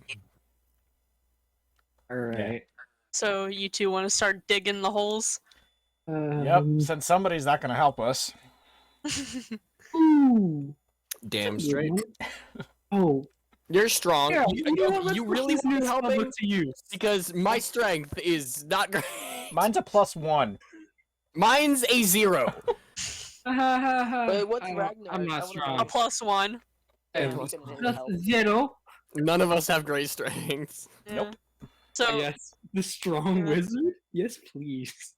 All right. So you two want to start digging the holes? Yep. Since somebody's not going to help us. Ooh. Damn straight. Oh. You're strong. Yeah, You really want to help me? to use. Because my strength is not great. Mine's a +1. Mine's a 0. Wait, what's Ragnar? I'm I not wanna strong. know. A +1. Yeah, He can Plus help. 0. None of us have great strengths. Yeah. Nope. So Yes. The strong Yeah. wizard? Yes, please.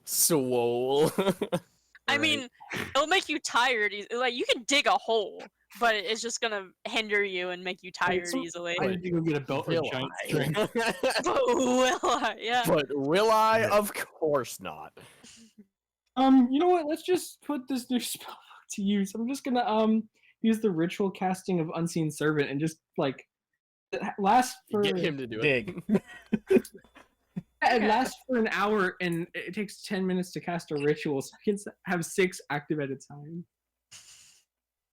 Swole. I mean, it'll make you tired. Like you can dig a hole, but it's just gonna hinder you and make you tired so- easily. I need to go get a belt Will of giant I? strength. But will I? Yeah. But will I? Of course not. You know what? Let's just put this new spell to use. I'm just gonna use the ritual casting of Unseen Servant and just like it lasts for Get him to do it. Dig. it lasts for an hour and it takes 10 minutes to cast a ritual, so I can have 6 active at a time.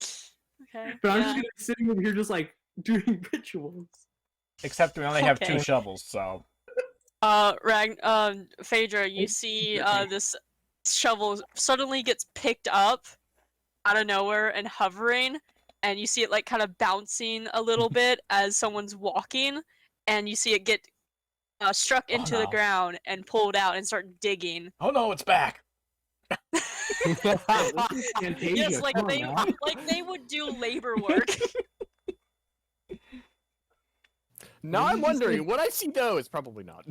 Okay. But I'm yeah. just gonna be sitting over here just like doing rituals. Except we only have Okay. 2 shovels, so. Phaedra, you see this shovel suddenly gets picked up out of nowhere and hovering, and you see it like kind of bouncing a little bit as someone's walking, and you see it get struck into the no. ground and pulled out and start digging. Oh no, it's back. Fantasia, Yes, like come on they now. would do labor work. Now I'm wondering, would I see those? Probably not.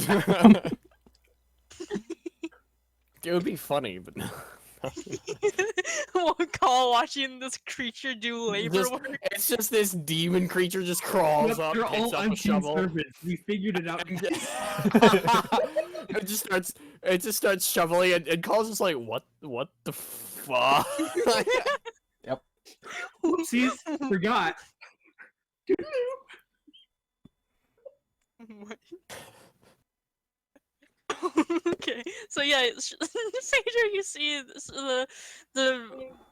It would be funny, but no. One call watching this creature do labor Just- work. It's just this demon creature just crawls Yep, up, they're picks all up a Unseen shovel. Servants. We figured it out. and it just starts shoveling and calls us like, what the fuck? Oopsies, forgot. Okay, so yeah, Phaedra, you see this, the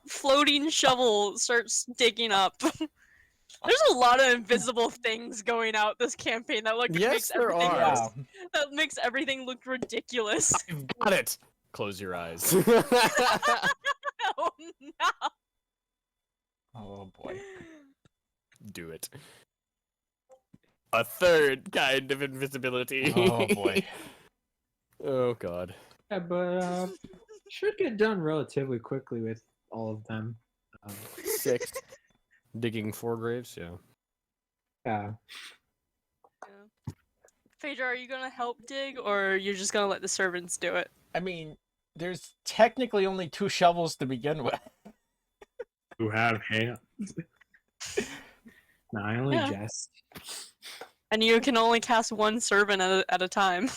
floating shovel starts digging up. There's a lot of invisible things going out this campaign that Yes, makes there everything are. look, that makes everything look ridiculous. I've got it. Close your eyes. Oh no! Oh boy. Do it. A third kind of invisibility. Oh boy. Oh god. Yeah, but should get done relatively quickly with all of them. 6. Digging 4 graves, yeah. Yeah. Phaedra, are you gonna help dig, or you're just gonna let the servants do it? I mean, there's technically only 2 shovels to begin with. Who have hands? No, I only Yeah. jest. And you can only cast one servant at a time.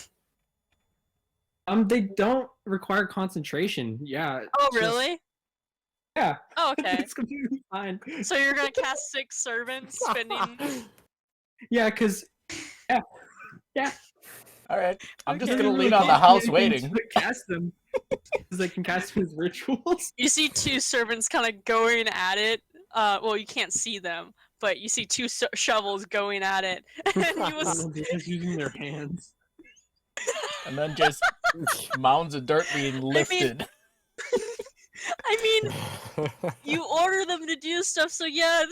They don't require concentration. Yeah. Oh, just- Yeah. Oh, okay. It's completely fine. So you're gonna cast 6 servants, spending. Yeah, because yeah. All right, I'm just Okay. gonna Really lean on the can't house do anything waiting. to cast them. Because I can cast them as rituals. You see 2 servants kind of going at it. Well, you can't see them, but you see 2 shovels going at it, and you was. They're just using their hands. And then just mounds of dirt being lifted. I mean, you order them to do stuff, so yeah,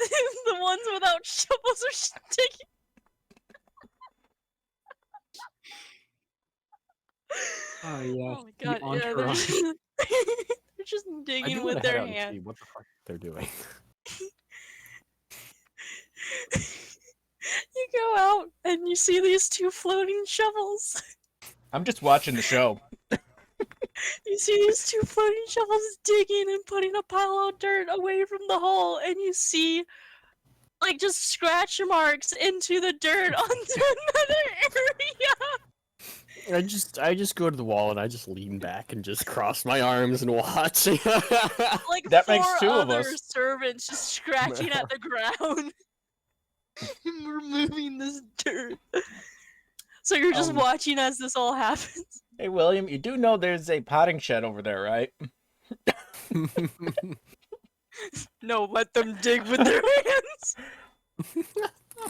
the ones without shovels are digging. Oh yeah. Oh my god, the yeah, they're entourage. just, they're just I digging do with want to head their out and see hands. what the fuck they're doing. You go out and you see these 2 floating shovels. I'm just watching the show. You see these 2 floating shovels digging and putting a pile of dirt away from the hole, and you see, like, just scratch marks into the dirt onto another area. I just go to the wall and I just lean back and just cross my arms and watch. Like That 4 makes 2 of other us. servants just scratching at the ground and removing this dirt. So you're just watching as this all happens. Hey, William, you do know there's a potting shed over there, right? No, let them dig with their hands.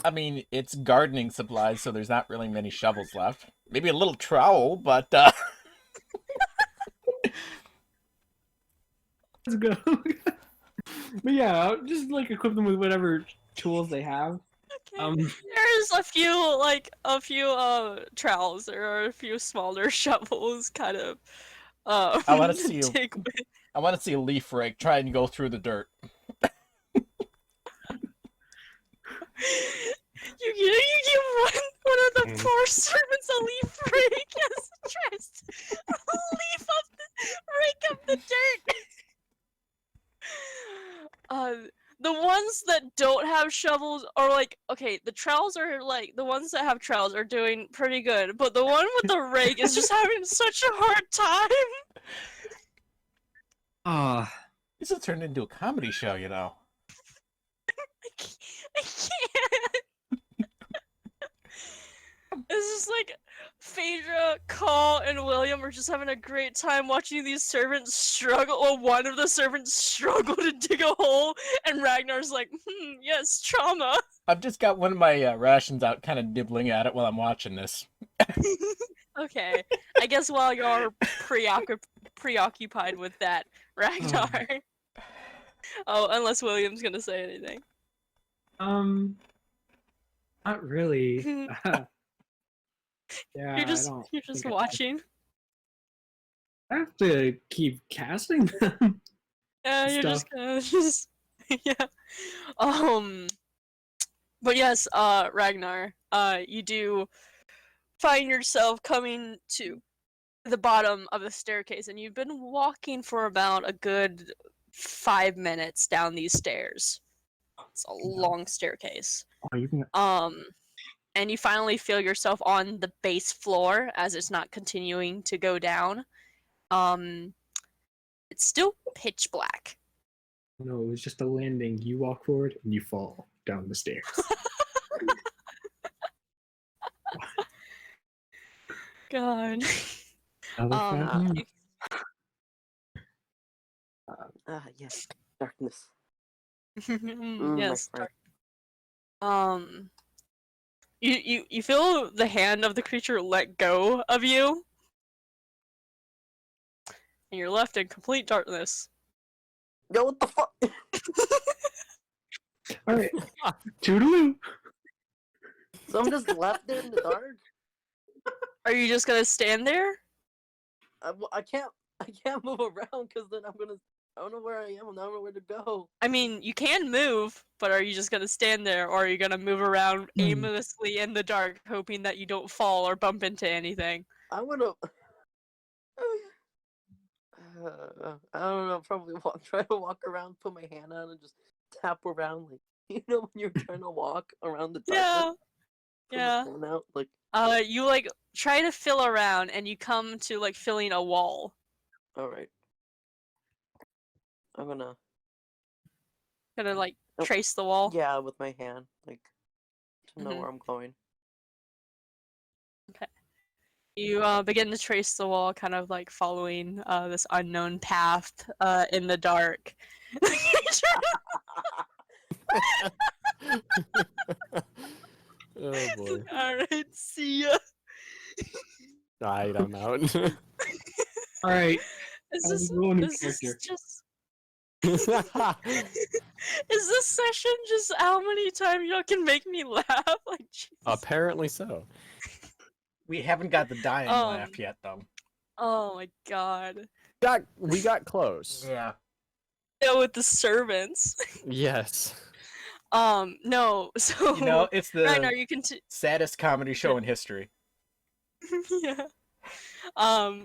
I mean, it's gardening supplies, so there's not really many shovels left. Maybe a little trowel, but Let's go. But yeah, I'll just like equip them with whatever tools they have. Okay. There's a few trowels. There are a few smaller shovels, kind of. I want to see you. dig with. I want to see a leaf rake try and go through the dirt. You give one of the poor servants a leaf rake as he tries to rake up the dirt. The ones that don't have shovels are like, okay, the trowels are like, the ones that have trowels are doing pretty good, but the one with the rake is just having such a hard time. This has turned into a comedy show, you know. I can't. It's just like Phaedra, Call, and William are just having a great time watching these servants struggle. Well, one of the servants struggle to dig a hole, and Ragnar's like, yes, trauma. I've just got one of my rations out, kind of nibbling at it while I'm watching this. Okay, I guess while you're preoccupied with that, Ragnar. Oh, unless William's gonna say anything. Not really. Yeah, You're just I don't watching. I have to keep casting them. Yeah, you're just stuff. gonna just yeah. But yes, Ragnar, you do find yourself coming to the bottom of the staircase, and you've been walking for about a good 5 minutes down these stairs. It's a long staircase. Oh, you can... And you finally feel yourself on the base floor as it's not continuing to go down. It's still pitch black. No, it was just a landing. You walk forward and you fall down the stairs. God. Another Yes, darkness. Yes. my Dark. You feel the hand of the creature let go of you, and you're left in complete darkness. Yo, what the fuck? All right, toodaloo. So I'm just left there in the dark. Are you just gonna stand there? I can't I can't move around because then I don't know where I am and I don't know where to go. I mean, you can move, but are you just gonna stand there, or are you gonna move around aimlessly in the dark, hoping that you don't fall or bump into anything? I'm gonna. I don't know. Probably try to walk around, put my hand out, and just tap around, like when you're trying to walk around the darkness. Put my hand out, like. You like try to fill around, and you come to like filling a wall. All right. I'm gonna like trace the wall. Yeah, with my hand, like to know where I'm going. Okay. You begin to trace the wall, kind of like following this unknown path in the dark. Oh boy. Alright, see ya. Alright, I'm out. Alright. Is How's this just is this session just how many times y'all can make me laugh? Like Jesus. Apparently so. We haven't got the dying laugh yet, though. Oh my god. We got close. Yeah. Yeah, with the servants. Yes. No, so You know, it's the Ragnar, you can saddest comedy show in history. yeah.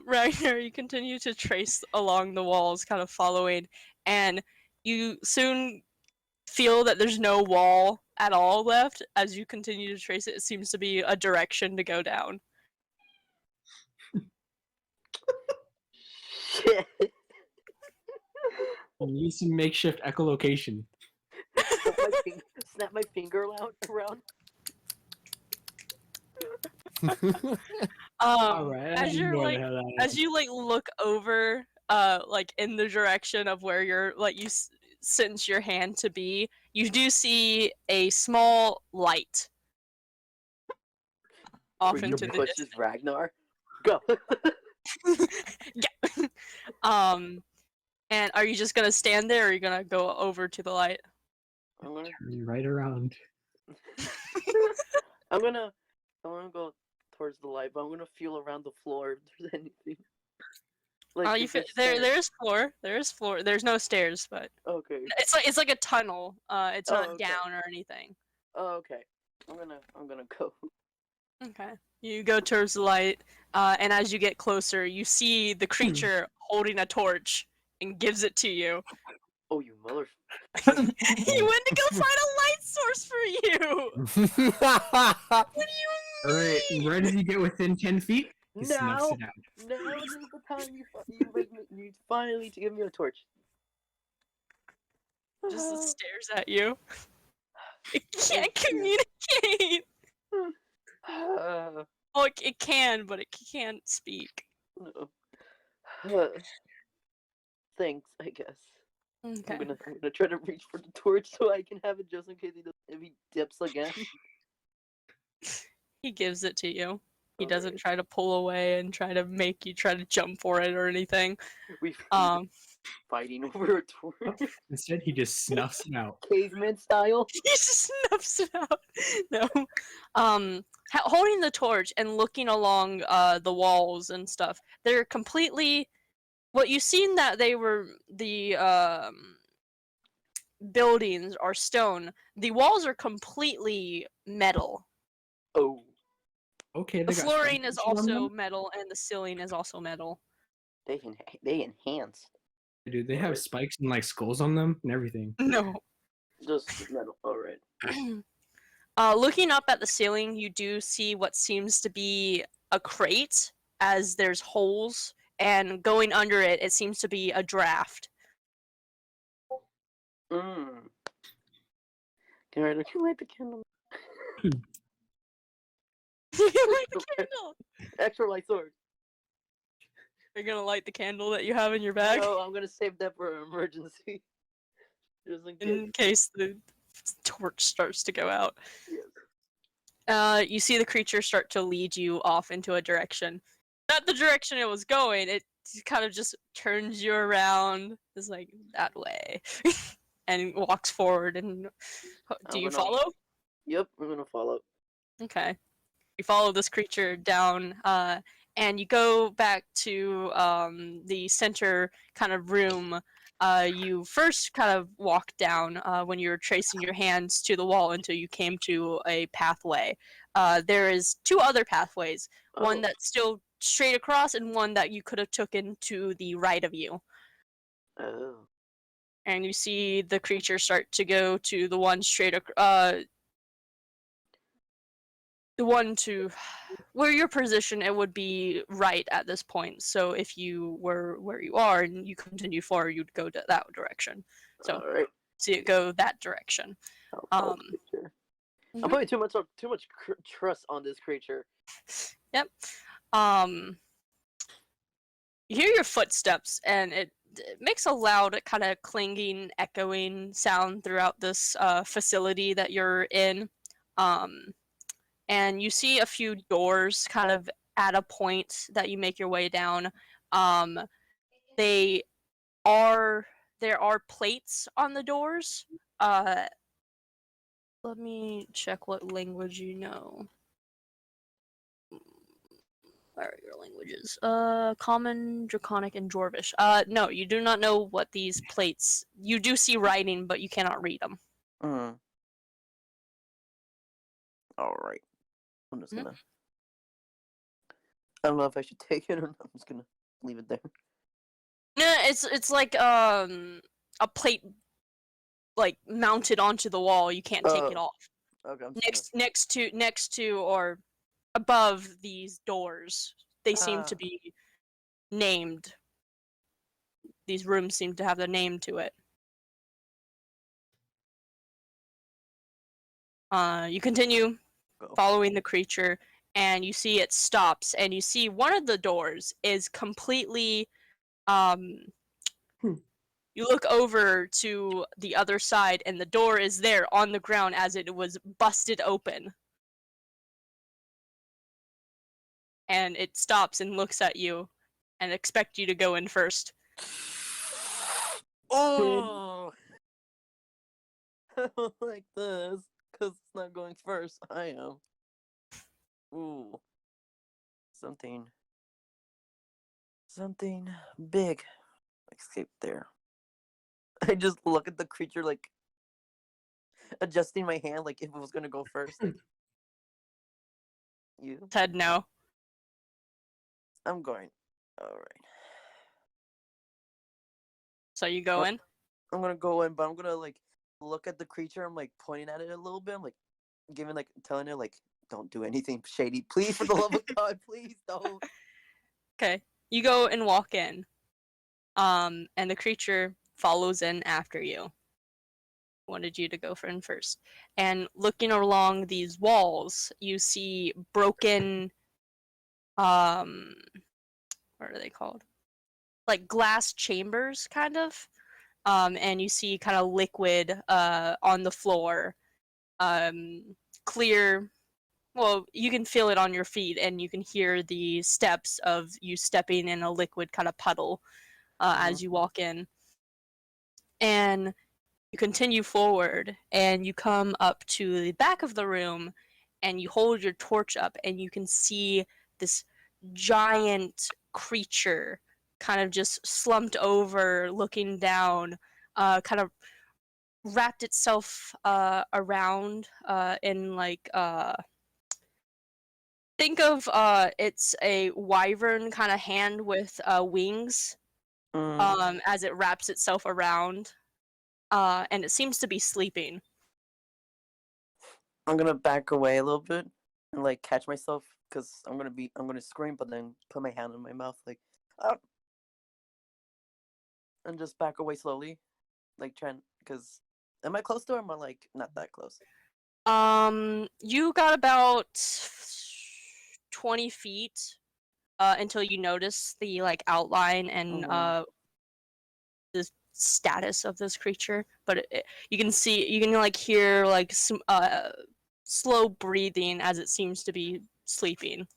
Ragnar, you continue to trace along the walls, kind of following, and you soon feel that there's no wall at all left. As you continue to trace it, it seems to be a direction to go down. Shit. I'll use some makeshift echolocation. Snap my finger around. Alright, as you like look over, like in the direction of where you're you sense your hand to be, you do see a small light off into the pushes distance. Ragnar. Go. Yeah. And are you just gonna stand there, or are you gonna go over to the light? I'm gonna Turn right around. I'm gonna go towards the light, but I'm gonna feel around the floor if there's anything. Like There's floor. There's floor. There's no stairs, but okay. it's like a tunnel. It's not okay. down or anything. Oh, okay. I'm gonna go. Okay. You go towards the light, and as you get closer, you see the creature holding a torch and gives it to you. Oh, you mother! He went to go find a light source for you. What do you mean? Alright, right as you get within 10 feet, he snuffs Now it out. is the time you finally to give me a torch. Just stares at you. It can't communicate. Oh, it can, but it can't speak. No. Thanks, I guess. Okay. I'm gonna try to reach for the torch so I can have it just in case if he dips again. He gives it to you. He Alright. doesn't try to pull away and try to make you try to jump for it or anything. We've fighting over a torch. Instead, he just snuffs it out. Caveman style. He just snuffs it out. No. Holding the torch and looking along the walls and stuff, they're completely. What you've seen that they were the buildings are stone. The walls are completely metal. Oh. Okay, The they got flooring is spikes on also them? metal, and the ceiling is also metal. They enhance. Dude, they have spikes and like skulls on them and everything. No. Just metal. Alright. Looking up at the ceiling, you do see what seems to be a crate, as there's holes, and going under it, it seems to be a draft. Can I light the candle? Light the candle. Extra light sword. You're gonna light the candle that you have in your bag? No, I'm gonna save that for an emergency. Just In case the torch starts to go out. Yes. You see the creature start to lead you off into a direction. Not the direction it was going, it kind of just turns you around. It's like, that way. And walks forward and... Do you follow? Yep, I'm gonna follow. Okay. You follow this creature down, and you go back to the center kind of room. You first kind of walk down when you were tracing your hands to the wall until you came to a pathway. There is 2 other pathways, one Oh. that's still straight across and one that you could have taken to the right of you. Oh. And you see the creature start to go to the one the one to where your position, it would be right at this point. So if you were where you are and you continue forward, you'd go to that direction. So All right. see it go that direction. I'll creature. Mhm. I'm putting too much trust on this creature. Yep. You hear your footsteps, and it makes a loud, kind of clanging, echoing sound throughout this facility that you're in. And you see a few doors kind of at a point that you make your way down. They are there are plates on the doors. Let me check what language you know. Where are your languages? Common, Draconic, and Dwarvish. No, you do not know what these plates. You do see writing, but you cannot read them. All right. I'm just Mhm. gonna. I don't know if I should take it or not. I'm just gonna leave it there. No, it's like a plate like mounted onto the wall. You can't take it Oh. off. Okay. I'm just Next to or above these doors. They seem to Ah. be named. These rooms seem to have the name to it. You continue Go. following the creature, and you see it stops, and you see one of the doors is completely you look over to the other side, and the door is there on the ground as it was busted open. And it stops and looks at you and expect you to go in first. Oh. I don't like this because it's not going first. I am. Ooh. Something big escaped there. I just look at the creature like adjusting my hand like if it was gonna go first. Like you. Said no. I'm going. All right. So you go in? I'm gonna go in, but I'm gonna like look at the creature. I'm like pointing at it a little bit. I'm like giving like telling it like don't do anything shady, please, for the love of God, please don't. Okay. You go and walk in. And the creature follows in after you. Wanted you to go in first. And looking along these walls, you see broken what are they called? Like glass chambers, kind of. And you see kind of liquid on the floor. Clear. Well, you can feel it on your feet, and you can hear the steps of you stepping in a liquid kind of puddle as you walk in. And you continue forward, and you come up to the back of the room, and you hold your torch up, and you can see this giant creature kind of just slumped over, looking down, kind of wrapped itself around in like think of it's a wyvern kind of hand with wings as it wraps itself around, and it seems to be sleeping. I'm gonna back away a little bit and like catch myself because I'm gonna scream, but then put my hand in my mouth like, ah, and just back away slowly, like trying because am I close to her? Or am I like not that close? You got about 20 feet until you notice the like outline and the status of this creature, but you can like hear like some slow breathing as it seems to be sleeping.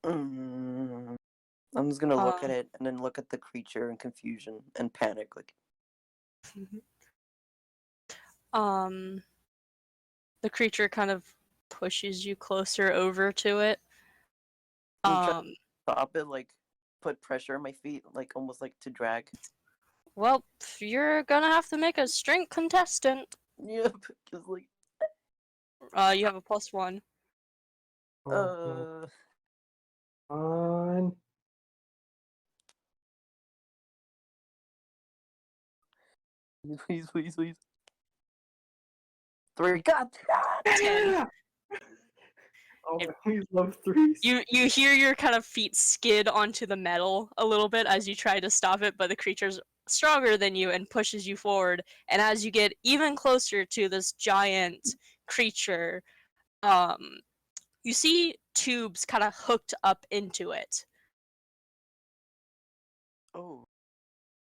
I'm just gonna look at it and then look at the creature in confusion and panic, like. The creature kind of pushes you closer over to it. I'm trying Um, stop it, like put pressure on my feet, like almost like to drag. well, you're gonna have to make a strength contestant. Yeah, because like You have a +1. Oh, uh on. please. 3. God. 10. Yeah! Oh, It- I love threes. You hear your kind of feet skid onto the metal a little bit as you try to stop it, but the creature's stronger than you and pushes you forward. And as you get even closer to this giant creature, you see tubes kind of hooked up into it. Oh,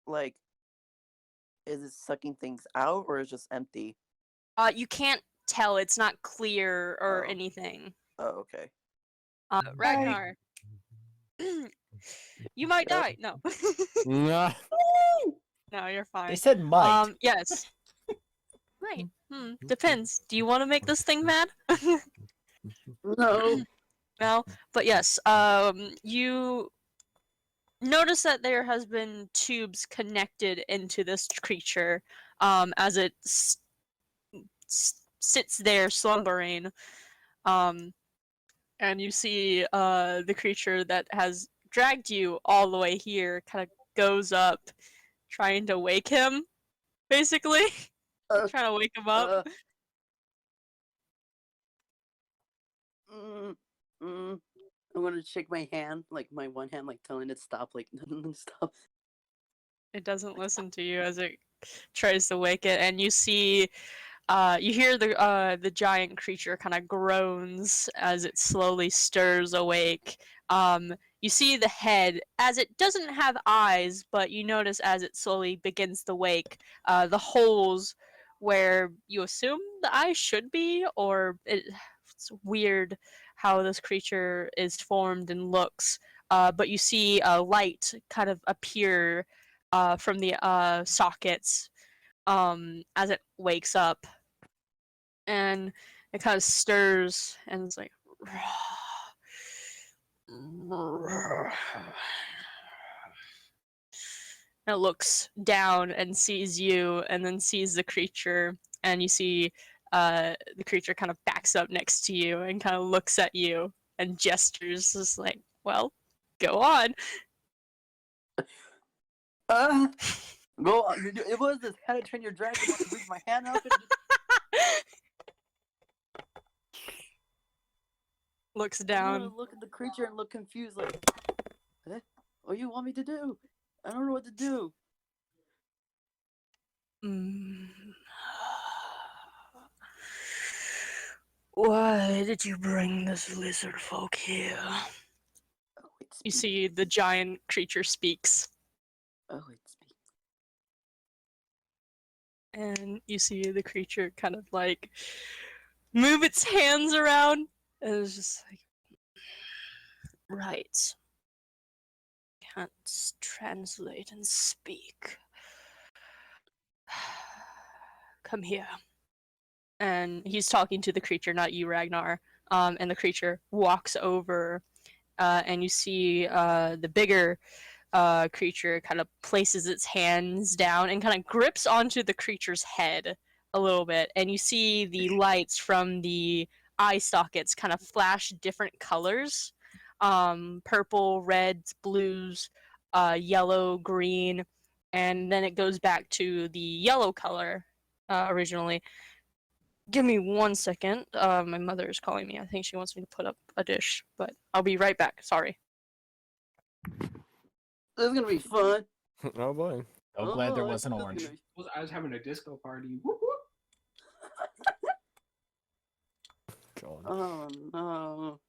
like, is it sucking things out or is it just empty? You can't tell; it's not clear or Oh. anything. Oh, okay. Ragnar, you might die. No, Nah. no, you're They fine. said might. Yes. Right. Depends. Do you want to make this thing mad? No. No, but yes. You notice that there has been tubes connected into this creature, as it sits there slumbering. And you see the creature that has dragged you all the way here kind of goes up, trying to wake him, basically. Trying to wake him up. Uh, I'm gonna shake my hand, like my one hand, like telling it stop, like stop. It doesn't listen to you as it tries to wake it, and you see, you hear the giant creature kind of groans as it slowly stirs awake. You see the head as it doesn't have eyes, but you notice as it slowly begins to wake, the holes where you assume the eyes should be, or it's weird how this creature is formed and looks. But you see a light kind of appear from the sockets as it wakes up, and it kind of stirs and it's like it looks down and sees you and then sees the creature, and you see the creature kind of backs up next to you and kind of looks at you and gestures just like, well, go on. Go on. It was this how to train your dragon. Want to reach my hand up and Looks I'm down. gonna look at the creature and look confused, like, eh? What do you want me to do? I don't know what to do. Why did you bring this lizard folk here? Oh, it's You see the giant creature speaks, Oh, it's me. and you see the creature kind of like move its hands around, and it's just like, right. Can't translate and speak. Come here. And he's talking to the creature, not you, Ragnar. And the creature walks over, and you see the bigger creature kind of places its hands down and kind of grips onto the creature's head a little bit. And you see the lights from the eye sockets kind of flash different colors, purple, reds, blues, yellow, green, and then it goes back to the yellow color originally. Give me 1 second. My mother is calling me. I think she wants me to put up a dish, but I'll be right back. Sorry. This is gonna be fun. Oh boy. I'm glad there Oh, wasn't this is orange. gonna be- I was having a disco party. Whoop, whoop. God. Oh no.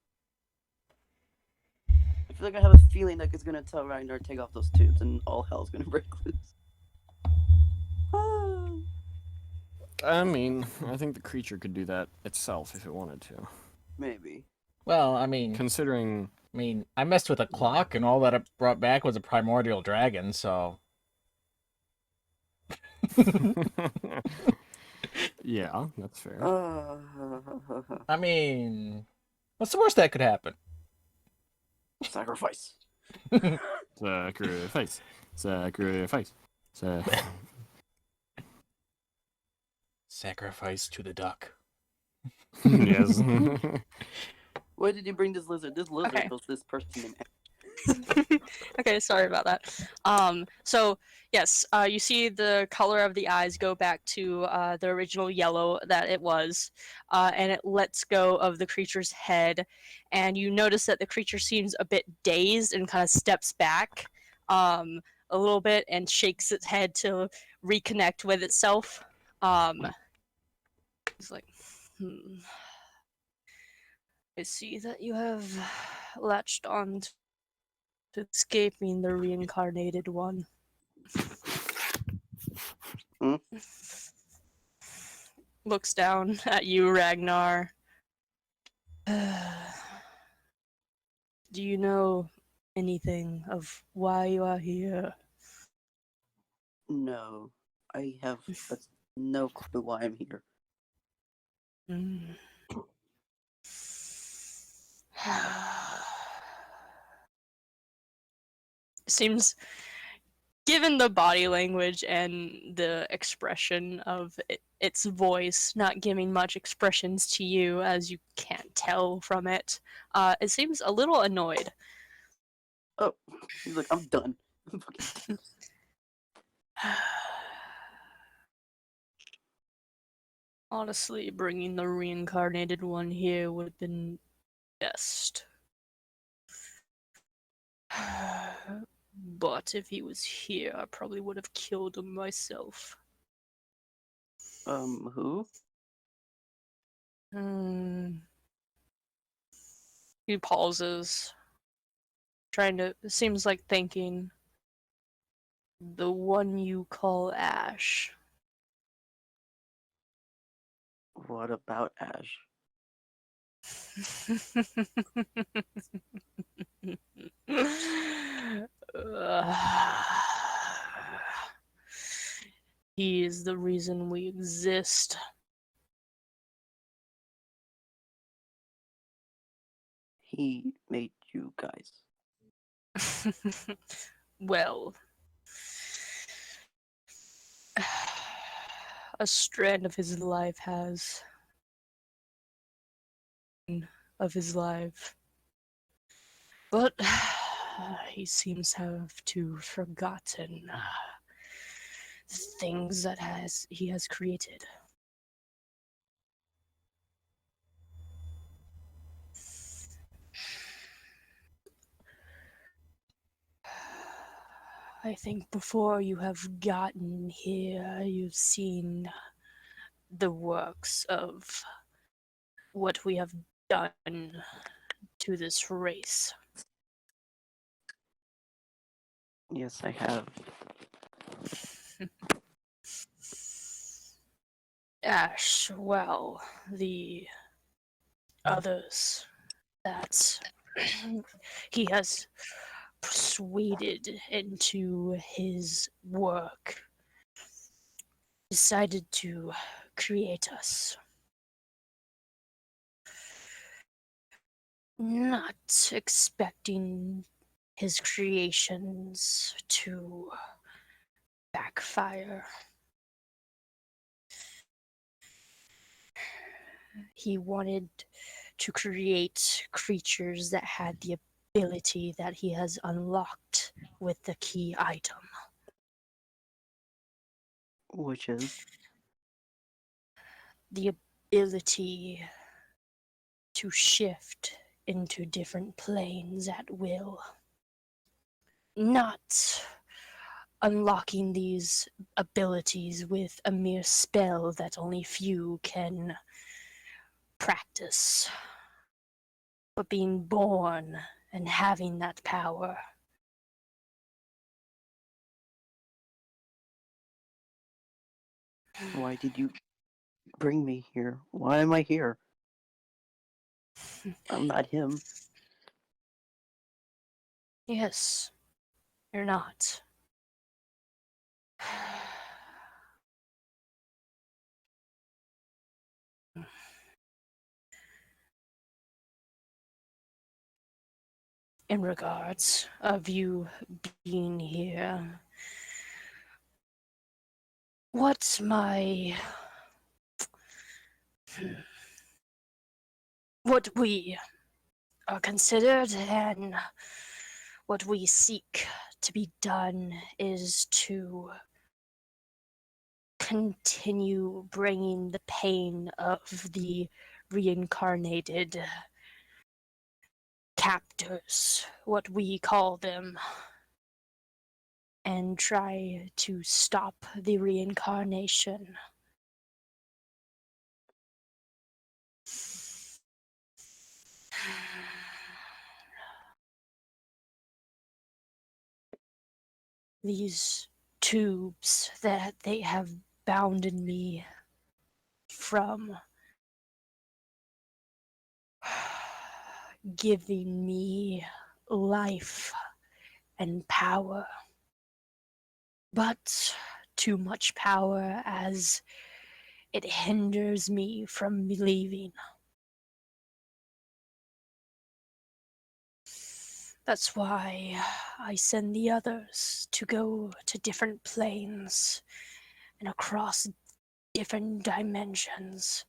I feel like I have a feeling like it's gonna tell Ragnar to take off those tubes and all hell's gonna break loose. Ah. I mean, I think the creature could do that itself if it wanted to. Maybe. Well, I mean, Considering I messed with a clock, and all that it brought back was a primordial dragon. So, yeah, that's fair. I mean, what's the worst that could happen? Sacrifice. Sacrifice. Sacrifice. Sacrifice to the duck. Yes. Why did you bring this lizard? This lizard Okay. knows this person named Okay, sorry about that. So yes, you see the color of the eyes go back to the original yellow that it was, and it lets go of the creature's head, and you notice that the creature seems a bit dazed and kind of steps back a little bit and shakes its head to reconnect with itself. It's like, I see that you have latched on to escaping the reincarnated one. Hmm? Looks down at you, Ragnar. Do you know anything of why you are here? No, I have no clue why I'm here. Mm. Seems, given the body language and the expression of its voice, not giving much expressions to you as you can't tell from it, it seems a little annoyed. Oh, he's like, I'm done. I'm fucking done. Honestly, bringing the reincarnated one here would have been best. But if he was here, I probably would have killed him myself. Who? He pauses, trying to. Seems like thinking. The one you call Ash. What about Ash? He is the reason we exist. He made you guys. Well, a strand of his life has. Of his life. But he seems to have forgotten things that he has created. I think before you have gotten here, you've seen the works of what we have done to this race. Yes, I have. Ash, well, the others that he has persuaded into his work decided to create us. Not expecting his creations to backfire. He wanted to create creatures that had the ability that he has unlocked with the key item. Which is? The ability to shift into different planes at will. Not unlocking these abilities with a mere spell that only few can practice, but being born and having that power. Why did you bring me here? Why am I here? I'm not him. Yes, you're not. in regards of you being here, what's my... what we are considered and what we seek to be done is to continue bringing the pain of the reincarnated captors, what we call them, and try to stop the reincarnation. These tubes that they have bounded me from, giving me life and power, but too much power as it hinders me from believing. That's why I send the others to go to different planes and across different dimensions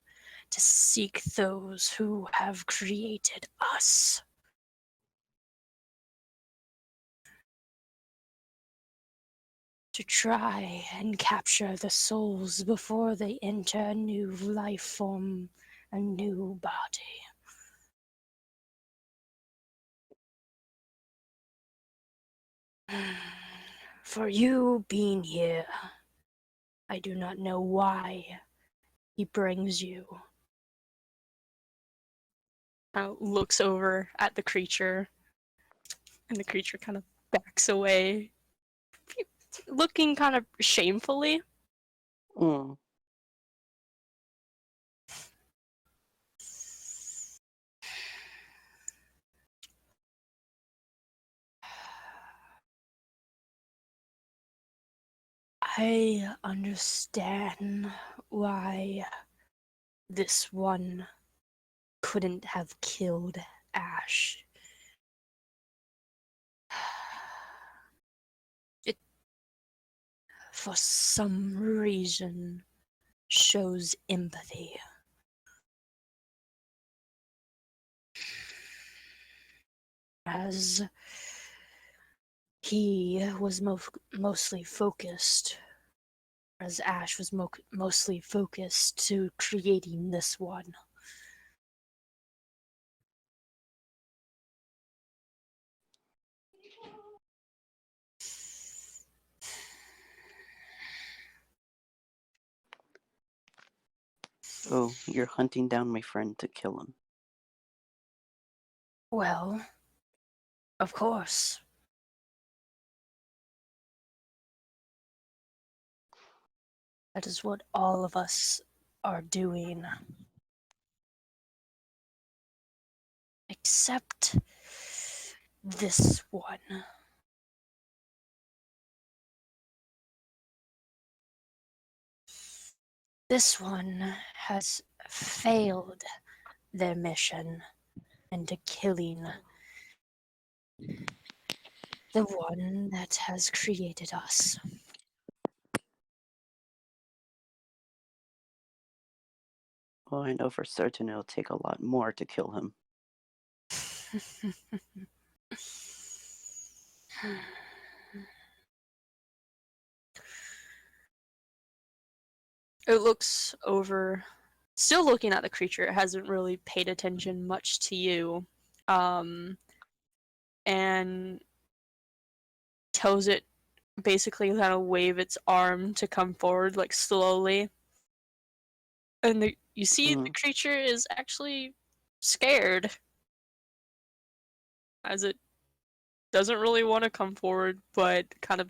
to seek those who have created us. To try and capture the souls before they enter a new life form, a new body. For you being here, I do not know why he brings you. Looks over at the creature, and the creature kind of backs away, looking kind of shamefully. Mm. I understand why this one couldn't have killed Ash. It, for some reason, shows empathy. As he was mostly focused, as Ash was mostly focused to creating this one. Oh, you're hunting down my friend to kill him. Well, of course. That is what all of us are doing. Except this one. This one has failed their mission into killing the one that has created us. Well, I know for certain it'll take a lot more to kill him. It looks over, still looking at the creature. It hasn't really paid attention much to you. And tells it basically kind of wave its arm to come forward, like slowly. And you see the creature is actually scared, as it doesn't really want to come forward, but kind of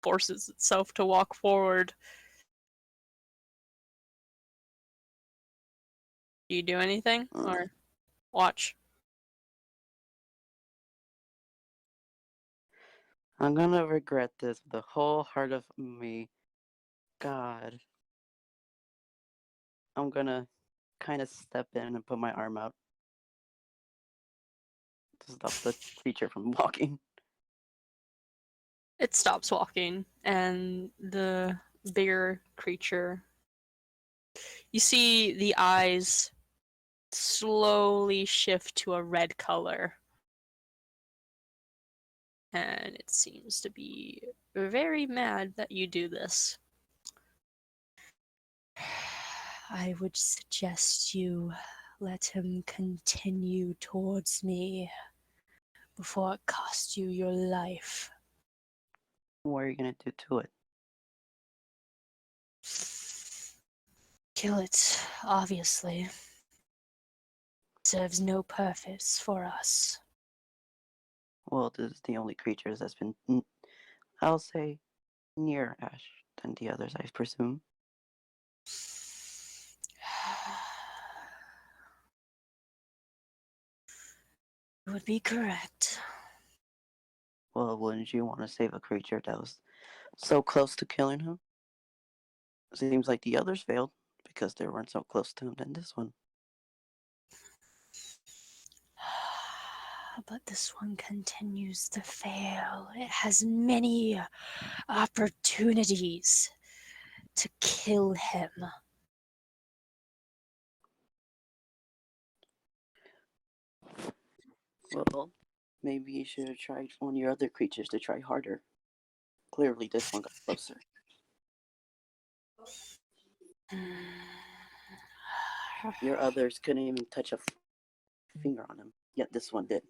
forces itself to walk forward. Do you do anything or watch? I'm gonna regret this with the whole heart of me. God. I'm gonna kind of step in and put my arm out to stop the creature from walking. It stops walking, and the bigger creature. You see the eyes slowly shift to a red color. And it seems to be very mad that you do this. I would suggest you let him continue towards me before it costs you your life. What are you gonna do to it? Kill it, obviously. Serves no purpose for us. Well, this is the only creature that's been, I'll say, near Ash than the others, I presume. You would be correct. Well, wouldn't you want to save a creature that was so close to killing him? Seems like the others failed because they weren't so close to him than this one. But this one continues to fail. It has many opportunities to kill him. Well, maybe you should have tried one of your other creatures to try harder. Clearly, this one got closer. Your others couldn't even touch a finger on him, yet this one did.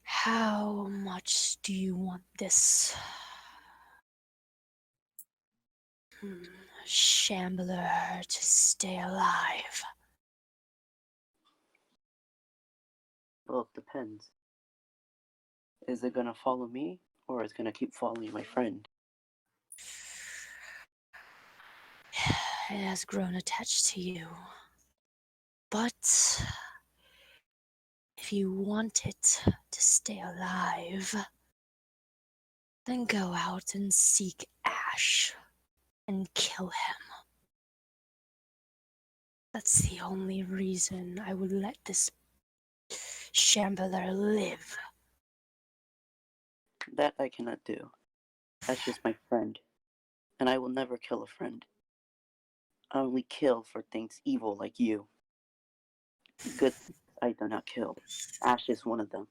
How much do you want this shambler to stay alive? Well, it depends. Is it gonna follow me, or is it gonna keep following my friend? It has grown attached to you. But if you want it to stay alive, then go out and seek Ash and kill him. That's the only reason I would let this shambler live. That I cannot do. That's just my friend. And I will never kill a friend. I only kill for things evil like you. Good things I do not kill. Ash is one of them.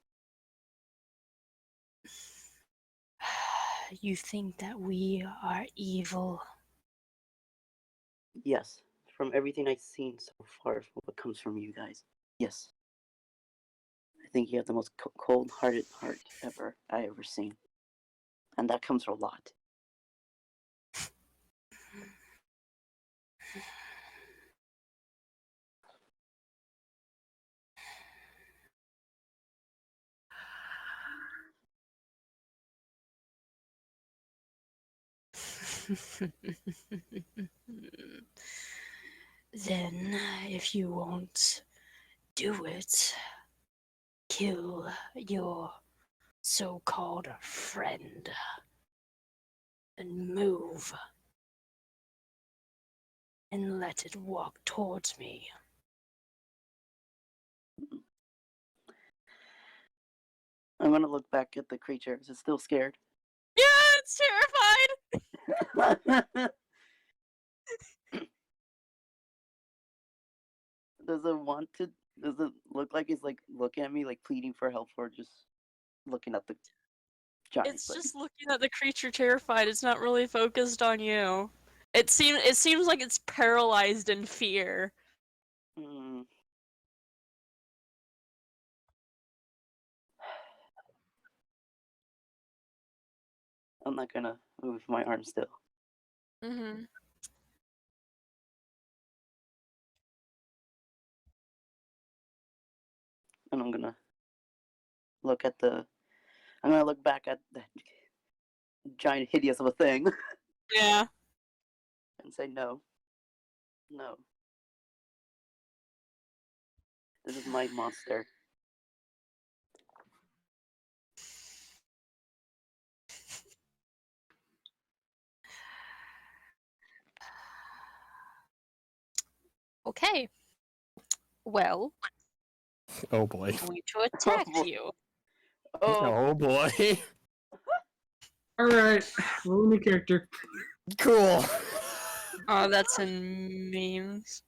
You think that we are evil? Yes, from everything I've seen so far, from what comes from you guys. Yes. I think you have the most cold-hearted heart I ever seen. And that comes from a lot. Then, if you won't do it, kill your so-called friend and move and let it walk towards me. I'm gonna look back at the creature. Is it still scared? Yeah, it's terrified! Does it want to? Does it look like it's like looking at me, like pleading for help, or just looking at the giant? It's just looking at the creature terrified. It's not really focused on you. It seems like it's paralyzed in fear. Mm. I'm not gonna move my arm still. Mm-hmm. And I'm gonna look at the. I'm gonna look back at that giant, hideous of a thing, Yeah. and say no, no. This is my monster. Okay. well, Oh boy. I'm going to attack boy. you. Oh, Oh boy. All right, roll a new character. Cool. Oh, that's in memes.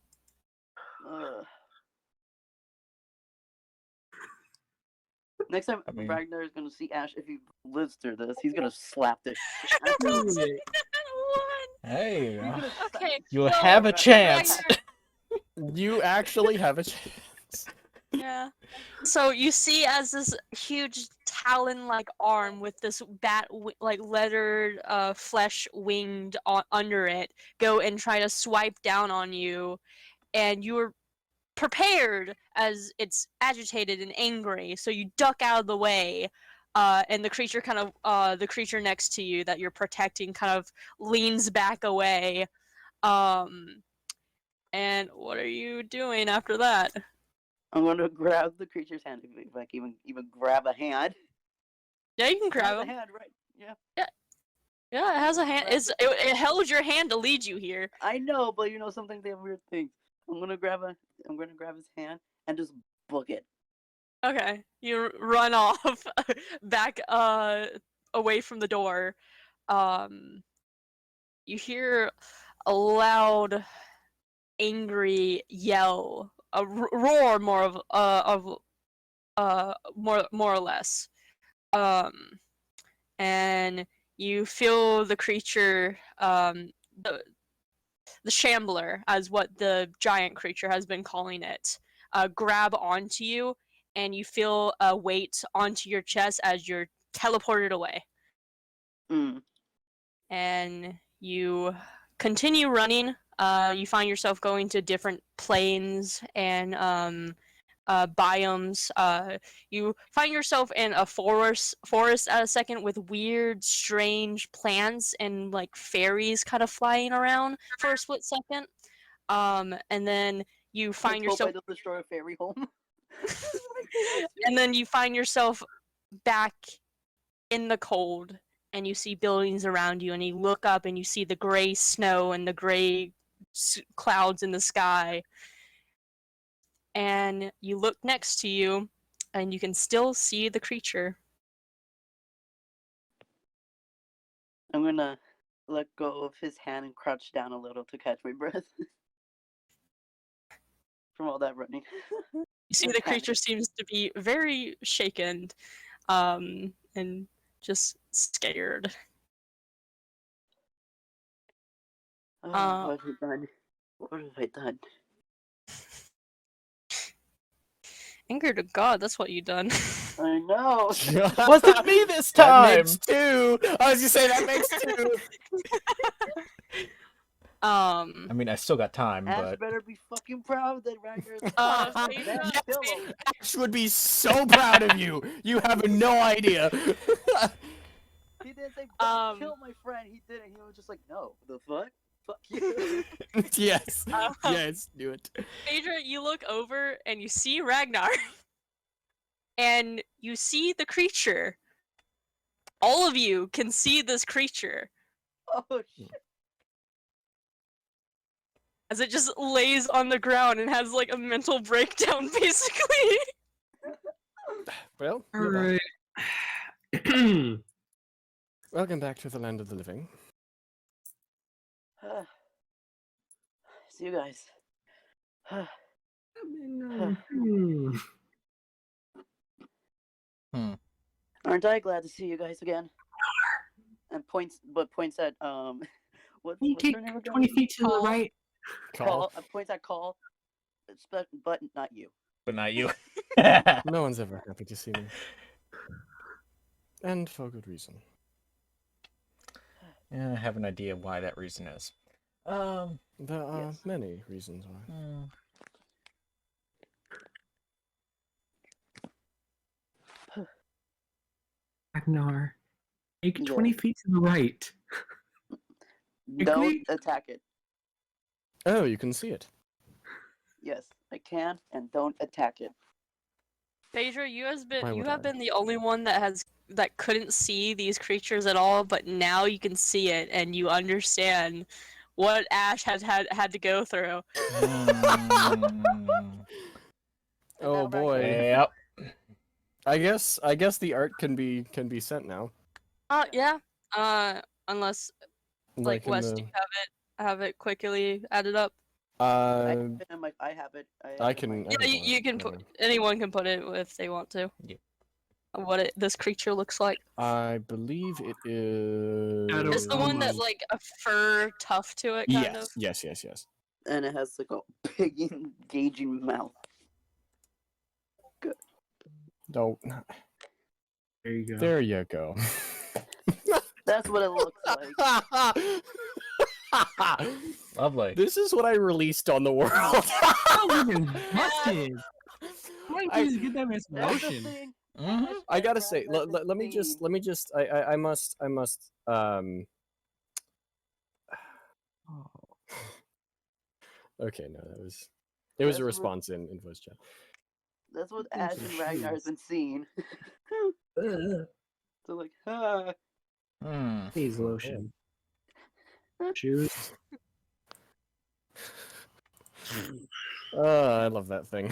Next time I mean- Ragnar is gonna see Ash, if he lives through this, he's gonna slap this shit out of Don't him. say that one. Hey, He's gonna slap- Okay. you'll so, have a Ragnar- chance. Ragnar- You actually have a chance. Yeah. So you see as this huge talon-like arm with this like lettered flesh winged under it go and try to swipe down on you, and you're prepared as it's agitated and angry, so you duck out of the way. And the creature the creature next to you that you're protecting kind of leans back away. And what are you doing after that? I'm gonna grab the creature's hand, if I can even grab a hand. Yeah, you can It grab has him. a hand, right? Yeah. Yeah, it has a hand. Grab It held your hand to lead you here. I know, but you know something they have weird things. I'm gonna grab his hand and just book it. Okay, you run off back away from the door. You hear a loud, angry yell, a roar, more or less. And you feel the creature, the shambler, as what the giant creature has been calling it, grab onto you, and you feel a weight onto your chest as you're teleported away. Mm. And you continue running. You find yourself going to different plains and biomes. You find yourself in a forest at a second with weird, strange plants and like fairies kind of flying around for a split second. And then you find Let's yourself, hope I don't destroy a fairy home. and then you find yourself back in the cold, and you see buildings around you, and you look up and you see the gray snow and the gray clouds in the sky. And you look next to you, and you can still see the creature. I'm gonna let go of his hand and crouch down a little to catch my breath from all that running. You see the creature seems to be very shaken, and just scared. Oh, Uh, what have I done? What have I done? Anger to God, that's what you done. I know. Wasn't me this That time. makes two. I was gonna say that makes two. I mean, I still got time, Ash but better be fucking proud that Ragnar is Phaedra- kill him. Ash would be so proud of you. You have no idea. He didn't say kill my friend. He didn't. He was just like, no, the fuck, fuck you. Yes. Yes. Do it. Phaedra, you look over and you see Ragnar. And you see the creature. All of you can see this creature Oh shit. as it just lays on the ground and has like a mental breakdown, basically. Well, All you're back. right. Welcome back to the land of the living. See you guys. Aren't I glad to see you guys again? And points at what's You her take name again? 20 feet to the Call. right. Call. Points at Call, but not you. but not you. No one's ever happy to see me. And for good reason. Yeah, I have an idea why that reason is. There are Yes. many reasons why. Ragnar, take Yeah. 20 feet to the right. Don't Quickly? attack it. Oh, you can see it. Yes, I can, and don't attack it. Phaedra, you Why have would I? been the only one that couldn't see these creatures at all, but now you can see it and you understand what Ash had to go through. Oh boy. Yep. I guess the art can be sent now. Yeah. Unless like in Wes, the do you have it quickly added up? I have it. I have it in can. my- I Yeah, can you, pull you it, can put whatever. anyone can put it if they want to. Yeah. What this creature looks like. I believe it is. It's the one that's like a fur tuft to it, kind of. Yes. And it has like a big engaging mouth. No. There you go. There you go. That's what it looks like. Lovely. This is what I released on the world. That was busted. Why I- didn't you just get that That's the motion? thing. Mhm. I gotta say, Rather than let me just, I must, Oh. okay, no, it was That's a what- response in voice chat. That's what Things Ash are and Ragnar has shoes. been seeing. Ugh. So like, ah. Hmm. Needs lotion. Shoes. Oh, I love that thing.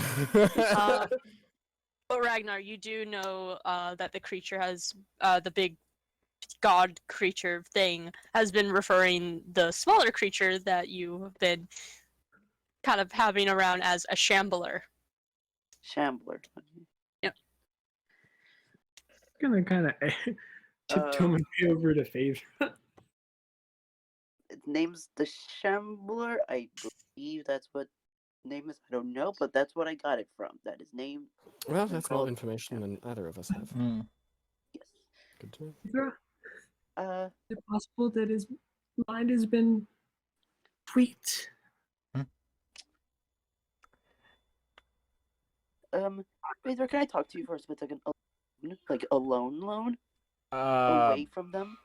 But Ragnar, you do know that the creature has the big god creature thing has been referring the smaller creature that you have been kind of having around as a shambler. Shambler. Gonna kind of tiptoe my way over to Phaedra. Its name's the Shambler. I believe that's what name is. I don't know, but that's what I got it from. That is name. Well, that's more called- information than either of us have. Hmm. Yes. Good to know. Phaedra, is it possible that his mind has been tweaked? Razor, can I talk to you for a split second? Like alone, Uh, away from them.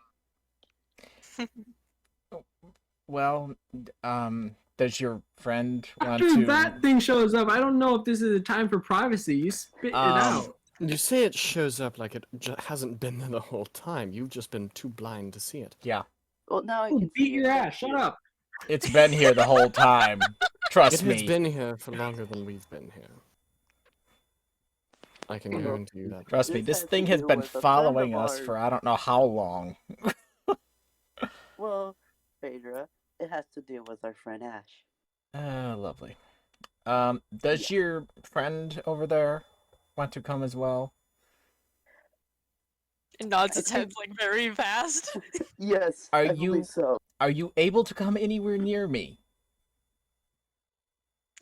well, does your friend want After to? that thing shows up, I don't know if this is a time for privacy. You spit it out. You say it shows up like it hasn't been there the whole time. You've just been too blind to see it. Yeah, Well, now I Oh, can beat see your it. ass. Shut up. it's been here the whole time. Trust It has me. been here for longer than we've been here. I can guarantee you that. Trust me. This This has to thing has do been with a friend following of us ours. for I don't know how long. Well, Phaedra, it has to do with our friend Ash. Lovely. Does your friend over there want to come as well? It nods I its head like very fast. Yes, Are I you- believe so. Are you able to come anywhere near me?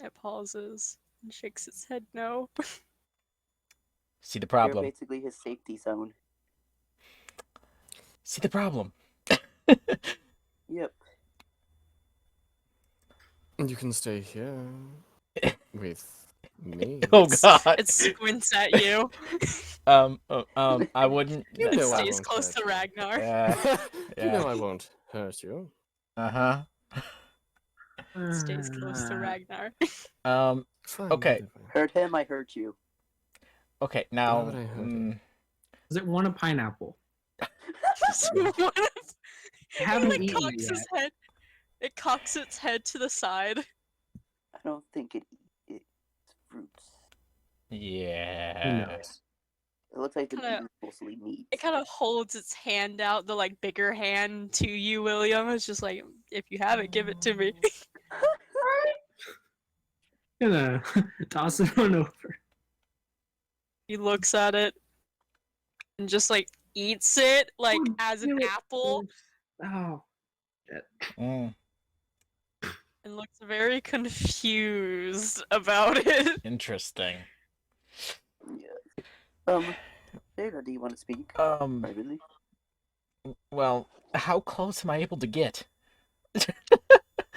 It pauses and shakes its head no. See the You're problem. basically his safety zone. See the problem. Yep. You can stay here with me. Oh It's- God. It squints at you. I wouldn't. You It know I stays won't close hurt to you. Ragnar. You know Yeah. I won't hurt you. Uh It stays close to Ragnar. huh. Fine, Okay. whatever. Hurt him, I hurt you. Okay. Now. would I hurt him? Does it want a pineapple? It Haven't like eaten cocks it his head. It cocks its head to the side. I don't think it eats fruits. Who Yeah. knows? It looks like Kinda- it eats mostly meat. It kind of holds its hand out, the like bigger hand to you, William. It's just like, if you have it, give it to me. Gonna toss it on over. He looks at it and just like eats it like Oh, as an damn it. apple Oh, Mm, and looks very confused about it. interesting. Yeah. Phaedra, do you want to speak privately? Well, how close am I able to get?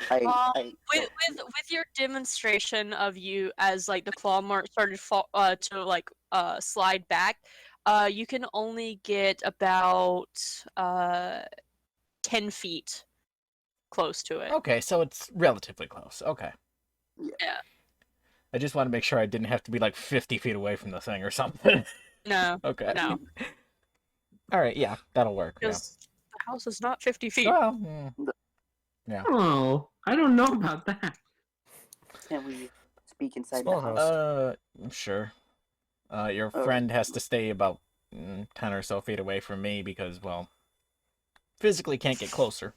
I With your demonstration of you as like the claw mark started to like slide back, you can only get about 10 feet close to it. Okay, so it's relatively close. Okay. Yeah. I just want to make sure I didn't have to be like 50 feet away from the thing or something. No, Okay. no, All right. Yeah, that'll work. Yeah. because the house is not 50 feet. Well, oh, I don't know about that. can we speak inside Small the house? house. Sure. Your All friend has to stay about 10 or so feet away from me because, well, physically can't get closer.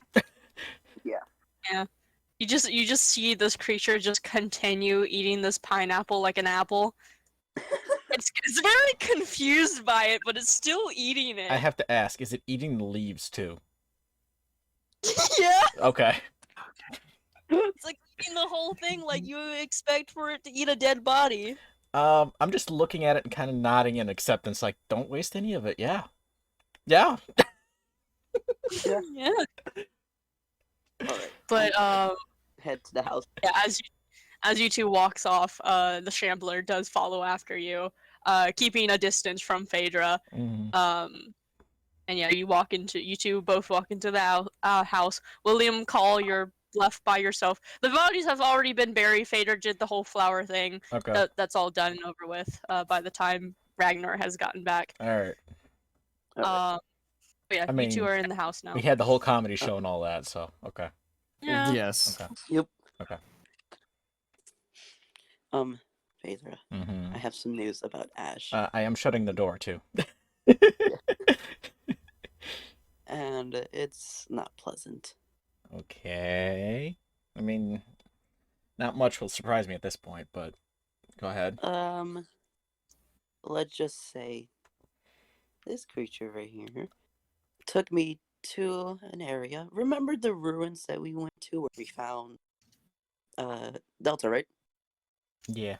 Yeah. You just see this creature just continue eating this pineapple like an apple. It's very confused by it, but it's still eating it. I have to ask, is it eating the leaves too? Yeah. Okay. It's like eating the whole thing like you would expect for it to eat a dead body. I'm just looking at it and kind of nodding in acceptance, like, don't waste any of it. Yeah. Yeah. Yeah. Yeah. All right. But Head to the house. yeah, as you two walks off, the shambler does follow after you, keeping a distance from Phaedra. And yeah, you two both walk into the house. William, Call, you're left by yourself. The bodies have already been buried. Phaedra did the whole flower thing. Okay. That's all done and over with by the time Ragnar has gotten back. All right. But yeah, I you two mean, are in the house now. We had the whole comedy show and all that, so okay. Yeah. Yes. Okay. Yep. Okay. Phaedra, Mm-hmm. I have some news about Ash. I am shutting the door too. And it's not pleasant. Okay. I mean, not much will surprise me at this point, but go ahead. Let's just say this creature right here took me to an area. Remember the ruins that we went to where we found Delta, right? Yeah.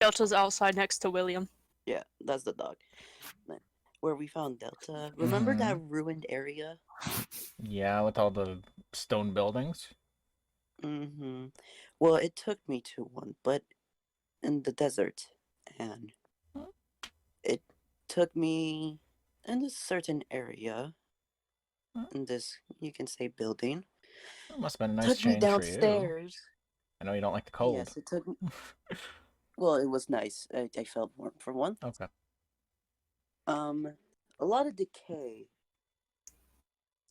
Delta's outside next to William. Yeah, that's the dog. Where we found Delta. Remember that ruined area? Yeah, with all the stone buildings. Mm-hmm. Well, it took me to one, but in the desert. And it took me in a certain area. In this, you can say, building. It must have been a nice Took me change for you. downstairs. I know you don't like the cold. Yes, it took me. Well, it was nice. I felt warm for one. Okay. A lot of decay.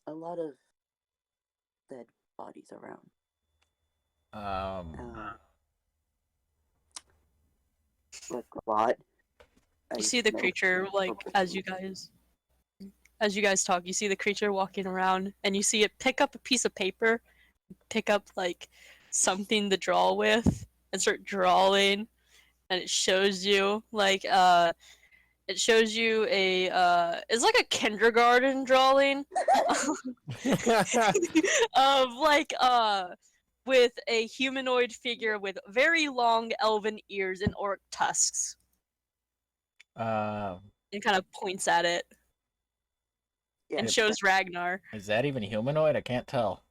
A lot of dead bodies around. Like a lot. You see the creature, like, as you guys talk, you see the creature walking around, and you see it pick up a piece of paper, pick up, like, something to draw with, and start drawing, and it shows you, like, it shows you it's like a kindergarten drawing of, like, with a humanoid figure with very long elven ears and orc tusks. And kind of points at it. Yeah, And shows Ragnar. Is that even humanoid? I can't tell.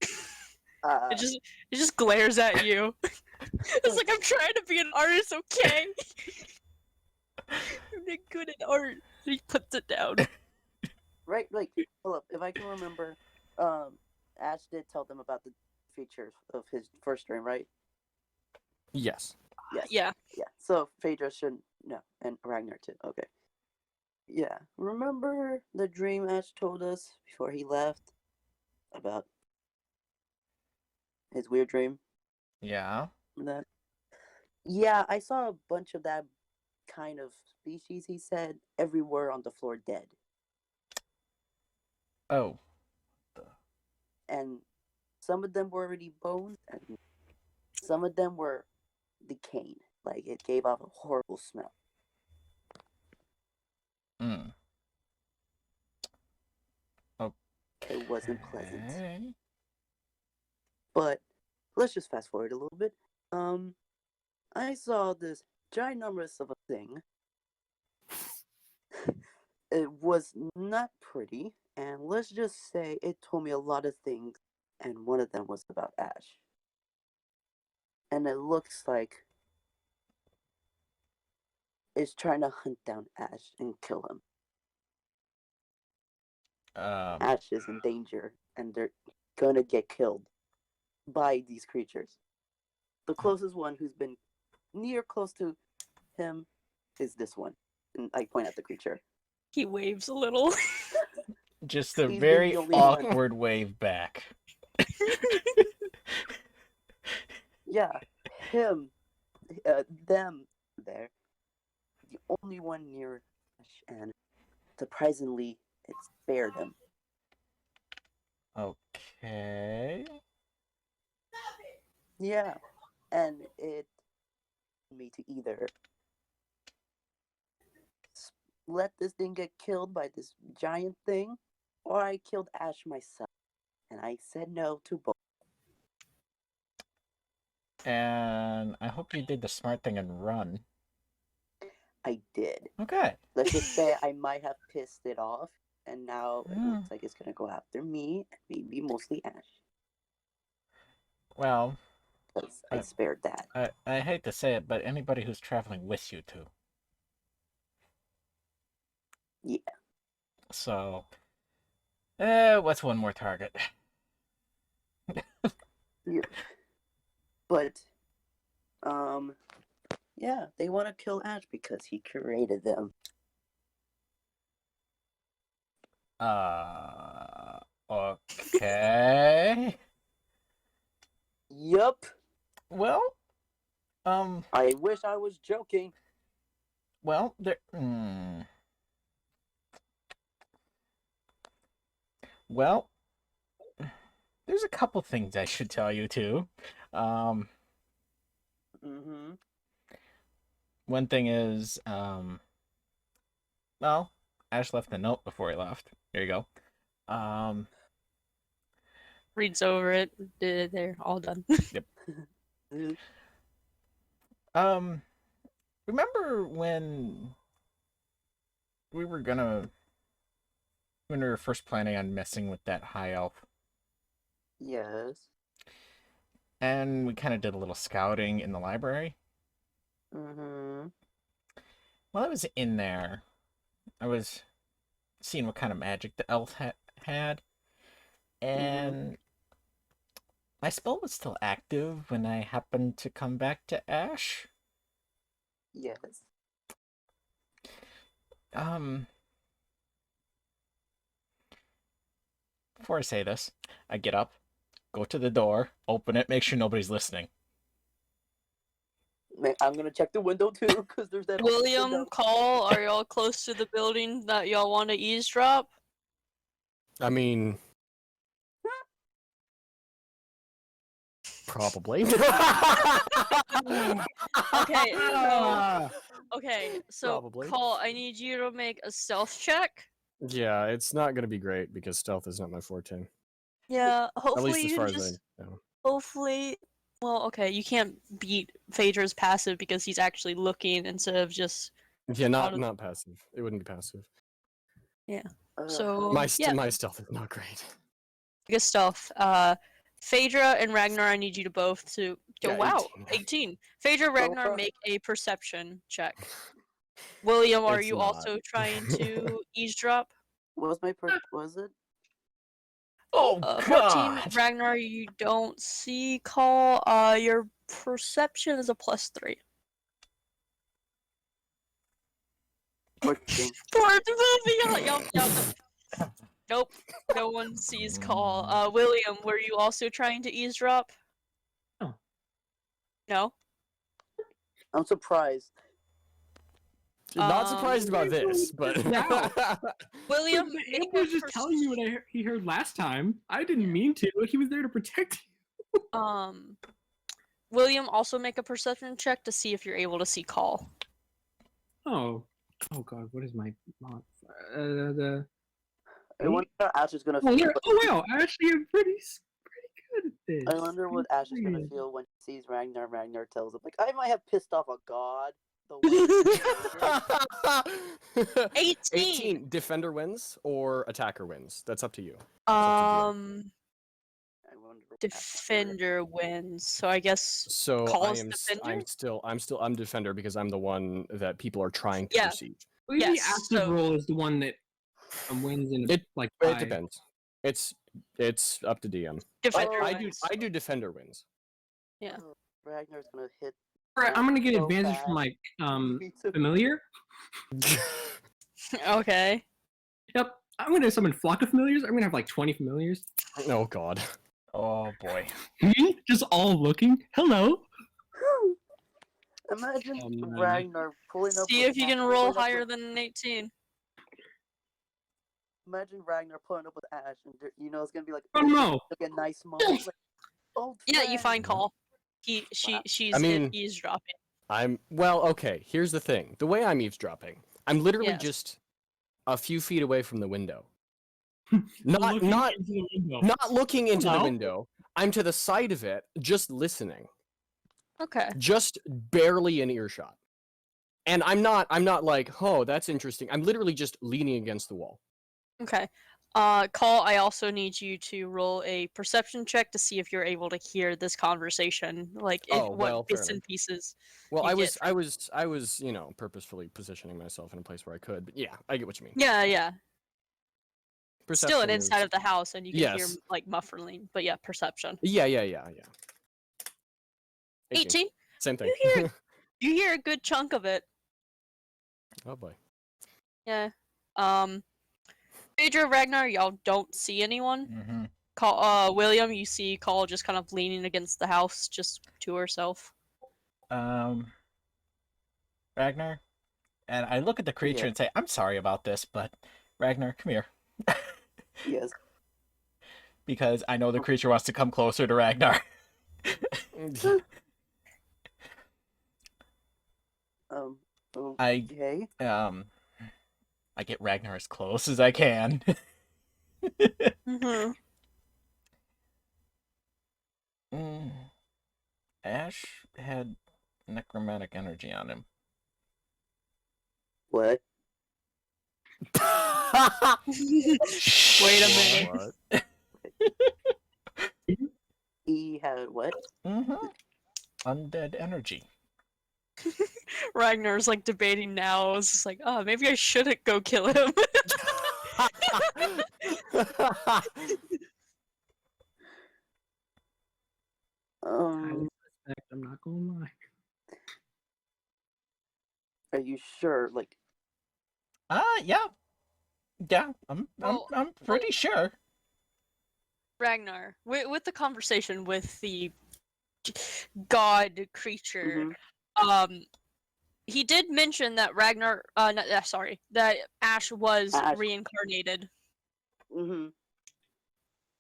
It just glares at you. It's like, I'm trying to be an artist, okay? I'm not good at art. He puts it down. right, like, hold up, if I can remember, Ash did tell them about the features of his first dream, right? Yes. Yes. Yeah. Yeah. So Phaedra should know, and Ragnar too. Okay. Yeah. Remember the dream Ash told us before he left about his weird dream? Yeah. That. Yeah, I saw a bunch of that kind of species. He said everywhere on the floor dead, Oh. and some of them were already bones, and some of them were decaying. Like it gave off a horrible smell. Mm. It wasn't pleasant. Okay. But let's just fast forward a little bit. I saw this ginormous of a thing. It was not pretty, and let's just say it told me a lot of things, and one of them was about Ash. And it looks like it's trying to hunt down Ash and kill him. Ash is in danger, and they're gonna get killed by these creatures. The closest one who's been near close to him is this one. And I point at the creature. He waves a little. Just a He's very the only one. awkward wave back. Yeah. them there, the only one near Ash, and surprisingly, it spared him. Okay. Yeah, and it me to either let this thing get killed by this giant thing, or I killed Ash myself, and I said no to both. And I hope you did the smart thing and run. I did. Okay. Let's just say I might have pissed it off, and now it Yeah. looks like it's gonna go after me, and maybe mostly Ash. Well, Because I spared that. I hate to say it, but anybody who's traveling with you too. Yeah. So, what's one more target? Yeah. But, yeah, they want to kill Ash because he created them. Okay. Yup. Well, I wish I was joking. well, there. Well, there's a couple things I should tell you too. Mm-hmm. One thing is, well, Ash left a note before he left. There you go. Reads over it. They're all done. Remember when we were when we were first planning on messing with that high elf, Yes. and we kind of did a little scouting in the library? Mm-hmm. While I was in there, I was seeing what kind of magic the elf had, and my spell was still active when I happened to come back to Ash. Yes. Before I say this, I get up, go to the door, open it, make sure nobody's listening. I'm gonna check the window too, because there's that. William, window. Call, are y'all close to the building that y'all want to eavesdrop? I mean, probably. Okay, so Probably. Call, I need you to make a stealth check. Yeah, it's not going to be great because stealth is not my forte. Yeah, At hopefully least as you far can as just I know. hopefully. Well, okay, you can't beat Phaedra's passive because he's actually looking instead of just. Yeah, out of- not passive. It wouldn't be passive. So My yeah, my stealth is not great. good stuff. Phaedra and Ragnar, I need you to both to. Oh, Yeah, wow, 18. 18. Phaedra, Ragnar, far. make a perception check. William, are It's you not. also trying to eavesdrop? What was my was it? Oh, 14, God! Ragnar, you don't see Call. Your perception is a +3. 14. Yup. Nope, no one sees Call. William, were you also trying to eavesdrop? No. No? I'm surprised. Not surprised about this, but Wow. William, But make Amber a was just telling me what he heard last time. I didn't mean to. He was there to protect you. William, also make a perception check to see if you're able to see Call. Oh God, what is my mod? I wonder how Ash is gonna Oh, feel. yeah. Oh wow, actually, I'm pretty good at this. I wonder what Ash is gonna Good. feel when he sees Ragnar. Ragnar tells him, like, I might have pissed off a god. The way 18. Defender wins or attacker wins. That's up to you. I wonder what Ash is Defender wins. So I guess So Call's defender. I'm defender because I'm the one that people are trying to Yeah. perceive. Well, Yes, the active so- role is the one that wins in It- like It five. depends. It's up to DM. Defender I wins. do defender wins. Ragnar's gonna hit. Alright, I'm gonna get So advantage bad. from like Me too. familiar. Okay. Yep, I'm gonna summon flock of familiars. I'm gonna have like 20 familiars. Oh God. Oh, boy. Just all looking. Hello. Imagine Oh, man. Ragnar pulling up. See with if you Ash- can roll pulling up higher with- than an 18. Imagine Ragnar pulling up with Ash, and it's gonna be like, Oh no! like a nice moment. Like, old Yeah, you find friend. Call. Wow. She's mean- eavesdropping. Okay, here's the thing. The way I'm eavesdropping, I'm literally Yes. just a few feet away from the window. Looking Not into the window. not looking into the No. window. I'm to the side of it, just listening. Okay. Just barely in earshot. And I'm not like, oh, that's interesting. I'm literally just leaning against the wall. Okay. Call, I also need you to roll a perception check to see if you're able to hear this conversation. Like, Oh, well, what fair bits and enough. pieces. Well, you I get was, purposefully positioning myself in a place where I could. But yeah, I get what you mean. Yeah. Still an Perception inside is- of the house, and you can hear Yes. like muffling. But yeah, perception. Yeah. 18. Same thing. You hear a good chunk of it. Oh boy. Yeah. Phaedra, Ragnar, y'all don't see anyone. Mm-hmm. William, you see Call just kind of leaning against the house, just to herself. Ragnar, and I look at the creature Yeah. and say, "I'm sorry about this, but Ragnar, come here," Yes. because I know the creature wants to come closer to Ragnar. Okay. I get Ragnar as close as I can. Mm-hmm. Ash had necromantic energy on him. What? Wait a minute. What? He had what? Mm-hmm. Undead energy. Ragnar's like debating now. It's just like, oh, maybe I shouldn't go kill him. Highly suspect, I'm not gonna lie. Are you sure? Like, Yeah. Yeah, I'm Well, pretty sure. Ragnar, with the conversation with the god creature, he did mention that Ragnar, that Ash was Ash. reincarnated, mm-hmm.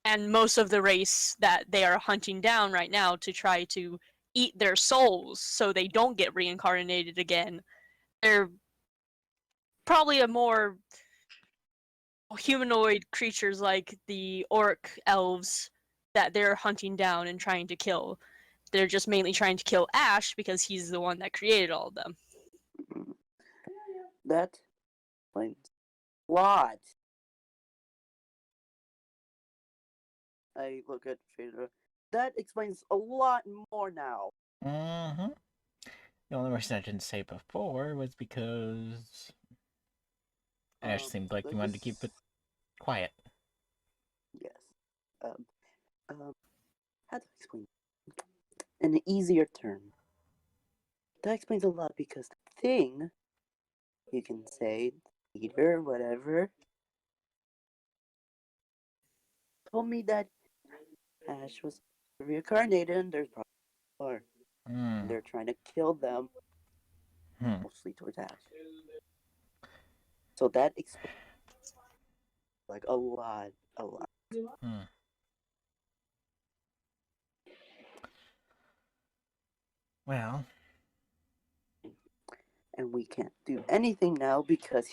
and most of the race that they are hunting down right now to try to eat their souls so they don't get reincarnated again, they're probably a more humanoid creatures like the orc elves that they're hunting down and trying to kill. They're just mainly trying to kill Ash because he's the one that created all of them. That explains a lot. I look at Phaedra. That explains a lot more now. Mm-hmm. The only reason I didn't say before was because Ash seemed like he wanted to keep it quiet. Yes. How to explain? In an easier term. That explains a lot because the thing, you can say, leader, whatever, told me that Ash was reincarnated and there's probably more. Mm. They're trying to kill them, Hmm. mostly towards Ash. So that explains like a lot. Hmm. Well, And we can't do anything now because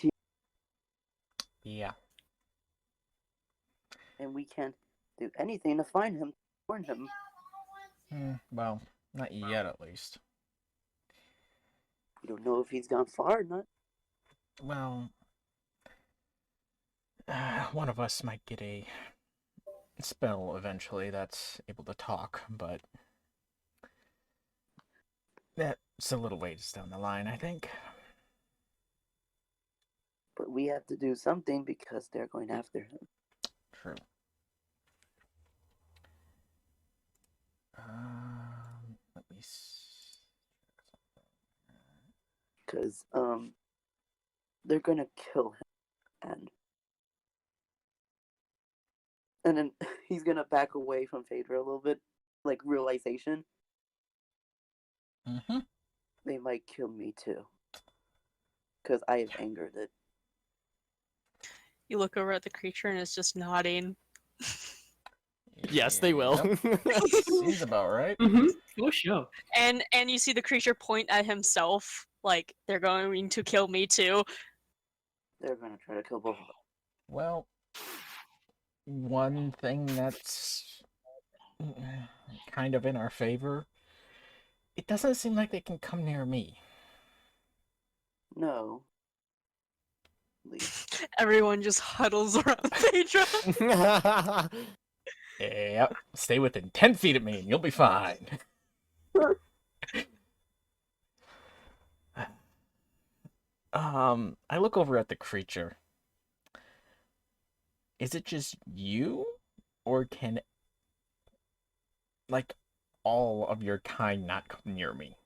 yeah. and we can't do anything to find him, warn him. Well, not yet, at least. We don't know if he's gone far or not. Well, one of us might get a spell eventually that's able to talk, but that's a little ways down the line, I think. But we have to do something because they're going after him. True. Let me see. Because they're gonna kill him, and then he's gonna back away from Phaedra a little bit, like realization. Mm-hmm. They might kill me too. Because I have angered it. You look over at the creature and it's just nodding. Yes, they will. Yep. Seems about right. Mm-hmm. Oh, sure. And you see the creature point at himself, like they're going to kill me too. They're gonna try to kill both of us. Well, one thing that's kind of in our favor, it doesn't seem like they can come near me. No. Leave. Everyone just huddles around Phaedra. Yep. Stay within 10 feet of me and you'll be fine. I look over at the creature. Is it just you? Or can, like, all of your kind not come near me?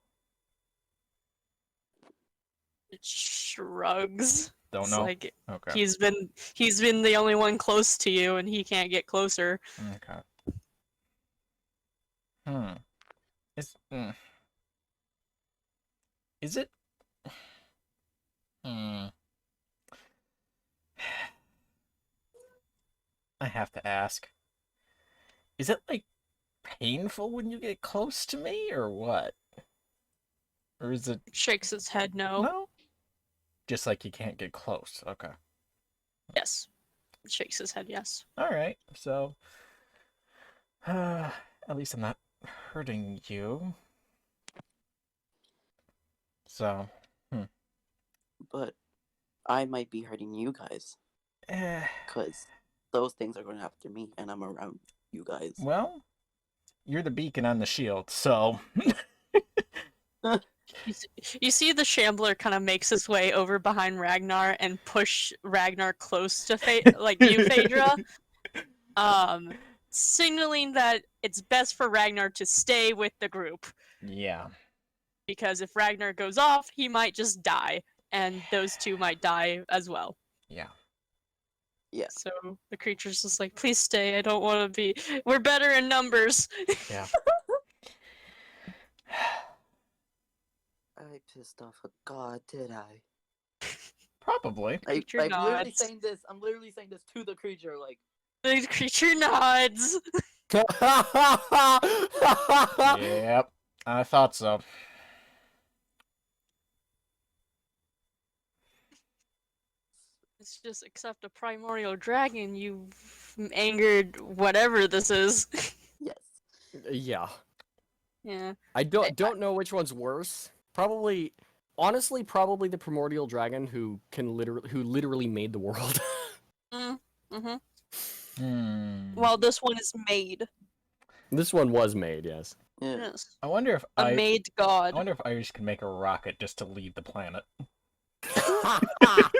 It shrugs. Don't It's know? like Okay. he's been the only one close to you and he can't get closer. Okay. Is it? I have to ask. Is it, like, painful when you get close to me, or what? Or is it... Shakes his head no. No? Just like you can't get close. Okay. Yes. Shakes his head yes. Alright, so... at least I'm not hurting you. So... But I might be hurting you guys. Because those things are going after me and I'm around you guys. Well, you're the beacon on the shield, so... You see the Shambler kind of makes his way over behind Ragnar and push Ragnar close to you, Phaedra. Signaling that it's best for Ragnar to stay with the group. Yeah. Because if Ragnar goes off, he might just die. And those two might die as well. Yeah. Yeah. So the creature's just like, please stay, I don't want to be... We're better in numbers. Yeah. I pissed off a god, did I? Probably. Creature I'm literally nods. saying this. I'm literally saying this to the creature, like. The creature nods. Yep. I thought so. It's just accept a primordial dragon, you've angered whatever this is. Yes. Yeah. Yeah. I don't know which one's worse. Probably, honestly, probably the primordial dragon who literally made the world. Well, this one is made. This one was made, yes. Yeah. Yes. I wonder if A made I god. wonder if Irish can make a rocket just to leave the planet.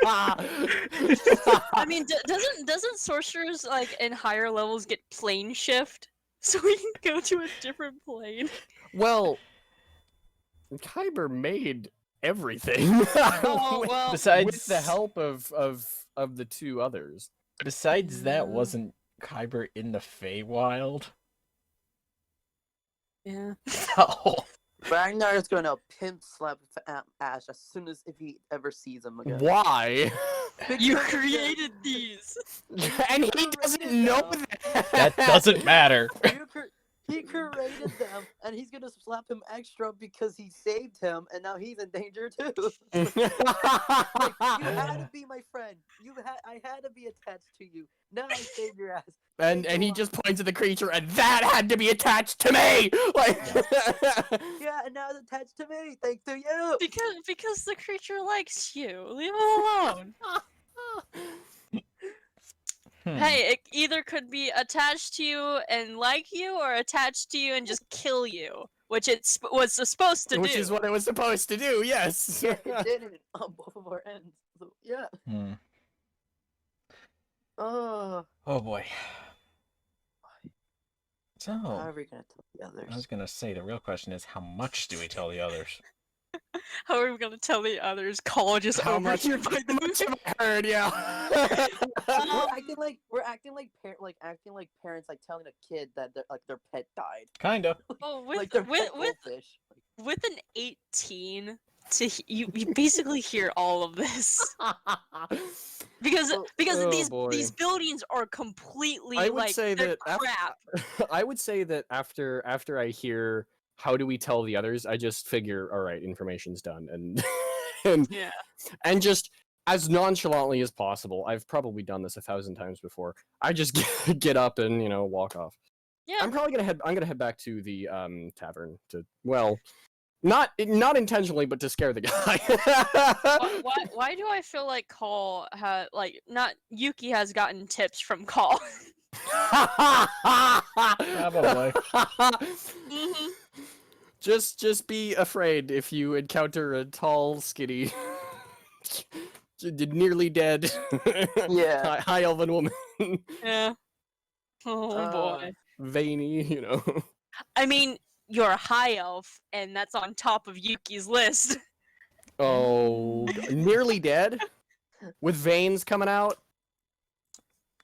I mean, doesn't sorcerers like in higher levels get plane shift, so we can go to a different plane? Well, Kyber made everything. Oh, well. Besides with the help of the two others. Besides that, Yeah. wasn't Kyber in the Feywild? Yeah. No. Ragnar is gonna pimp slap Ash as soon as if he ever sees him again. Why? You created these. And he doesn't know that. That doesn't matter. He created them, and he's gonna slap him extra because he saved him, and now he's in danger too. Like, you had to be my friend. I had to be attached to you. Now I saved your ass. and he just points at the creature, and that had to be attached to me. Like, Yeah, and now it's attached to me. Thanks to you. Because the creature likes you. Leave him alone. Hey, it either could be attached to you and like you, or attached to you and just kill you, which it was supposed to which do. is what it was supposed to do. Yes. It didn't on both of our ends. So yeah. Oh. Oh boy. So, How are we gonna tell the others? I was gonna say, the real question is, how much do we tell the others? How are we gonna tell the others? College is How over much? here by the Much have I heard? Yeah. We're acting like parents like telling a kid that their pet died. Kinda. Oh, Like their pet with goldfish. with an 18, you basically hear all of this because Oh, oh these boy. buildings are completely I would like say they're that crap. I would say that after I hear how do we tell the others, I just figure, all right, information's done, and and Yeah. and just as nonchalantly as possible. I've probably done this 1,000 times before. I just get up and walk off. Yeah. I'm gonna head back to the tavern to not intentionally, but to scare the guy. Why do I feel like Call not Yuki has gotten tips from Call? Probably. Mhm. Just be afraid if you encounter a tall, skinny, nearly dead, Yeah. high elven woman, Yeah. Oh boy. veiny, I mean, you're a high elf, and that's on top of Yuki's list. Oh, nearly dead, with veins coming out.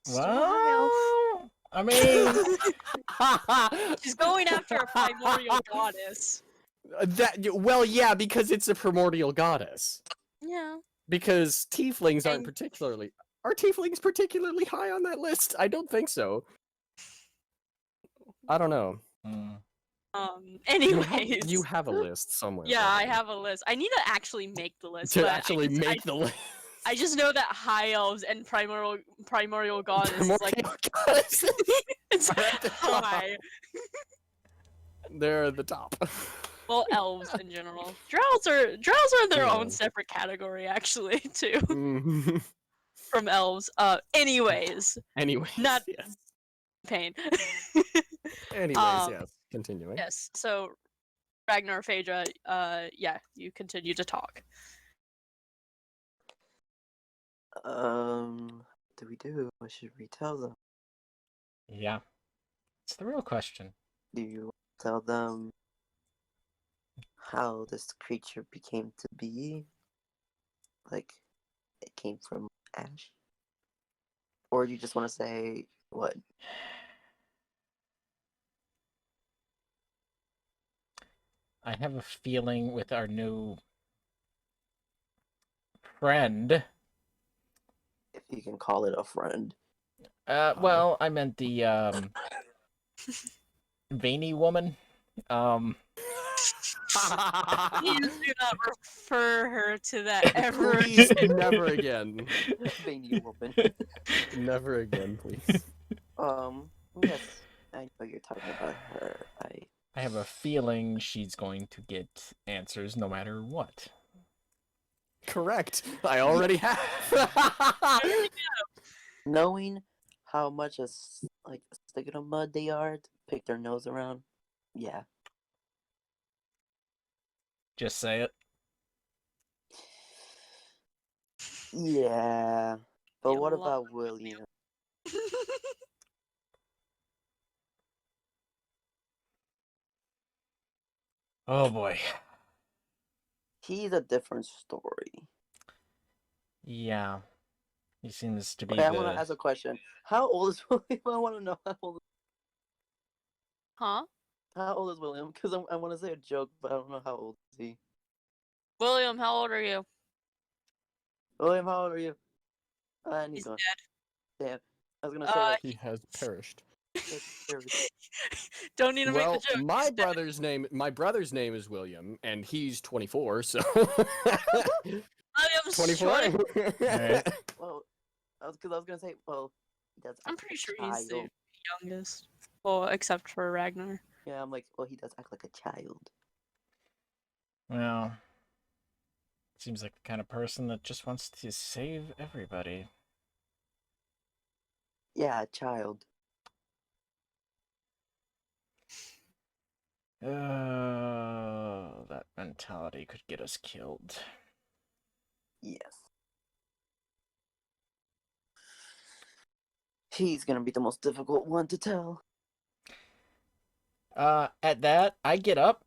Still a high elf. Well, I mean, She's going after a primordial goddess. yeah, because it's a primordial goddess. Yeah. Because tieflings aren't And- particularly. Are tieflings particularly high on that list? I don't think so. I don't know. Anyways. You have a list somewhere. Yeah, I probably. have a list. I need to actually make the list. To but actually make the list. I just know that high elves and primordial goddess is like Primordial goddesses. it's are at the top. high. They're at the top. Well, elves in general. Drows are their Yeah. own separate category actually too Mhm. from elves. Anyways, Anyways, Not- yes. pain. Anyways, yes. Continuing. Yes. So Ragnar Phaedra, yeah, you continue to talk. What do we do? What should we tell them? yeah. It's the real question. Do you tell them how this creature became to be? Like, it came from ash? Or do you just want to say what? I have a feeling with our new friend. If you can call it a friend. Well, I meant the veiny woman. Please do not refer her to that ever. Please, never again. Veiny woman. Never again, please. Yes, I know you're talking about her. I have a feeling she's going to get answers no matter what. Correct. I already have. Knowing how much a stick in the mud they are to pick their nose around, yeah. Just say it. Yeah. But You what love about William? Oh boy. He's a different story. Yeah. He seems to be Okay, I want to ask the... a question. How old is William? I want to know how old. Huh? How old is William? Because I want to say a joke, but I don't know how old is he. William, how old are you? William, how old are you? And he's He's gone. dead. Damn. I was gonna say like, He has perished. Don't need to Well, make the joke. my brother's name is William, and he's 24, so William's 24. Alright. well, I was gonna say, well, that's. I'm pretty sure he's the youngest. Well, except for Ragnar. Yeah, I'm like, well, he does act like a child. Well, seems like the kind of person that just wants to save everybody. Yeah, a child. That mentality could get us killed. Yes. He's gonna be the most difficult one to tell. At that, I get up,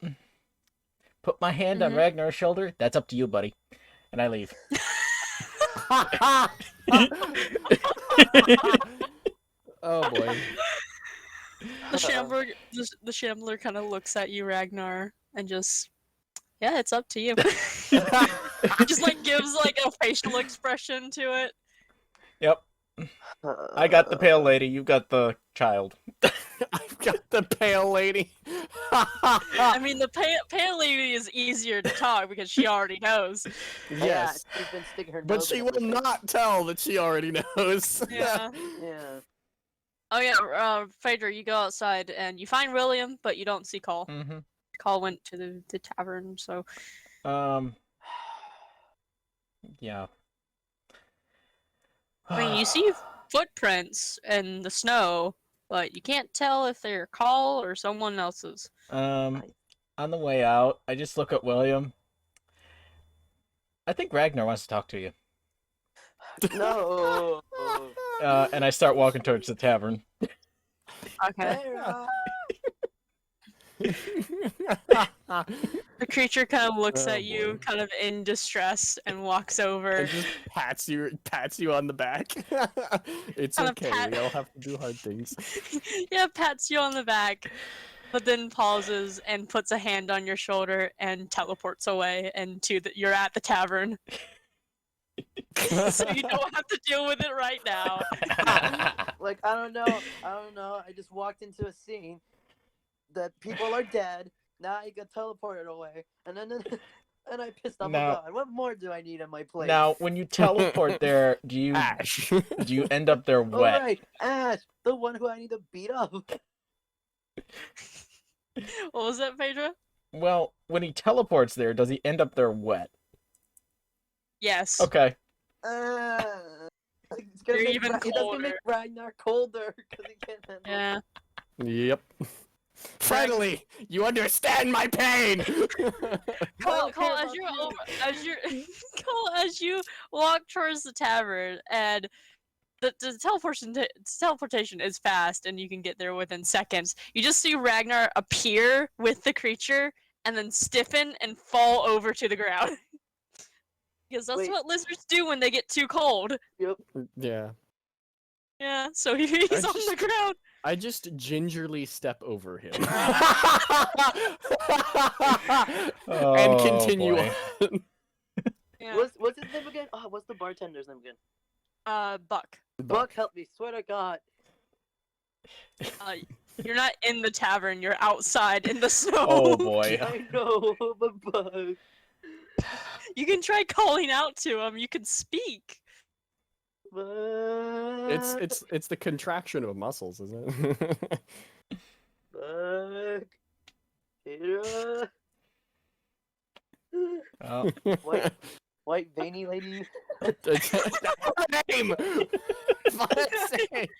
put my hand on Mhm. Ragnar's shoulder. That's up to you, buddy. And I leave. Oh boy. The Shambler kind of looks at you, Ragnar, and just Yeah, it's up to you. Just like gives like a facial expression to it. Yep. I got the pale lady. You got the child. I've got the pale lady. I mean, the pale lady is easier to talk because she already knows. Yes, Yeah, she's been sticking her but nose she in will everything. not tell that she already knows. Yeah. Yeah. Oh yeah, Phaedra, you go outside and you find William, but you don't see Cole. Mm-hmm. Cole went to the tavern, so Yeah. I mean, you see footprints in the snow, but you can't tell if they're Cole or someone else's. On the way out, I just look at William. I think Ragnar wants to talk to you. No. And I start walking towards the tavern. Okay. Sarah. The creature kind of looks Oh, at you, boy. kind of in distress, and walks over. And just pats you on the back. It's Kind of okay. pat- We all have to do hard things. Yeah, pats you on the back, but then pauses and puts a hand on your shoulder and teleports away, and you're at the tavern. So you don't have to deal with it right now. Like, I don't know. I just walked into a scene that people are dead. Now I got teleported away. And then and I pissed off Now- a god. What more do I need on my plate? Now, when you teleport there, do Ash. you end up there Oh, wet? right. Ash, the one who I need to beat up. What was that, Phaedra? Well, when he teleports there, does he end up there wet? Yes. Okay. It's gonna You're make even That's gonna make colder. Ragnar colder because he can't handle it. Yeah. Yep. Finally, you understand my pain. Cole, care as about you you. Cole, as you walk towards the tavern, and the teleportation is fast, and you can get there within seconds. You just see Ragnar appear with the creature, and then stiffen and fall over to the ground. Because that's Wait. what lizards do when they get too cold. Yeah. Yeah, so he's on the ground. I just gingerly step over him. Oh, and continue boy. on. Yeah. What's his name again? Oh, what's the bartender's name again? Buck. Buck, help me! Swear to God. You're not in the tavern. You're outside in the snow. Oh boy. I know, but Buck. You can try calling out to him. You can speak. Buck. It's the contraction of muscles, isn't it? Buck. Kira. Oh. White veiny lady. That's her name. For fuck's sake.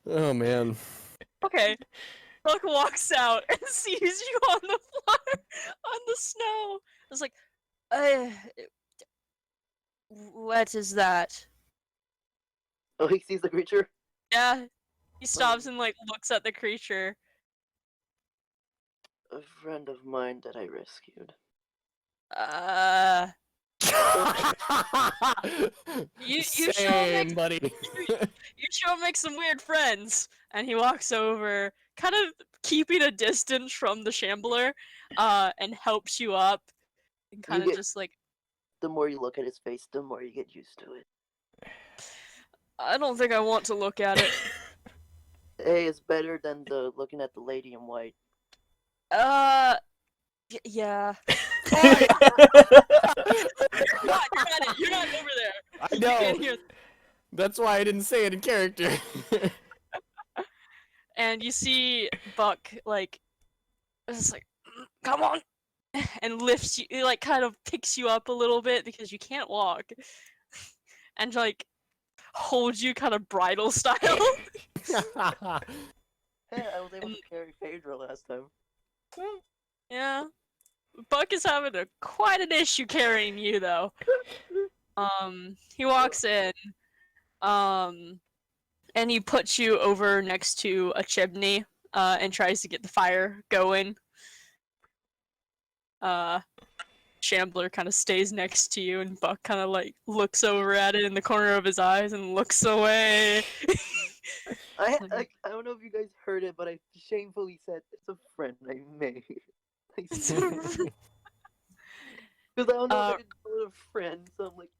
Oh man. Okay. Buck walks out and sees you on the floor, on the snow. It's like, what is that? Oh, he sees the creature. Yeah. He stops and like looks at the creature. A friend of mine that I rescued. You Same, sure make buddy. you sure make some weird friends. And he walks over, kind of keeping a distance from the shambler, and helps you up, and kind of get- just like, The more you look at his face, the more you get used to it. I don't think I want to look at it. Hey, it's better than the looking at the lady in white. Yeah. You're not over there. I You can't know. hear. That's why I didn't say it in character. And you see Buck like, just like, come on, and lifts you, like kind of picks you up a little bit because you can't walk, and like holds you kind of bridal style. Hey, I was able to carry Phaedra last time. Yeah. Buck is having quite an issue carrying you though. He walks in, and he puts you over next to a chimney, and tries to get the fire going. Shambler kind of stays next to you, and Buck kind of like looks over at it in the corner of his eyes and looks away. I don't know if you guys heard it, but I shamefully said it's a friend I made. Because I don't know if I could call it a friend, so I'm like.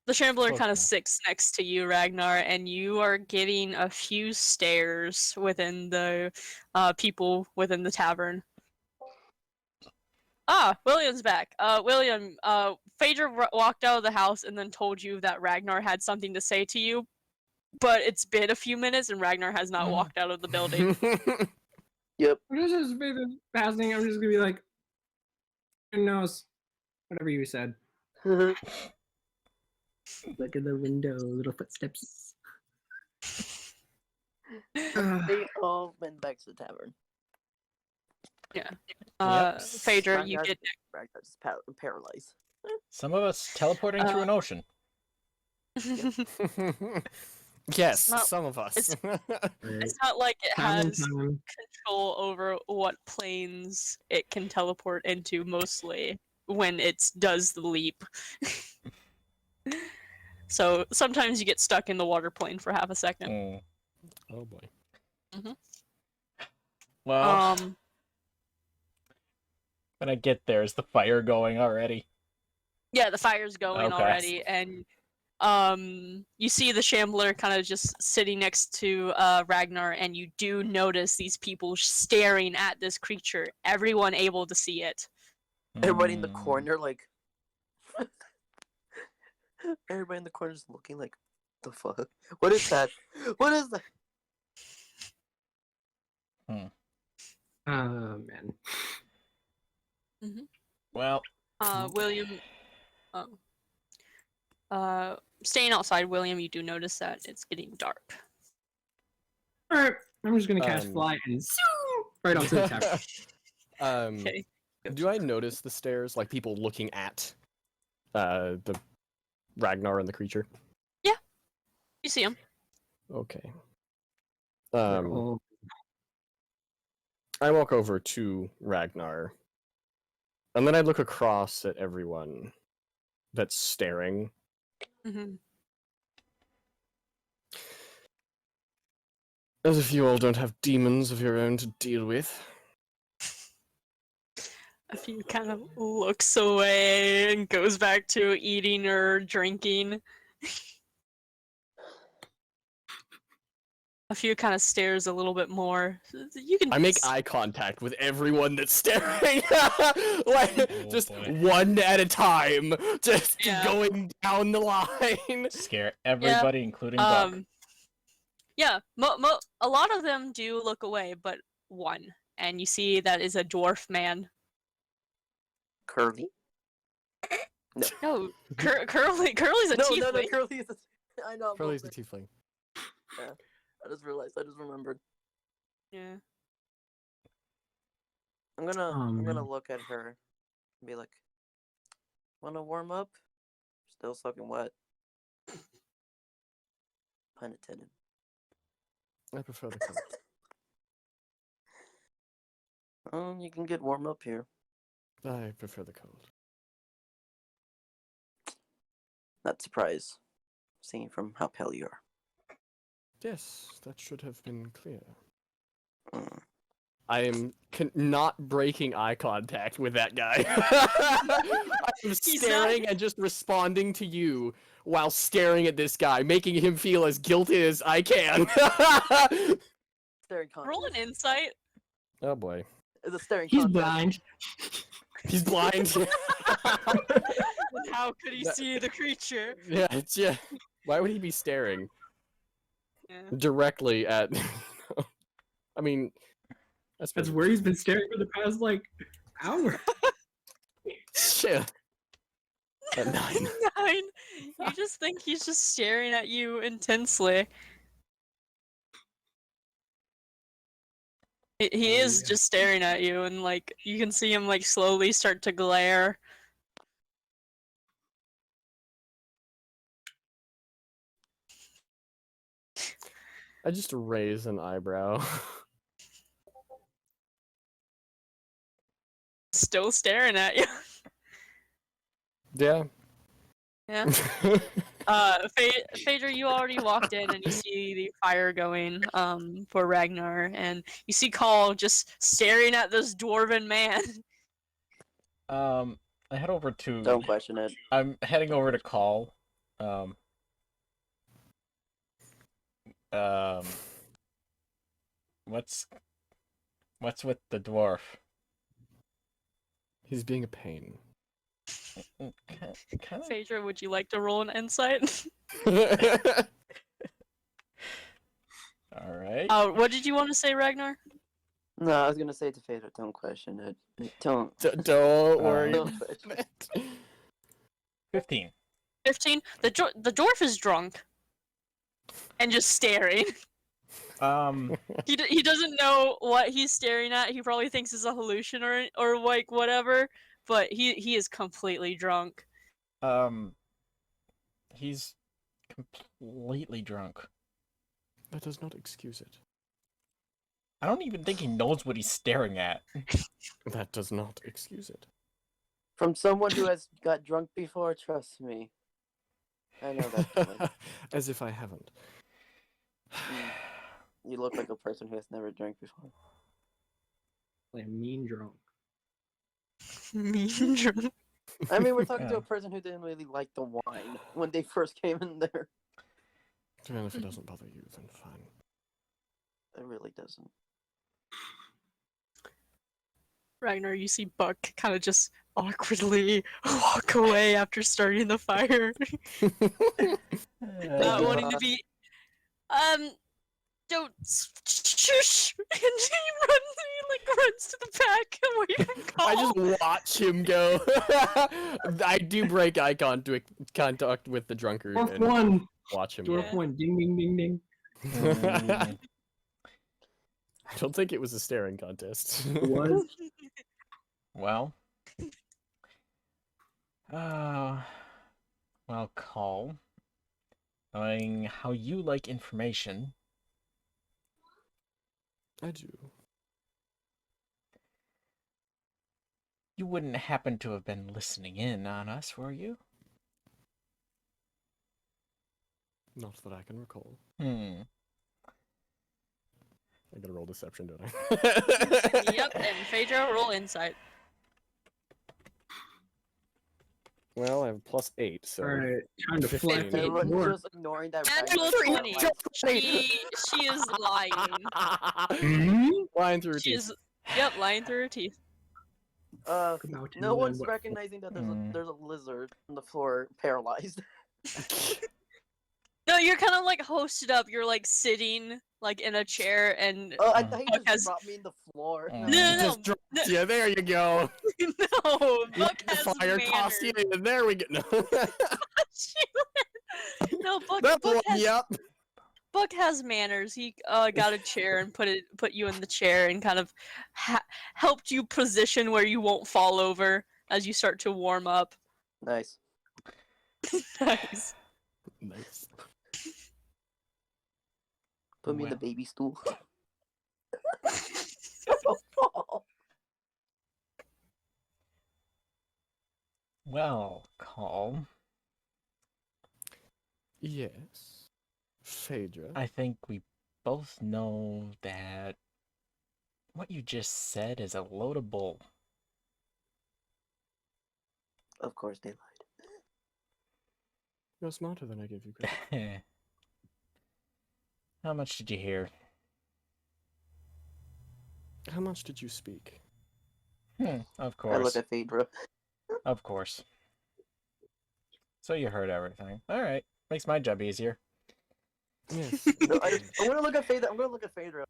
The Shambler Close kind of enough. sits next to you, Ragnar, and you are getting a few stares within the people within the tavern. Ah, William's back. William, Phaedra walked out of the house and then told you that Ragnar had something to say to you, but it's been a few minutes and Ragnar has not walked out of the building. Yep. This is passing. I'm just gonna be like, who knows? Whatever you said. Look at the window, little footsteps. They all went back to the tavern. Phaedra, you Ragnar's- get Ragnar's just paralyzed. Some of us teleporting through an ocean. Yes, not- some of us. It's not like it Time has control over what planes it can teleport into mostly when it does the leap. So sometimes you get stuck in the water plane for half a second. Mm. Oh boy. Well, when I get there, is the fire going already? Yeah, the fire's going Okay. already, and you see the Shambler kind of just sitting next to Ragnar, and you do notice these people staring at this creature. Everyone able to see it. Everybody in the Mm. corner, like. Everybody in the corner is looking like, the fuck? What is that? What is that? Oh man. Well, William, staying outside, William, you do notice that it's getting dark. Alright, I'm just gonna cast Um, fly and zoom right onto the tavern. Okay. Do I notice the stairs, like people looking at the Ragnar and the creature? You see him. Okay. They're all- I walk over to Ragnar, and then I look across at everyone that's staring. As if you all don't have demons of your own to deal with. A few kind of looks away and goes back to eating or drinking. A few kind of stares a little bit more. You can. I make eye contact with everyone that's staring, like just boy. one at a time, just Yeah. going down the line. scare everybody, including Buck. Yeah, a lot of them do look away, but one, and you see that is a dwarf man. Curly? No, Curly's a No, tiefling. Curly is a... I know. Curly's a but- tiefling. I just realized. I just remembered. Yeah. I'm gonna man. look at her and be like, wanna warm up? Still soaking wet. Pun intended. I prefer the cold. You can get warm up here. I prefer the cold. Not surprised, seeing from how pale you are. Yes, that should have been clear. Mm. I am not breaking eye contact with that guy. I'm staring and just responding to you while staring at this guy, making him feel as guilty as I can. Staring contest. Roll an insight. Oh boy. It's a staring He's contest. blind. He's blind. How could he That- see the creature? yeah. Why would he be staring Yeah. directly at... I mean... That's where he's been staring for the past like hour. Shit. At 9. 9. You just think he's just staring at you intensely. He is Yeah. just staring at you, and like you can see him like slowly start to glare. I just raise an eyebrow. Still staring at you. Yeah. Yeah. Phaedra, you already walked in and you see the fire going for Ragnar, and you see Call just staring at this dwarven man. I head over to. Don't question it. I'm heading over to Call. What's with the dwarf? He's being a pain. Kind of. Phaedra, would you like to roll an insight? All right. What did you want to say, Ragnar? No, I was gonna say to Phaedra, don't question it. Don't. Don't worry. Don't question it. 15. 15. The dwarf is drunk and just staring. He doesn't know what he's staring at. He probably thinks it's a hallucin or like whatever, but he is completely drunk. He's completely drunk. That does not excuse it. I don't even think he knows what he's staring at. That does not excuse it. From someone who has got drunk before, trust me. I know that feeling. As if I haven't. You look like a person who has never drank before. Like a mean drunk. Mean drunk. I mean, we're talking to Yeah. a person who didn't really like the wine when they first came in there. Well, if it doesn't bother you, then fine. It really doesn't. Ragnar, you see Buck kind of just awkwardly walk away after starting the fire. Not you, wanting to be. Don't shush! And he runs to the back away from Call. I just watch him go. I do break eye contact with the drunkard Dwarf and one. watch him. Dwarf one. Ding ding ding ding. I don't think it was a staring contest. It was. Well. Well, Call. Knowing how you like information, I do. you wouldn't happen to have been listening in on us, were you? Not that I can recall. Hmm. I gotta roll deception, don't I? Yep, and Phaedra, roll insight. Well, I have +8, so. Alright, trying to 15. flash that Everyone's dwarf. just ignoring that. Natural Ragnar. 20. She is lying. Hmm? Lying through her She teeth. is, yep, lying through her teeth. Uh, About to no know one's what- recognizing that Hmm. there's a lizard on the floor, paralyzed. No, you're kind of like hosted up. You're like sitting like in a chair, and Oh, I thought he Buck just has- dropped me in the floor. No, no, Just dropped you. There you go. no, Buck The has fire manners. tossed you, and there we go. No, No, Buck, that Buck one, has yep. Buck has manners. He got a chair and put you in the chair and kind of helped you position where you won't fall over as you start to warm up. Nice. Nice. Nice. Put me in the Well. baby stool. Well, Call. Yes. Phaedra. I think we both know that what you just said is a load of bull. Of course they lied. You're smarter than I give you credit. How much did you hear? How much did you speak? Of I look course. at Phaedra. Of course. So you heard everything. Alright. Makes my job easier. Yes. No, I'm gonna look at Phaedra. I'm gonna look at Phaedra.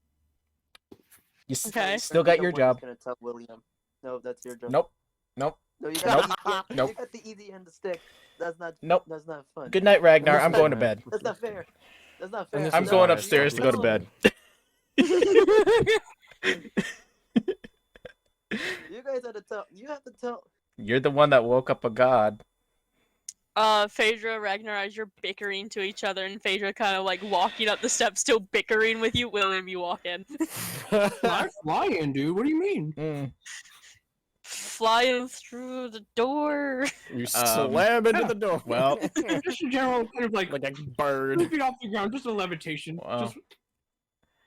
You Okay. still got your job. Gonna tell William. No, that's your job. Nope. Nope. No, you got, Nope. you Nope. got the easy end of the stick. That's not. Nope. That's not fun. Good night, Ragnar. That's I'm not going to fair. bed. That's not fair. That's not And fair. this I'm is going why I upstairs to go to stopped bed. You guys have to tell. You have to tell. You're the one that woke up a god. Phaedra, Ragnar, as you're bickering to each other, and Phaedra kind of like walking up the steps, still bickering with you. William, you walk in. Not flying, dude. What do you mean? flying through the door. You slam into yeah. the door. well- Just a general kind of like like a bird. leaping off the ground, just a levitation. Wow. Just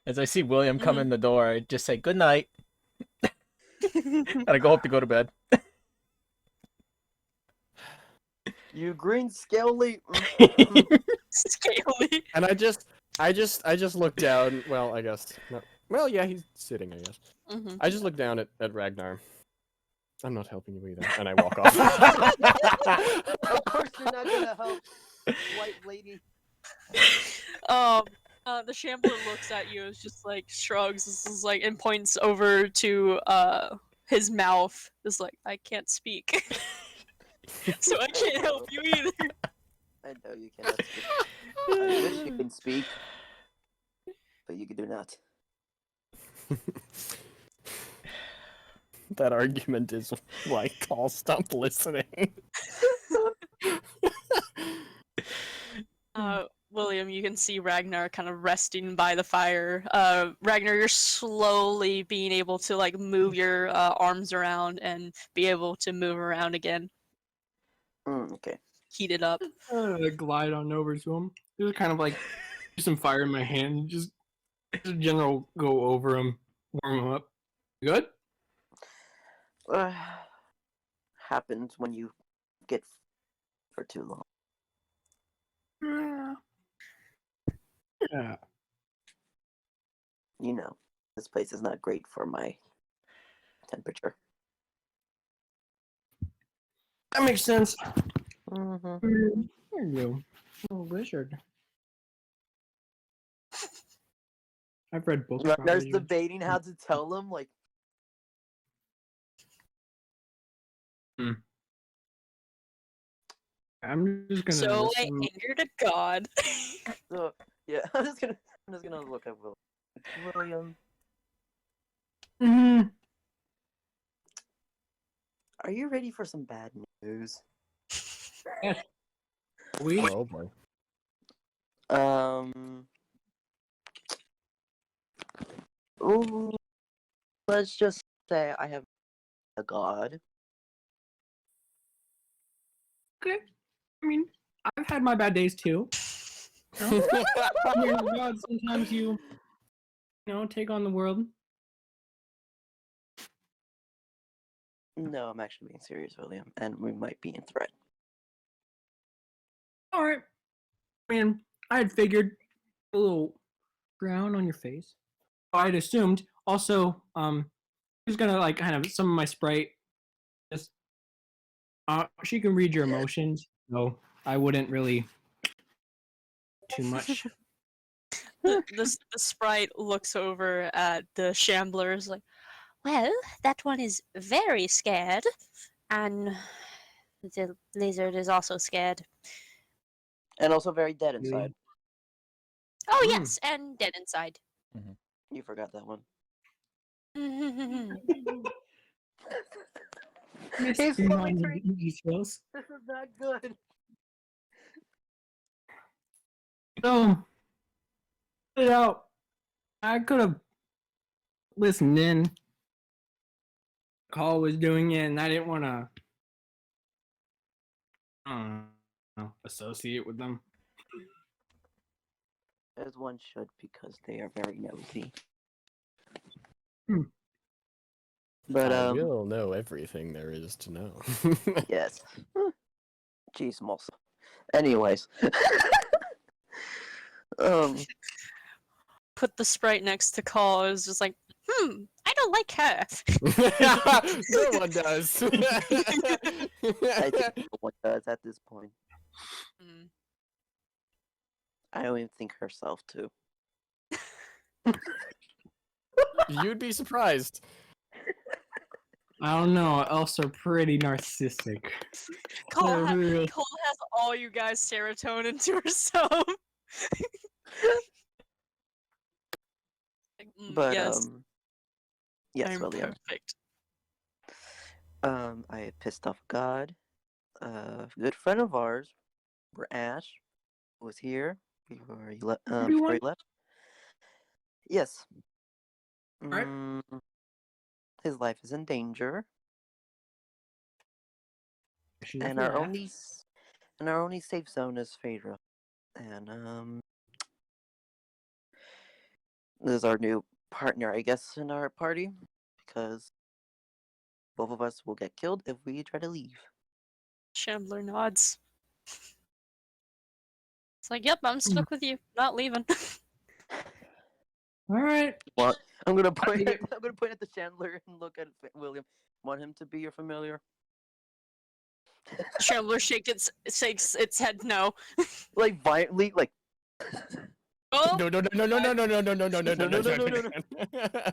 As I see William come Mhm. in the door, I just say good night, and I go up to go to bed. You green scaly. Scaly. And I just look down. Well, I guess. No. Well, yeah, he's sitting. I guess. Mhm. I just look down at Ragnar. I'm not helping you either, and I walk off. Of course you're not gonna help, white lady. The Shambler looks at you, is just like shrugs, is like, and points over to his mouth. Is like, I can't speak, so I can't help you either. I know you cannot speak. I wish you can speak, but you do not. That argument is like, I'll stop listening. William, you can see Ragnar kind of resting by the fire. Ragnar, you're slowly being able to like move your arms around and be able to move around again. Okay. Heat it up. glide on over to him. Just kind of like do some fire in my hand. Just a general go over him, warm him up. You good? Happens when you get for too long. Yeah. You know, this place is not great for my temperature. That makes sense. Mm-hmm. There you go. Oh, wizard. I've read books about There's wizards. debating how to tell them, like, I'm just gonna. So I assume- angered a god. yeah. I'm just gonna look at William. Mhm. Are you ready for some bad news? We Oh boy. Ooh, let's just say I have a god. okay. I mean, I've had my bad days too. You know, God, sometimes you take on the world. No, I'm actually being serious, William, and we might be in threat. All right. I mean, I had figured a little brown on your face. I'd assumed also, who's gonna like kind of some of my sprite. Just, she can read your emotions, so I wouldn't really too much. The sprite looks over at the Shamblers like, well, that one is very scared, and the lizard is also scared. And also very dead Really? inside. Oh Mm. yes, and dead inside. You forgot that one. Miss He's you so on the intrigued. details. This is not good. So, put it out. I could have listened in. Call was doing it, and I didn't want to. I don't know, associate with them. As one should, because they are very nosy. Hmm. But I will know everything there is to know. yes. Jeez, Molsa. Anyways. Put the sprite next to Call. Is just like, I don't like her. No one does. I think no one does at this point. Mm. I don't even think herself too. You'd be surprised. I don't know. Elves are pretty narcissistic. Cole, They're real- Cole has all you guys serotonin to herself. Like, But yes, yes, I'm William. perfect. I pissed off God. A good friend of ours, Ash, was here before he left. Before he Everyone? left. Yes. Alright. His life is in danger. And our only safe zone is Phaedra. And this is our new partner, I guess, in our party, because both of us will get killed if we try to leave. Chandler nods. It's like, yep, I'm stuck with you. Not leaving. All right. Well, I'm gonna point at the Chandler and look at William. Want him to be your familiar? Chandler shakes its head no. Like violently, like. Oh, No.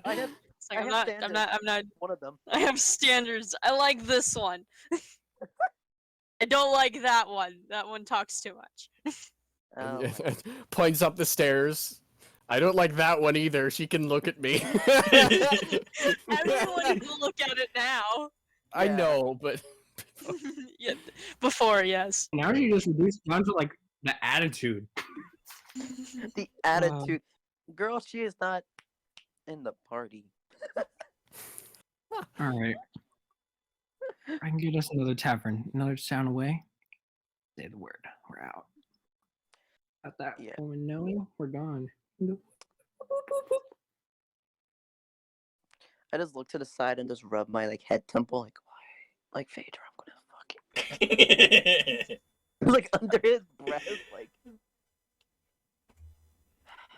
I have. it's like, I I'm have not. one of them. I have standards. I like this one. I don't like that one. That one talks too much. Points up the stairs. I don't like that one either. She can look at me. Everyone can look at it now. I Yeah. know, but Yeah, before, yes. Now you just reduce it down to like the attitude. The attitude, girl. She is not in the party. All right. I can get us another tavern, another sound away. Say the word. We're out. Got that Yeah. woman knowing we're gone. I just look to the side and just rub my head temple, like why? Like Phaedra, I'm gonna fucking like under his breath, like.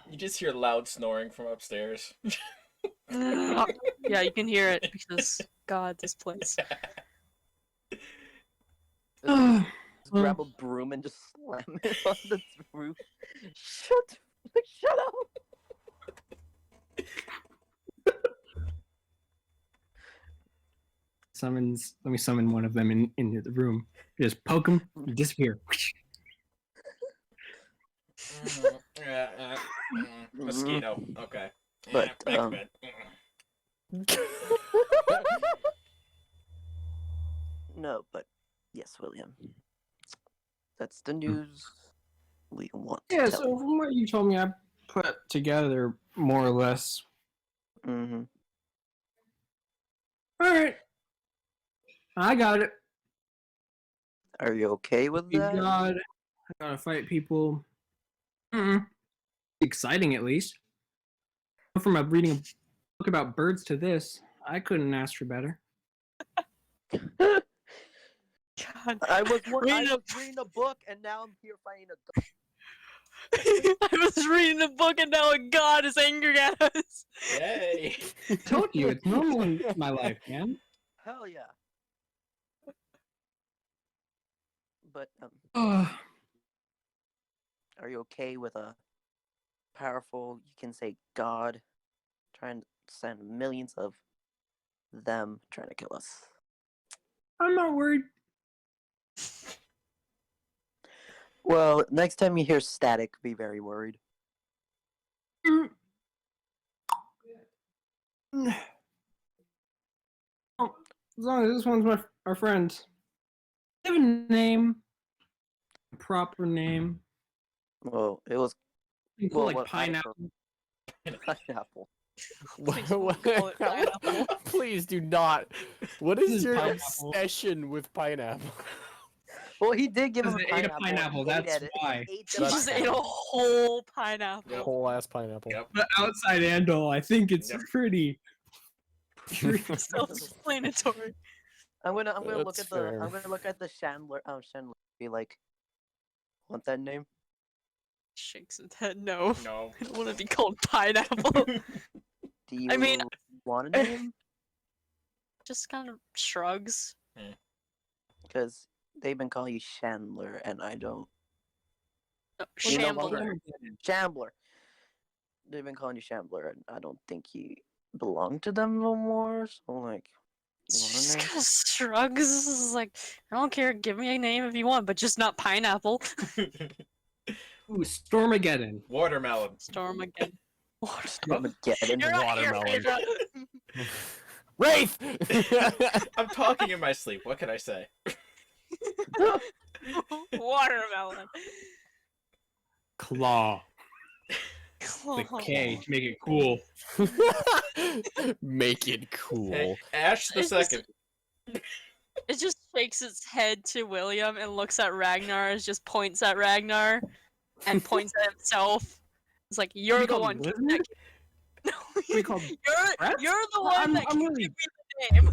You just hear loud snoring from upstairs. Yeah, you can hear it because, God, this place. Just grab a broom and just slam it on the roof. Shut up! Let me summon one of them into the room. Just poke him, disappear. Mosquito. Okay. But, Back to bed. No, but yes, William. That's the news we want to Yeah, tell. so from what you told me, I put together more or less. Mm-hmm. All right. I got it. Are you okay with Thank that? God. I gotta fight people. Exciting, at least. From reading a book about birds to this, I couldn't ask for better. God. I was Reading reading a book, and now I'm here fighting a dog. I was reading a book and now a god is angry at us. Yay! I told you, it's normal in my life, man. Hell yeah! But Oh, are you okay with a powerful, you can say, God trying to send millions of them trying to kill us? I'm not worried. Well, next time you hear static, be very worried. Mm. Oh, as long as this one's our friend. They have a name. A proper name. Well, it was You call Well, like what pineapple. pineapple. Please don't call it pineapple. Please do not. What is This is your pineapple. obsession with pineapple? Well, he did give him a Because they ate a pineapple. pineapple, and he ate that's at it. why. He ate He the just ate a pineapple. whole pineapple. Whole ass pineapple. Yep. But outside Andal, I think it's Yep. pretty. Self-explanatory. I'm gonna look That's at fair. I'm gonna look at the Chandler. Be like, want that name? Shakes his head. No, No. I don't want to be called pineapple. Do you I mean- want a name? Just kind of shrugs. Because they've been calling you Chandler, and I don't. No, You know what? Shambler. Shambler. They've been calling you Shambler, and I don't think you belong to them no more. So like, you want a Just name? kind of shrugs. Is like, I don't care. Give me a name if you want, but just not pineapple. Ooh, Stormageddon. Watermelon. Storm again. Stormageddon. You're right, Watermelon. you're Wraith! I'm talking in my sleep. What can I say? right. Watermelon. Claw. The K to make it cool. Make it cool. Hey, Ash the It's just- second. It's just shakes its head to William and looks at Ragnar, as just points at Ragnar and points at himself. It's like, you're the one that Lizard? No, We called Brett? you're the one I'm that can really- give me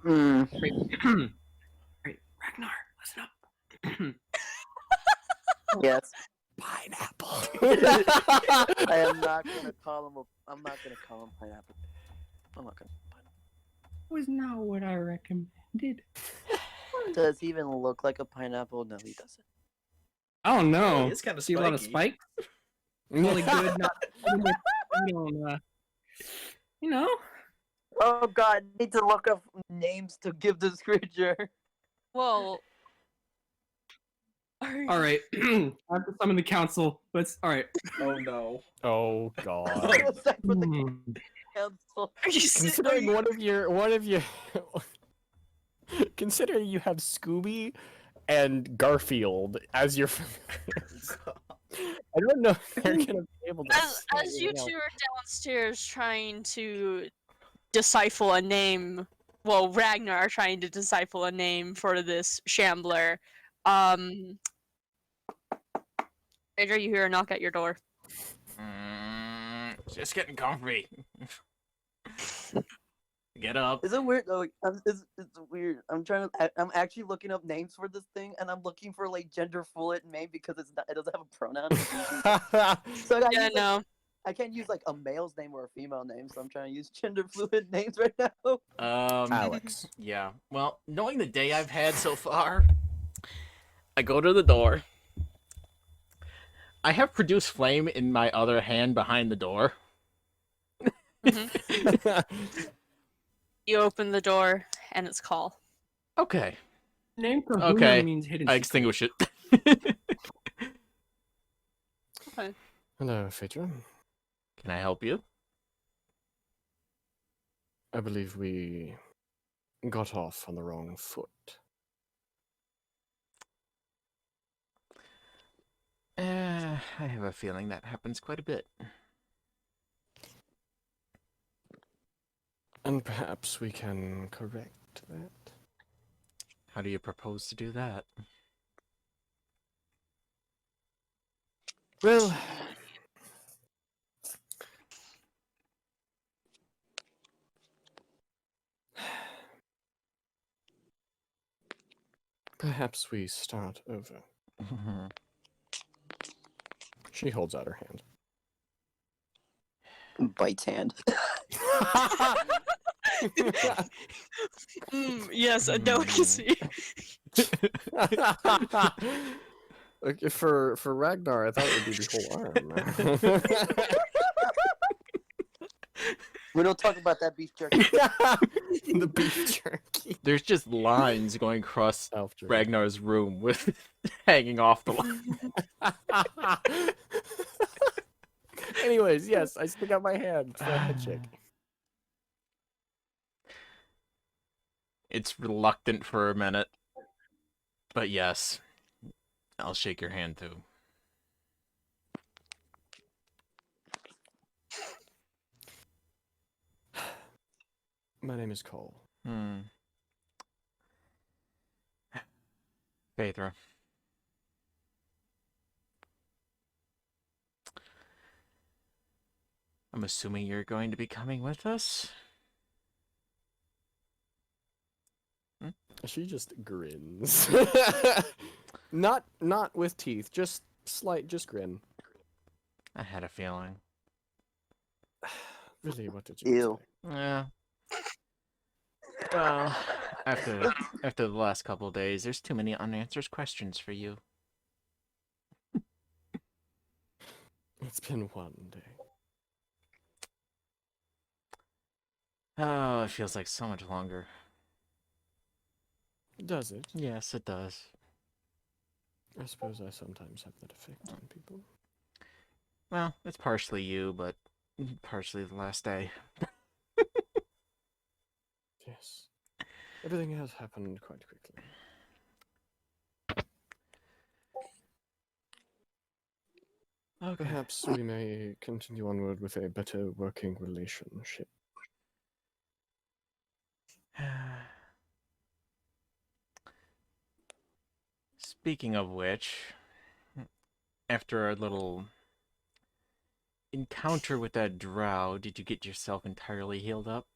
the name. Wait, Ragnar, listen up. Yes. Pineapple. I am not gonna call him. I'm not gonna call him pineapple. I'm not gonna. Was not what I recommended. Does he even look like a pineapple? No, he doesn't. I don't know. It's kind of See a lot of spiky. spikes. Really good. Not you know. Oh God, I need to look up names to give this creature. Well, All right. I have to summon the council. Let's. All right. Oh no. Oh god. Aside from the Hmm. council. are you serious? Considering one of your considering you have Scooby and Garfield as your familiars, I don't know if they're gonna be able to. As say you anything two are downstairs trying to decipher a name, well, Ragnar are trying to decipher a name for this shambler. Andrew, you hear a knock at your door. Just getting comfy. Get up. Is it weird though? It's weird. I'm actually looking up names for this thing, and I'm looking for like gender fluid name because it doesn't have a pronoun. else. So I, Yeah, use, like, no. I can't use like a male's name or a female name, so I'm trying to use gender fluid names right now. Alex. Yeah. Well, knowing the day I've had so far, I go to the door. I have produced flame in my other hand behind the door. You open the door, and it's Call. Okay. Name Kahuna Okay, means hidden. I secret. extinguish it. Hello, Phaedra. Can I help you? I believe we got off on the wrong foot. I have a feeling that happens quite a bit. And perhaps we can correct that. How do you propose to do that? Well, perhaps we start over. She holds out her hand. Bites hand. Yes, a delicacy. Okay, for Ragnar, I thought it would be the whole arm. We don't talk about that beef jerky. The beef jerky. There's just lines going across Elf jerky. Ragnar's room with hanging off the line. Anyways, yes, I stick out my hand for a handshake. It's reluctant for a minute. But yes, I'll shake your hand too. My name is Cole. Phaedra. I'm assuming you're going to be coming with us? She just grins. not with teeth, just just grin. I had a feeling. Really, what did you Ew. expect? Yeah. Well, after the last couple of days, there's too many unanswered questions for you. It's been one day. Oh, it feels like so much longer. Does it? Yes, it does. I suppose I sometimes have that effect on people. Well, it's partially you, but partially the last day. Yes. Everything has happened quite quickly. Okay. Perhaps we may continue onward with a better working relationship. Speaking of which, after our little encounter with that drow, did you get yourself entirely healed up?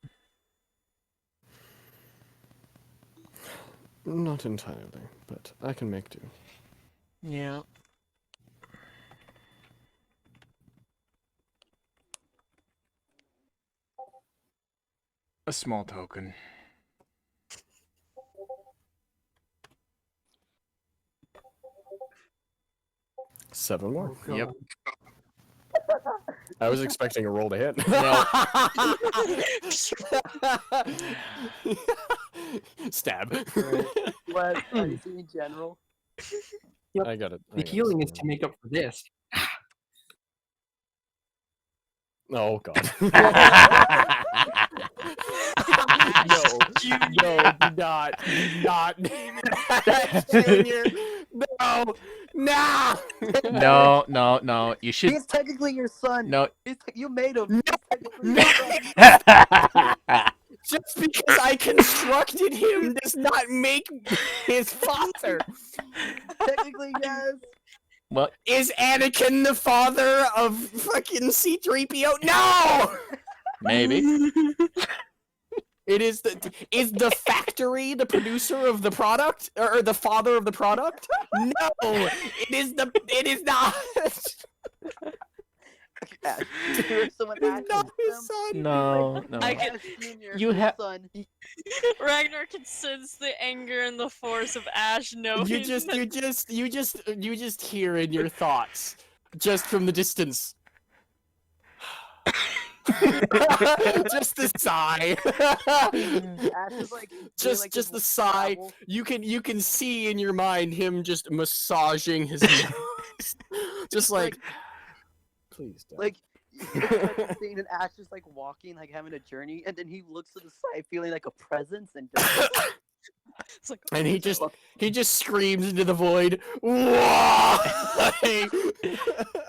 Not entirely, but I can make do. Yeah. A small token. Seven more. Oh, Yep. God. I was expecting a roll to hit. Stab. What? Anything in general? I got it. The healing is to make up for this. Oh god. Ash no, do not name it Ash Junior. No, No. You should. He's technically your son. No. You made him. He's technically No. your son. Just because I constructed him does not make his father. Technically, yes. Well, Is Anakin the father of fucking C-3PO? No! maybe. Is the factory the producer of the product or the father of the product? No, it is not. Ash, you're someone Ash Not is his them. son. No. I Ash can- Junior, You your have- son. Ragnar can sense the anger and the force of Ash knowing. You just hear in your thoughts, just from the distance. Just the sigh. Ash is like doing, just like, just his the sigh. travel. You can see in your mind him just massaging his nose. Just like, please don't. Like it's like a scene and Ash is like walking, like having a journey, and then he looks to the side, feeling like a presence, and just It's like, And he just screams into the void. Why?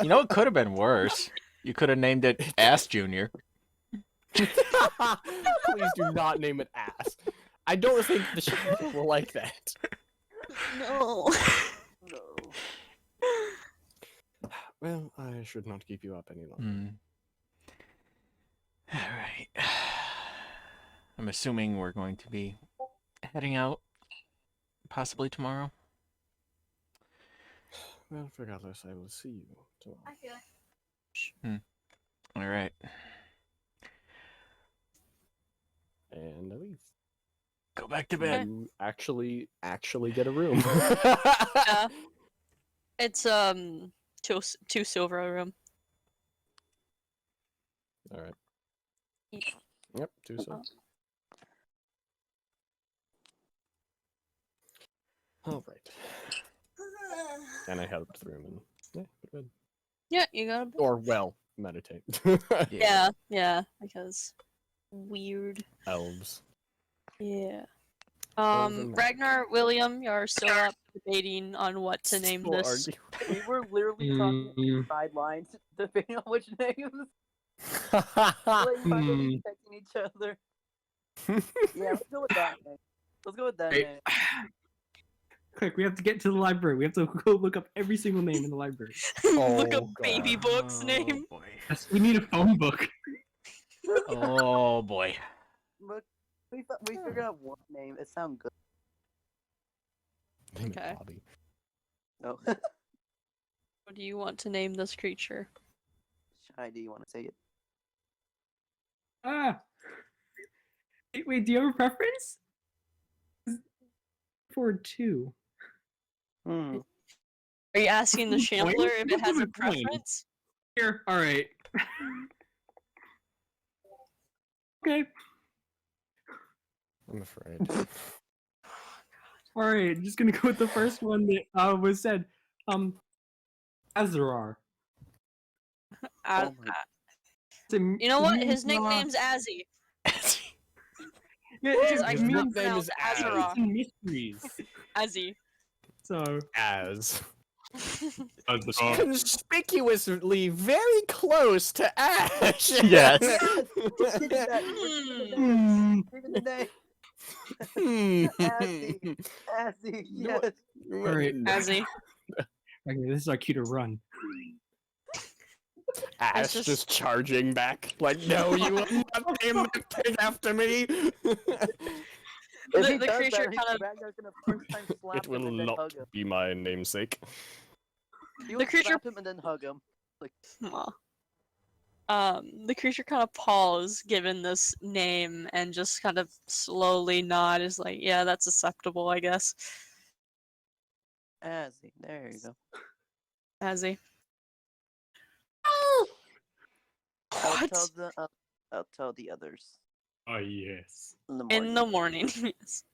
You know, it could have been worse. You could have named it Ass Junior. Please do not name it Ass. I don't think the show will like that. no. no. Well, I should not keep you up any longer. All right. I'm assuming we're going to be heading out possibly tomorrow. Well, regardless, I will see you tomorrow. All right. And I leave. Go back to bed. You actually get a room. Yeah. It's two silver a room. All right. Yeah. Yep, do so. All right. And I head up to the room and go to bed. Yeah, you got a Or well, meditate. Yeah, because weird. Elves. Yeah. Elven Ragnar, William, you're still up debating on what to name Still this. We were literally talking Mm. sidelines, debating on which names. arguing. Like, finally texting each other. Yeah, let's go with that name. Let's go with that Right. name. Quick, we have to get to the library. We have to go look up every single name in the library. Look up Oh, Baby God. Book's name. Boy. Yes, we need a phone book. Oh boy. But we figured out one name. It sounds good. Name it Okay. Bobby. No. What do you want to name this creature? Shy, do you want to say it? Ah. Wait, do you have a preference? For two. Hmm. Are you asking the Coin? Shambler if it has a Coin. preference? Here, all right. Okay, I'm afraid. all right. Just gonna go with the first one that was said. Azarar. Uh, Oh my- you know what? His nickname's Azzy. Yeah, Because it I His can't means nickname pronounce is Az. Azeroth. mysteries. Azzy. So As. Azarar. Conspicuously very close to Ash. Yes. Give me that. Hmm. Give me the name. Hmm. Assy. Assy. Yes. Alright. Azzy. Okay, this is our cue to run. Ash just- just charging back. Like, no, you will not name that pig after me! If The he does creature that, kinda- Ragnar's gonna first time slap It him will and then not hug him. be my namesake. He The will creature- slap him and then hug him. Aw. The creature kind of paws given this name and just kind of slowly nod. Is like, yeah, that's acceptable, I guess. Azzy, there you go. Azzy. I'll What? I'll tell the others Oh, yes. in the morning. In the morning. Yes.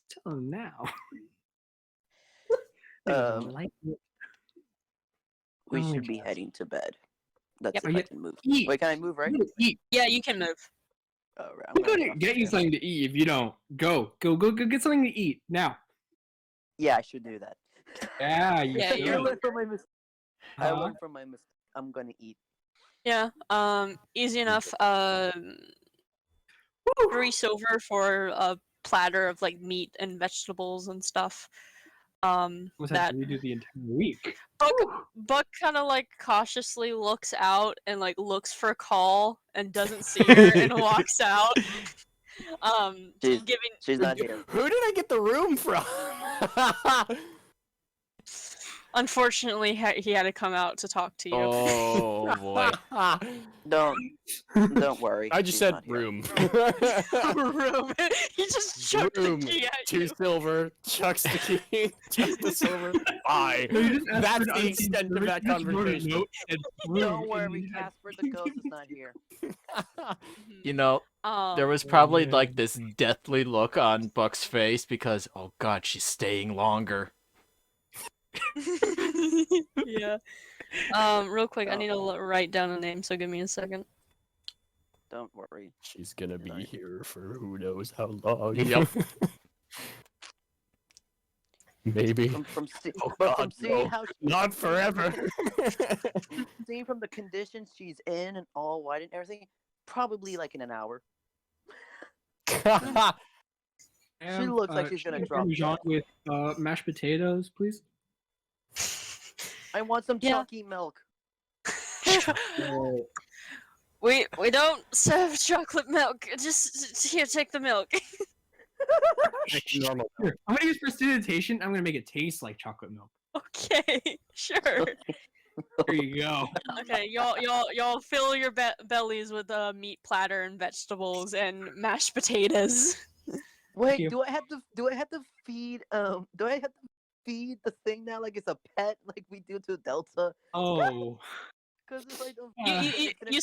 Tell him now. We Oh, should be yes. heading to bed. That's Yep. if I can move. Eat. Wait, can I move, right? Eat. Yeah, you can move. Oh, right. I'm gonna get you something to eat if you don't. Go get something to eat now. Yeah, I should do that. Yeah, you Yeah, should. you're- I learned from my mistake. I Huh? learned from my mistake. I'm gonna eat. Yeah. Easy enough. 3 silver for a platter of like meat and vegetables and stuff. Almost had That to redo the entire week. Buck kind of like cautiously looks out and like looks for Call and doesn't see her and walks out. She's- Giving She's not here. Who did I get the room from? unfortunately he had to come out to talk to you. Oh boy. Don't worry. I just she's said not here. room. Room. He just chucked Room. the key at 2 you. silver, chucks the key, chucks the silver. Bye. No, you just asked That's for the unseen extent of service, that you just wrote a conversation. note and room, Don't and worry, you had- Casper the ghost is not here. You know, Um, there was probably yeah. like this deathly look on Buck's face because, oh god, she's staying longer. yeah. Real quick, I need to write down a name, so give me a second. Don't worry. She's gonna be Nice. here for who knows how long. Yep. Maybe. From Oh, but God, from seeing no. how she, Not forever. seeing from the conditions she's in and all white and everything, probably like in an hour. She looks like she's gonna chicken drop parmesan dead. with mashed potatoes, please. I want some Yeah. chalky milk. Oh, we don't serve chocolate milk. Just here, take the milk. Normal. here, I'm gonna use prestidigitation. I'm gonna make it taste like chocolate milk. Okay, sure. There you go. Okay, y'all fill your bellies with a meat platter and vegetables and mashed potatoes. Wait, you. do I have to feed the thing now like it's a pet like we do to Delta? Oh, Because it's like You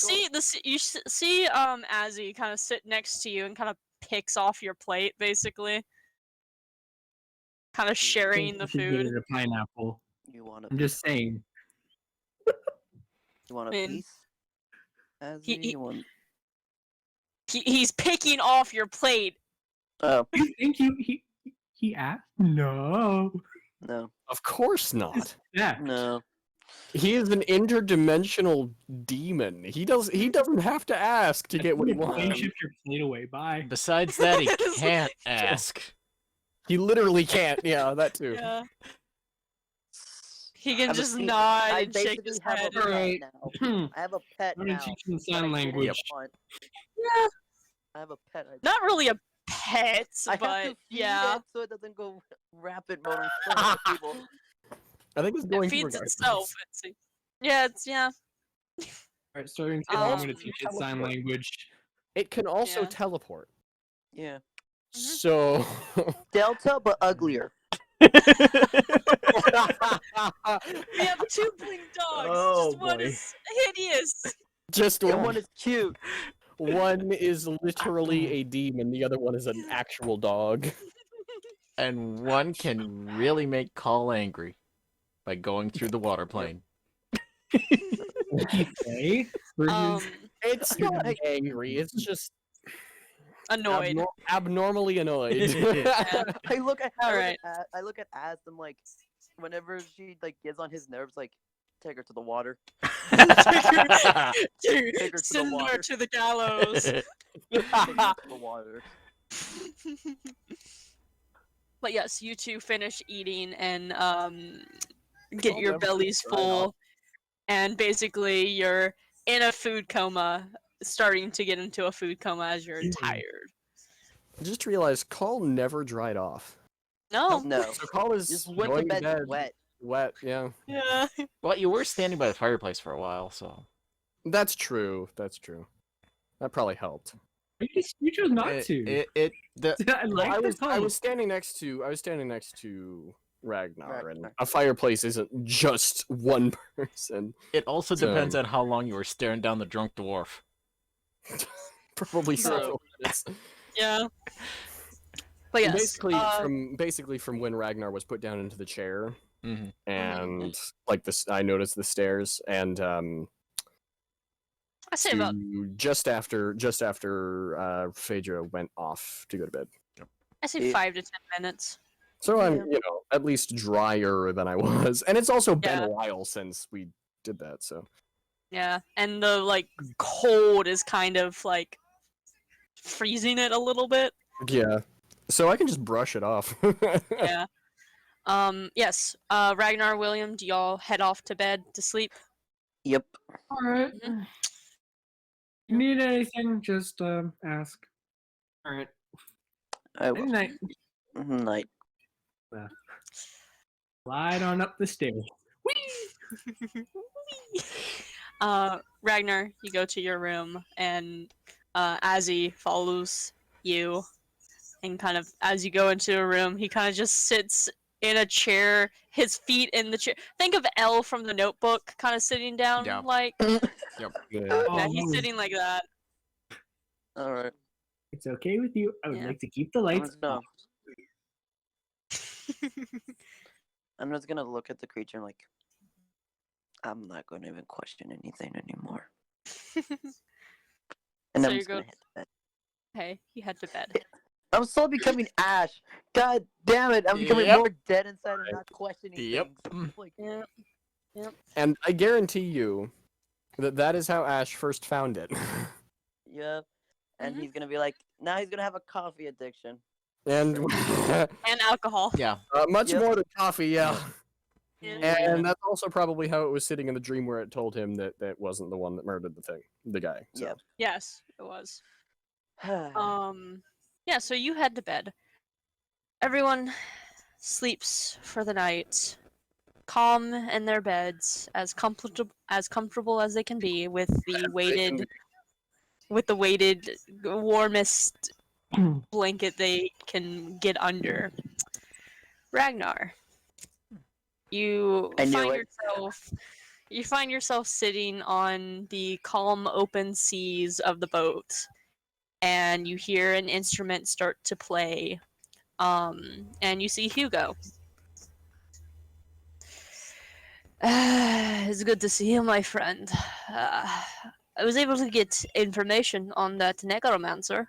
see Azzy kind of sit next to you and kind of picks off your plate, basically. Kind of sharing the you should get food. it a pineapple. you want a I'm just saying. you want a Man. piece? As He- you want. He's picking off your plate. Oh You think he asked? No. no, Of course not. Yeah. no. He is an interdimensional demon. He doesn't have to ask to get what he wants. Shift your plate away. Bye. Besides that, he can't ask. He literally can't. Yeah, that too. Yeah. He can I'm a just see- nod I and shake basically his have head. a pet Alright. now. I have a pet I'm now. gonna teach you that I sign didn't language. want. Yeah. I have a pet. Not really a pet, I have to but feed yeah. it so it dodoesn't go rapid mode in front of the people. I think it's It going feeds to itself. Yeah, yeah. Alright, starting tomorrow, I'm gonna Um, teach it sign language. It can also Yeah. teleport. Yeah. So Delta, but uglier. We have 2 blink dogs. Oh, Just one boy. is hideous. just And one. one is cute. One is literally a demon. The other one is an actual dog. And one can really make Call angry by going through the water plane. What did you say? Um, It's not angry. It's just annoyed. abnormally annoyed. Yeah. I look at Alright. I look at Az and like whenever she like gets on his nerves, like take her to the water. Dude, Take her to the send her water. to the gallows. Take her to the water. But yes, you two finish eating and get Call your never bellies dried off. full, and basically you're in a food coma, starting to get into a food coma as you're tired. I just realized Call never dried off. No. No. So Call is Just went going to to bed bed wet. wet, yeah. Yeah. Well, you were standing by the fireplace for a while, so That's true. That's true. That probably helped. You chose not to. I like I the was post. standing next to Ragnar, and Ragnar. a fireplace isn't just one person. it also So- depends on how long you were staring down the drunk dwarf. Probably True. several minutes. Yeah. But yes. Basically from when Ragnar was put down into the chair, Mm-hmm. and like this, I noticed the stairs, and I say about just after Phaedra went off to go to bed. I say Yeah. 5 to 10 minutes. So I'm, Yeah. at least drier than I was, and it's also been Yeah. a while since we did that. So Yeah. And the cold is kind of freezing it a little bit. yeah, so I can just brush it off. Yeah. Yes. Ragnar, William, do y'all head off to bed to sleep? Yep. All right. Mhm. You need anything? Just ask. All right. I Good will. night. Night. Slide on up the stairs. Ragnar, you go to your room, and Azzy follows you, and kind of as you go into a room, he kind of just sits in a chair, his feet in the chair. Think of Elle from The Notebook, kind of sitting down, Yeah. Yeah. yeah, he's Oh, sitting like that. All right. It's okay with you. I would Yeah. like to keep the lights off. I'm just gonna look at the creature and I'm not gonna even question anything anymore. And So I'm you just go- gonna hit the bed. Hey, he had to bed. I'm still becoming Ash. God damn it! I'm becoming Yep. more dead inside and not questioning Yep. things. Yeah. And I guarantee you that is how Ash first found it. Yep. And Mhm. he's gonna be like, now he's gonna have a coffee addiction. And And alcohol. Yeah. much Yep. more than coffee, yeah. Yeah. And that's also probably how it was sitting in the dream where it told him that that wasn't the one that murdered the guy. So. Yep. Yes, it was. Yeah, so you head to bed. Everyone sleeps for the night, calm in their beds, as comfortable as they can be with the weighted warmest blanket they can get under. Ragnar, you I knew find yourself sitting on the calm open seas of the boat, and you hear an instrument start to play, and you see Hugo. It's good to see you, my friend. I was able to get information on that necromancer.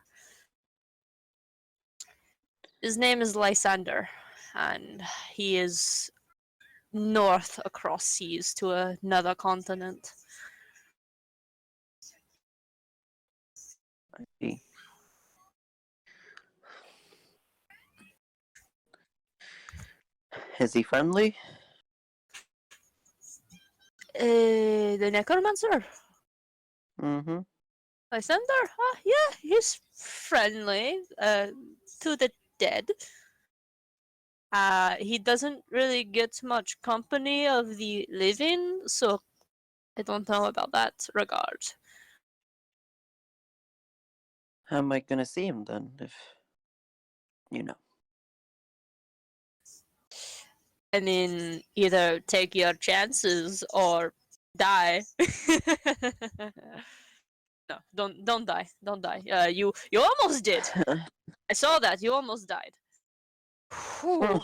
His name is Lysander, and he is north across seas to another continent. I see. Is he friendly? The necromancer? Mm-hmm. Lysander? Yeah, he's friendly, to the dead. He doesn't really get much company of the living, so I don't know about that regard. How am I gonna see him then? If you know. I mean, either take your chances or die. No, don't die. Don't die. You almost did. I saw that. You almost died. Whew.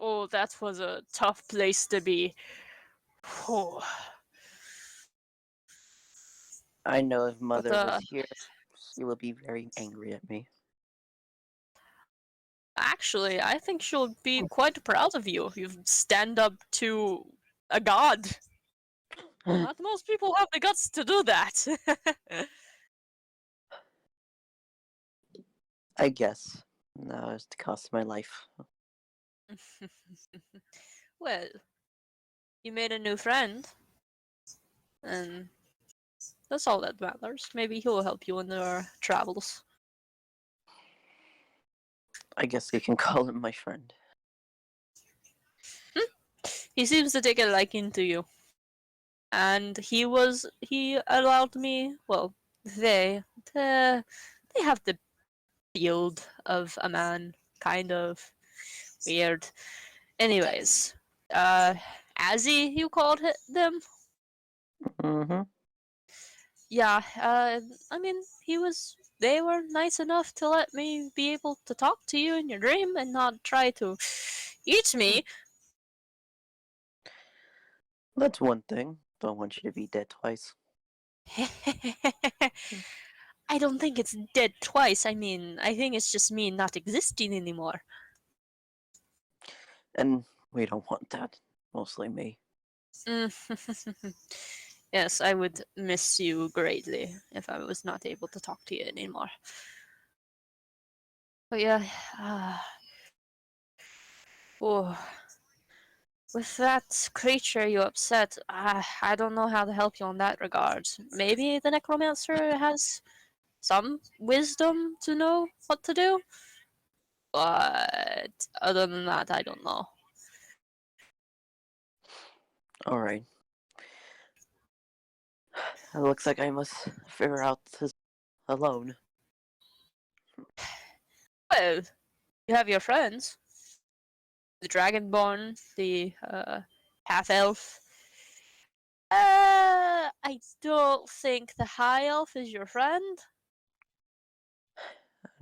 Oh, that was a tough place to be. Whew. I know if Mother But, was here, she would be very angry at me. Actually, I think she'll be quite proud of you. You stand up to a god. Not most people have the guts to do that. I guess. No, it's to cost my life. Well, you made a new friend, and that's all that matters. Maybe he'll help you in your travels. I guess you can call him my friend. He seems to take a liking to you. And he allowed me, well, they, they have the build of a man, kind of weird. Anyways, Azzy, you called them? Mm-hmm. Yeah, I mean, they were nice enough to let me be able to talk to you in your dream and not try to eat me. That's one thing. Don't want you to be dead twice. I don't think it's dead twice. I mean, I think it's just me not existing anymore. And we don't want that. Mostly me. Yes, I would miss you greatly if I was not able to talk to you anymore. But yeah, oh, with that creature you upset, I don't know how to help you on that regard. Maybe the necromancer has some wisdom to know what to do? But other than that, I don't know. Alright. It looks like I must figure out this alone. Well, you have your friends. The Dragonborn, the half-elf. I don't think the high elf is your friend.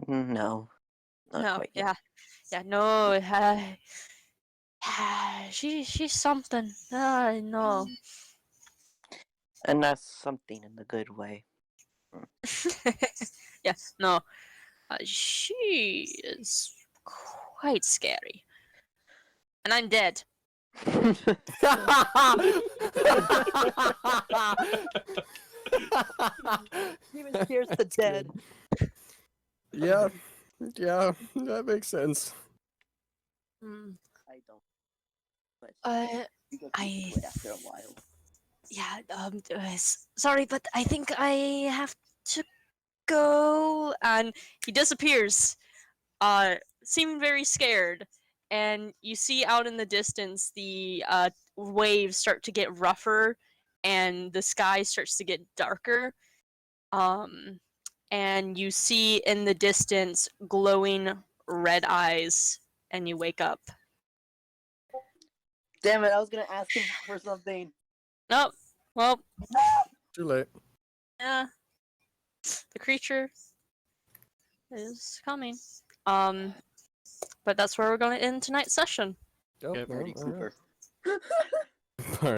No. Not No, quite yet. yeah, no. She's something. I know. And that's something in the good way. Yeah, no. She is quite scary, and I'm dead. Even scares the dead. Yeah, yeah, that makes sense. Mm, I don't. But I after a while. yeah. Sorry, but I think I have to go. And he disappears. Seeming very scared. And you see out in the distance the waves start to get rougher, and the sky starts to get darker. And you see in the distance glowing red eyes, and you wake up. Damn it! I was gonna ask him for something. Nope. Well, Too late. yeah. The creature is coming. But that's where we're going to end tonight's session. Oh, Get well, ready, all right. Cooper.